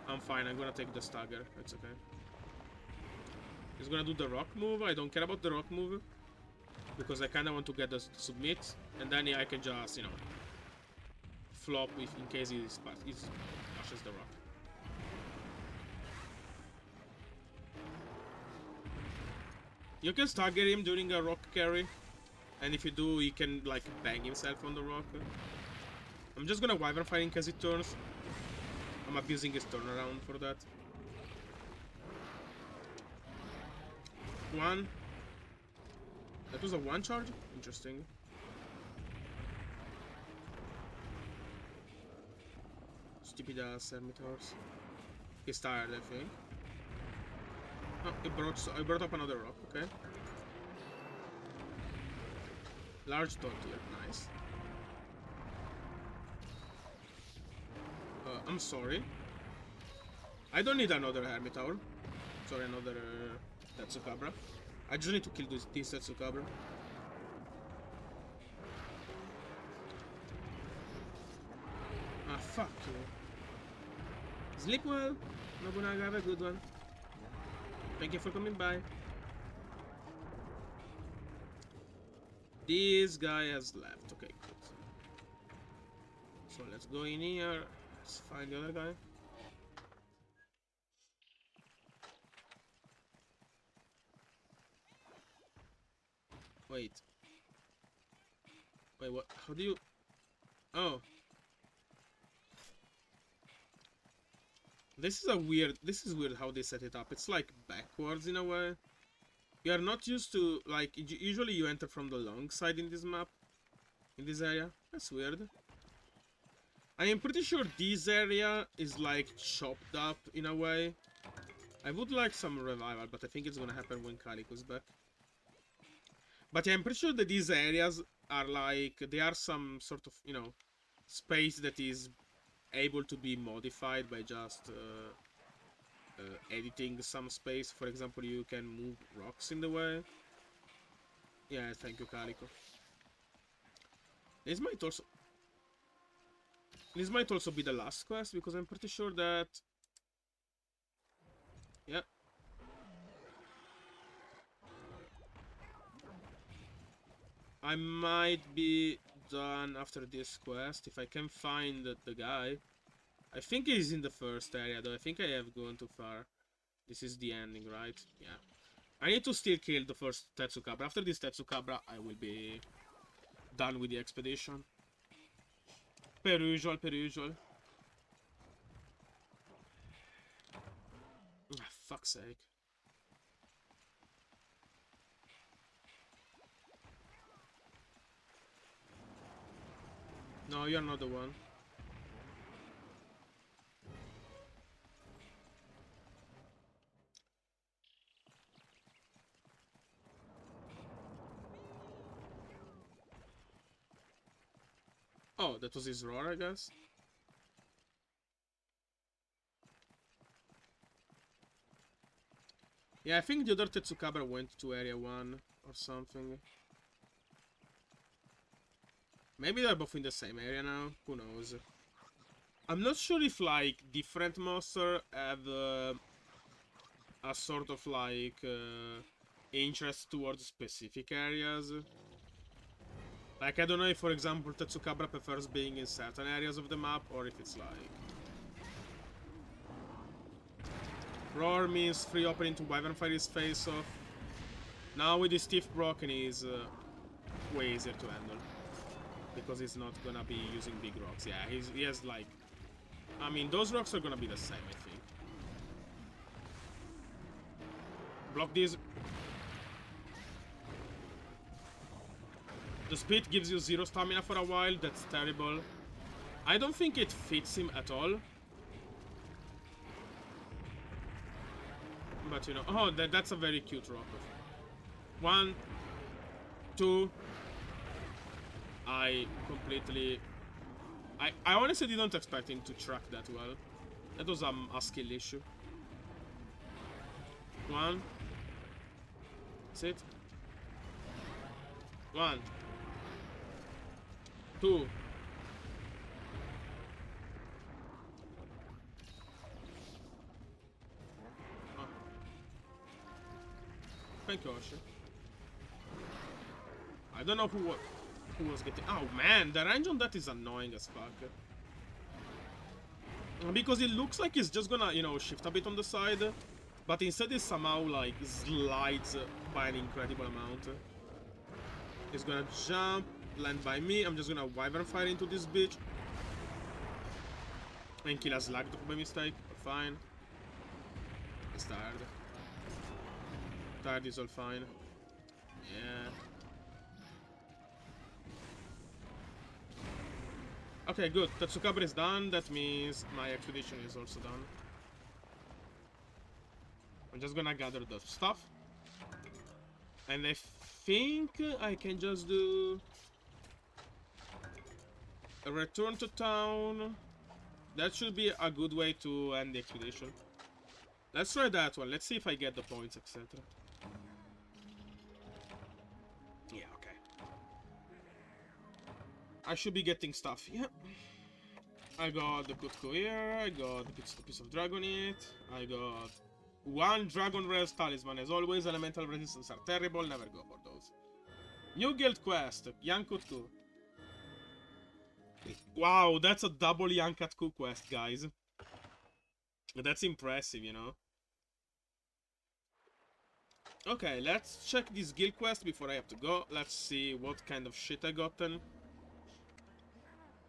I'm fine. I'm gonna take the stagger. It's okay. He's gonna do the rock move. I don't care about the rock move because I kind of want to get the submit, and then I can just, you know, flop if in case he splashes the rock. You can stagger him during a rock carry, and if you do, he can like bang himself on the rock. I'm just gonna wyvern fight in case it turns. I'm abusing his turnaround for that. 1. That was a 1 charge? Interesting. Stupid ass hermitors. He's tired, I think. Oh, I brought up another rock, okay. Large dot here, nice. I'm sorry. I don't need another Hermitaur. Sorry, another Tetsukabra. I just need to kill this Tetsukabra. Ah, fuck you. Sleep well. Nobunaga, have a good one. Thank you for coming by. This guy has left. Okay, good. So let's go in here. Let's find the other guy. Wait. Wait, what? How do you... Oh. This is weird how they set it up. It's like backwards in a way. You are not used to, like, usually you enter from the long side in this map. In this area. That's weird. I am pretty sure this area is like chopped up in a way. I would like some revival, but I think it's gonna happen when Calico's back. But yeah, I'm pretty sure that these areas are like, they are some sort of, you know, space that is able to be modified by just editing some space. For example, you can move rocks in the way. Yeah, thank you, Calico. This might also... This might also be the last quest, because I'm pretty sure that... Yeah. I might be done after this quest, if I can find the guy. I think he's in the first area, though. I think I have gone too far. This is the ending, right? Yeah. I need to still kill the first Tetsukabra. After this Tetsukabra, I will be done with the expedition. Per usual, per usual. Ah, fuck's sake. No, you're not the one. Oh, that was his roar, I guess. Yeah, I think the other Tetsukabra went to area 1 or something. Maybe they're both in the same area now. Who knows? I'm not sure if, like, different monsters have a sort of, like, interest towards specific areas. Like, I don't know if, for example, Tetsukabra prefers being in certain areas of the map, or if it's like... Roar means free opening to Wyvern Fire his face off. Now with his teeth broken, he's way easier to handle. Because he's not gonna be using big rocks. Yeah, he has like... I mean, those rocks are gonna be the same, I think. Block these. The speed gives you 0 stamina for a while. That's terrible. I don't think it fits him at all. But you know... Oh, that's a very cute rock. 1, 2... I completely... I honestly didn't expect him to track that well. That was a skill issue. 1. That's it. 1. 2. Oh. Thank you, Osher. I don't know who was getting... Oh man, the range on that is annoying as fuck. Because it looks like it's just gonna, you know, shift a bit on the side. But instead it somehow, like, slides by an incredible amount. It's gonna jump, land by me. I'm just gonna Wyvern Fire into this bitch. And kill a Slagdog by mistake. Fine. It's tired. Tired is all fine. Yeah. Okay, good. Tetsukabra is done. That means my expedition is also done. I'm just gonna gather the stuff. And I think I can just do... a return to town. That should be a good way to end the expedition. Let's try that one. Let's see if I get the points, etc. Yeah, okay. I should be getting stuff, yeah. I got the Kutko here, I got the piece of Dragonite, I got 1 Dragon Rails Talisman. As always, elemental resistance are terrible, never go for those. New guild quest, Young Kutku. Wow, that's a double Young Kutku quest, guys. That's impressive, you know. Okay, let's check this guild quest before I have to go. Let's see what kind of shit I gotten.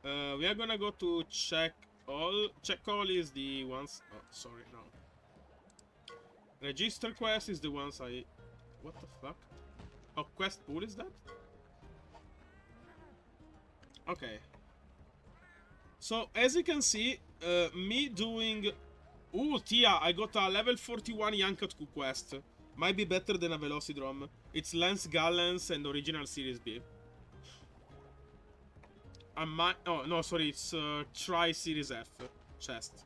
We are gonna go to check all. Check all is the ones. Oh, sorry, no. Register quest is the ones I. What the fuck? Oh, quest pool is that? Okay. So as you can see, me doing. Ooh, Tia, I got a level 41 Yankatku quest. Might be better than a Velocidrome. It's Lance Gallants and Original Series B. I might. Oh, no, sorry, it's Tri Series F chest.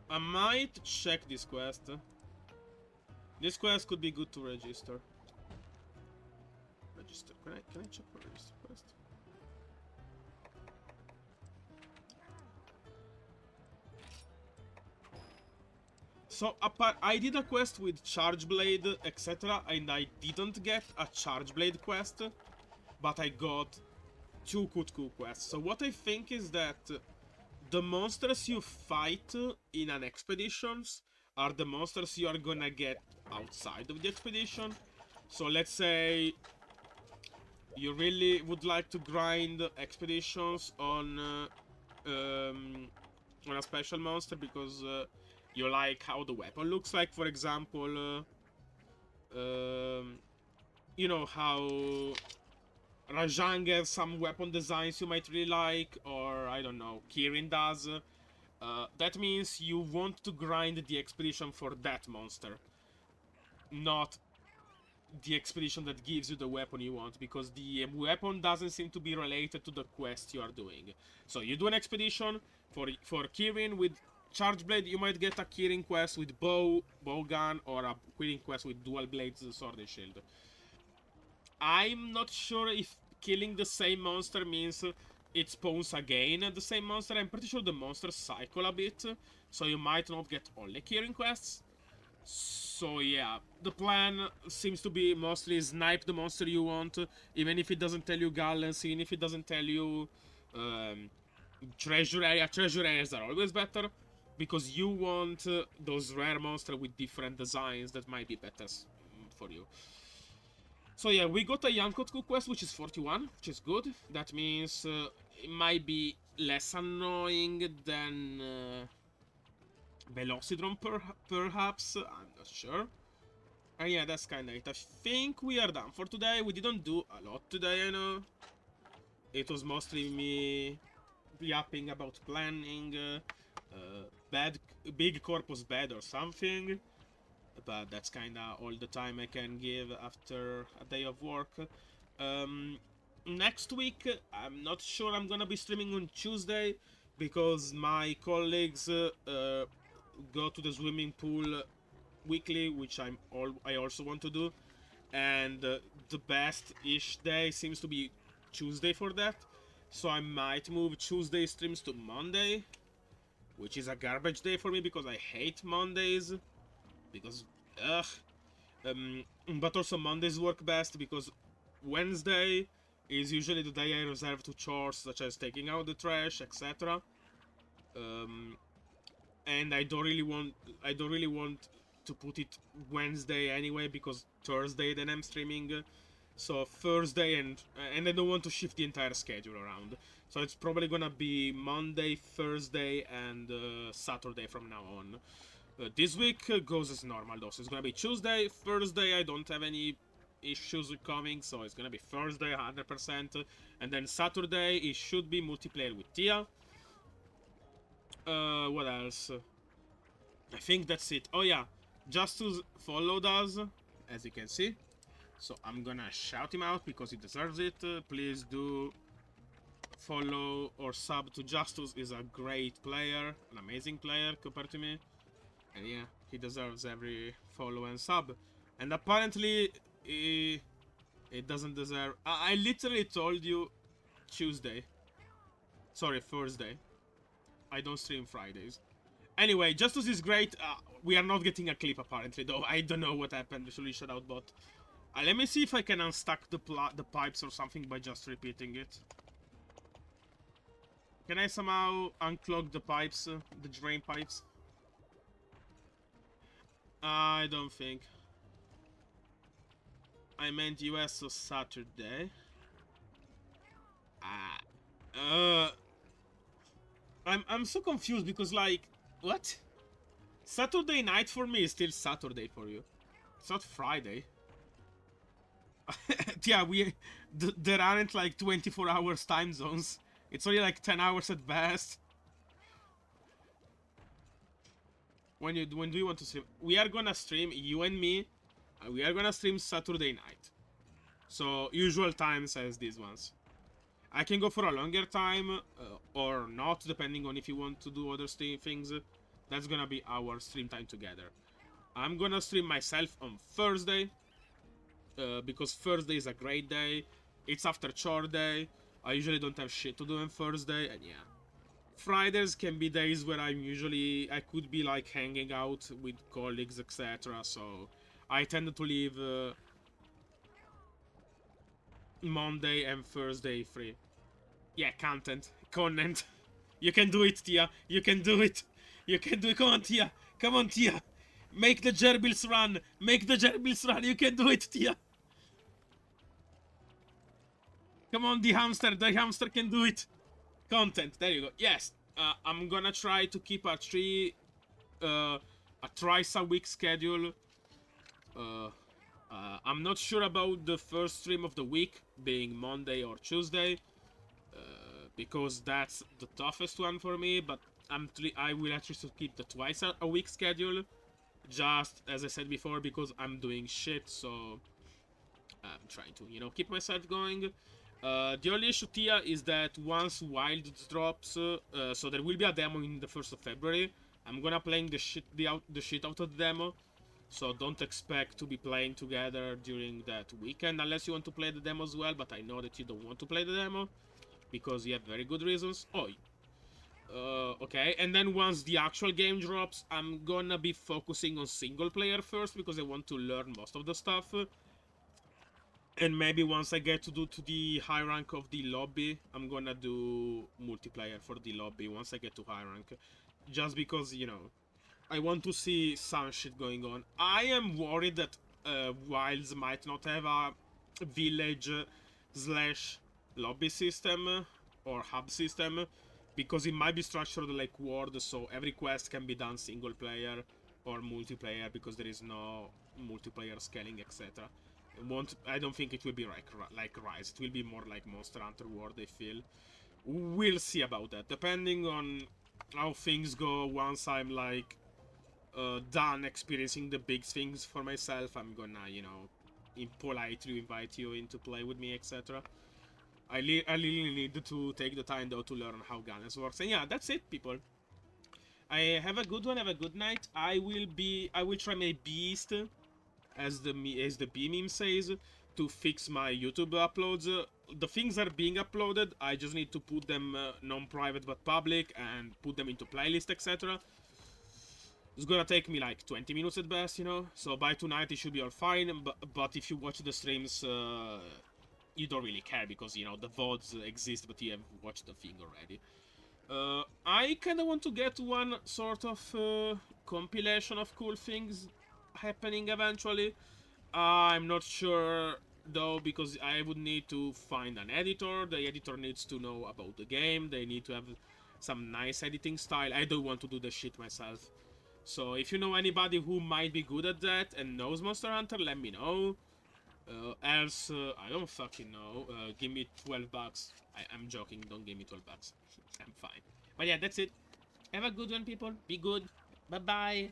I might check this quest. This quest could be good to register. Register. Can I check for register quest? So I did a quest with Charge Blade, etc., and I didn't get a Charge Blade quest, but I got 2 Kutku quests. So what I think is that the monsters you fight in an expeditions are the monsters you are gonna get outside of the expedition. So let's say you really would like to grind expeditions on a special monster because you like how the weapon looks like, for example. You know how Rajang has some weapon designs you might really like, or I don't know, Kirin does. That means you want to grind the expedition for that monster, not the expedition that gives you the weapon you want, because the weapon doesn't seem to be related to the quest you are doing. So you do an expedition for Kirin with Charge Blade, you might get a Kirin quest with bow gun, or a Kirin quest with dual blades, sword and shield. I'm not sure if killing the same monster means it spawns again the same monster. I'm pretty sure the monsters cycle a bit, so you might not get only Kirin quests. So yeah, the plan seems to be mostly snipe the monster you want, even if it doesn't tell you Gallants, even if it doesn't tell you treasure area. Treasure areas are always better, because you want those rare monsters with different designs that might be better for you. So yeah, we got a Yankotku quest, which is 41, which is good. That means it might be less annoying than Velocidrome, perhaps. I'm not sure. And yeah, that's kinda it. I think we are done for today. We didn't do a lot today, I know. It was mostly me yapping about planning, big corpus bed or something. But that's kinda all the time I can give after a day of work. Next week, I'm not sure I'm gonna be streaming on Tuesday, because my colleagues go to the swimming pool weekly, which I also want to do, and the best-ish day seems to be Tuesday for that. So I might move Tuesday streams to Monday, which is a garbage day for me because I hate Mondays. Because, ugh. But also Mondays work best because Wednesday is usually the day I reserve to chores such as taking out the trash, etc. And I don't really want to put it Wednesday anyway, because Thursday then I'm streaming. So Thursday, and I don't want to shift the entire schedule around. So it's probably gonna be Monday, Thursday, and Saturday from now on. This week goes as normal though, so it's gonna be Tuesday, Thursday. I don't have any issues coming, so it's gonna be Thursday 100%, and then Saturday it should be multiplayer with Tia. What else? I think that's it. Oh yeah, Justus followed us, as you can see. So I'm gonna shout him out because he deserves it. Please do follow or sub to Justus. Is a great player, an amazing player compared to me. And yeah, he deserves every follow and sub. And apparently, it doesn't deserve... I literally told you Tuesday. Sorry, Thursday. I don't stream Fridays. Anyway, Justus is great. We are not getting a clip apparently, though. I don't know what happened. Actually, shout out bot. Let me see if I can unstuck the pipes or something by just repeating it. Can I somehow unclog the pipes, the drain pipes? I don't think. I meant US, so Saturday. Ah. I'm so confused because, like, what? Saturday night for me is still Saturday for you. It's not Friday. Yeah, there aren't like 24 hours time zones. It's only like 10 hours at best. When do you want to stream? We are gonna stream, you and me. We are gonna stream Saturday night. So usual times as these ones. I can go for a longer time or not, depending on if you want to do other stream things. That's gonna be our stream time together. I'm gonna stream myself on Thursday because Thursday is a great day. It's after chore day. I usually don't have shit to do on Thursday, and yeah. Fridays can be days where I could be like hanging out with colleagues, etc. So I tend to leave Monday and Thursday free. Yeah, content. You can do it, Tia. You can do it. You can do it. Come on, Tia. Come on, Tia. Make the gerbils run. Make the gerbils run. You can do it, Tia. Come on, the hamster. The hamster can do it. Content. There you go. Yes. I'm gonna try to keep a thrice a week schedule. I'm not sure about the first stream of the week being Monday or Tuesday, because that's the toughest one for me. But I will actually keep the twice a week schedule, just as I said before, because I'm doing shit. So I'm trying to, keep myself going. The only issue, Tia, is that once Wild drops, so there will be a demo in the 1st of February. I'm gonna playing the shit out of the demo. So don't expect to be playing together during that weekend unless you want to play the demo as well, but I know that you don't want to play the demo because you have very good reasons. Oh, okay. And then once the actual game drops, I'm gonna be focusing on single player first because I want to learn most of the stuff. And maybe once I get to the high rank of the lobby, I'm gonna do multiplayer for the lobby once I get to high rank. Just because, I want to see some shit going on. I am worried that Wilds might not have a village slash lobby system or hub system, because it might be structured like Ward, so every quest can be done single player or multiplayer because there is no multiplayer scaling, etc. I don't think it will be like Rise. It will be more like Monster Hunter World, I feel. We'll see about that, depending on how things go. Once I'm like done experiencing the big things for myself, I'm gonna, politely invite you in to play with me, etc. I really need to take the time though to learn how Gunners works. And yeah, that's it, people. I have a good one, have a good night. I will try my best, as the B meme says, to fix my YouTube uploads. The things are being uploaded, I just need to put them non-private but public and put them into playlist, etc. It's gonna take me like 20 minutes at best, so by tonight it should be all fine. But if you watch the streams, you don't really care because, the VODs exist, but you have watched the thing already. I kinda want to get one sort of compilation of cool things happening eventually. I'm not sure though, because I would need to find an editor. The editor needs to know about the game. They need to have some nice editing style. I don't want to do the shit myself. So if you know anybody who might be good at that and knows Monster Hunter, let me know. Else, I don't fucking know. Give me 12 bucks. I'm joking, don't give me 12 bucks. I'm fine. But yeah, that's it. Have a good one, people. Be good. Bye-bye.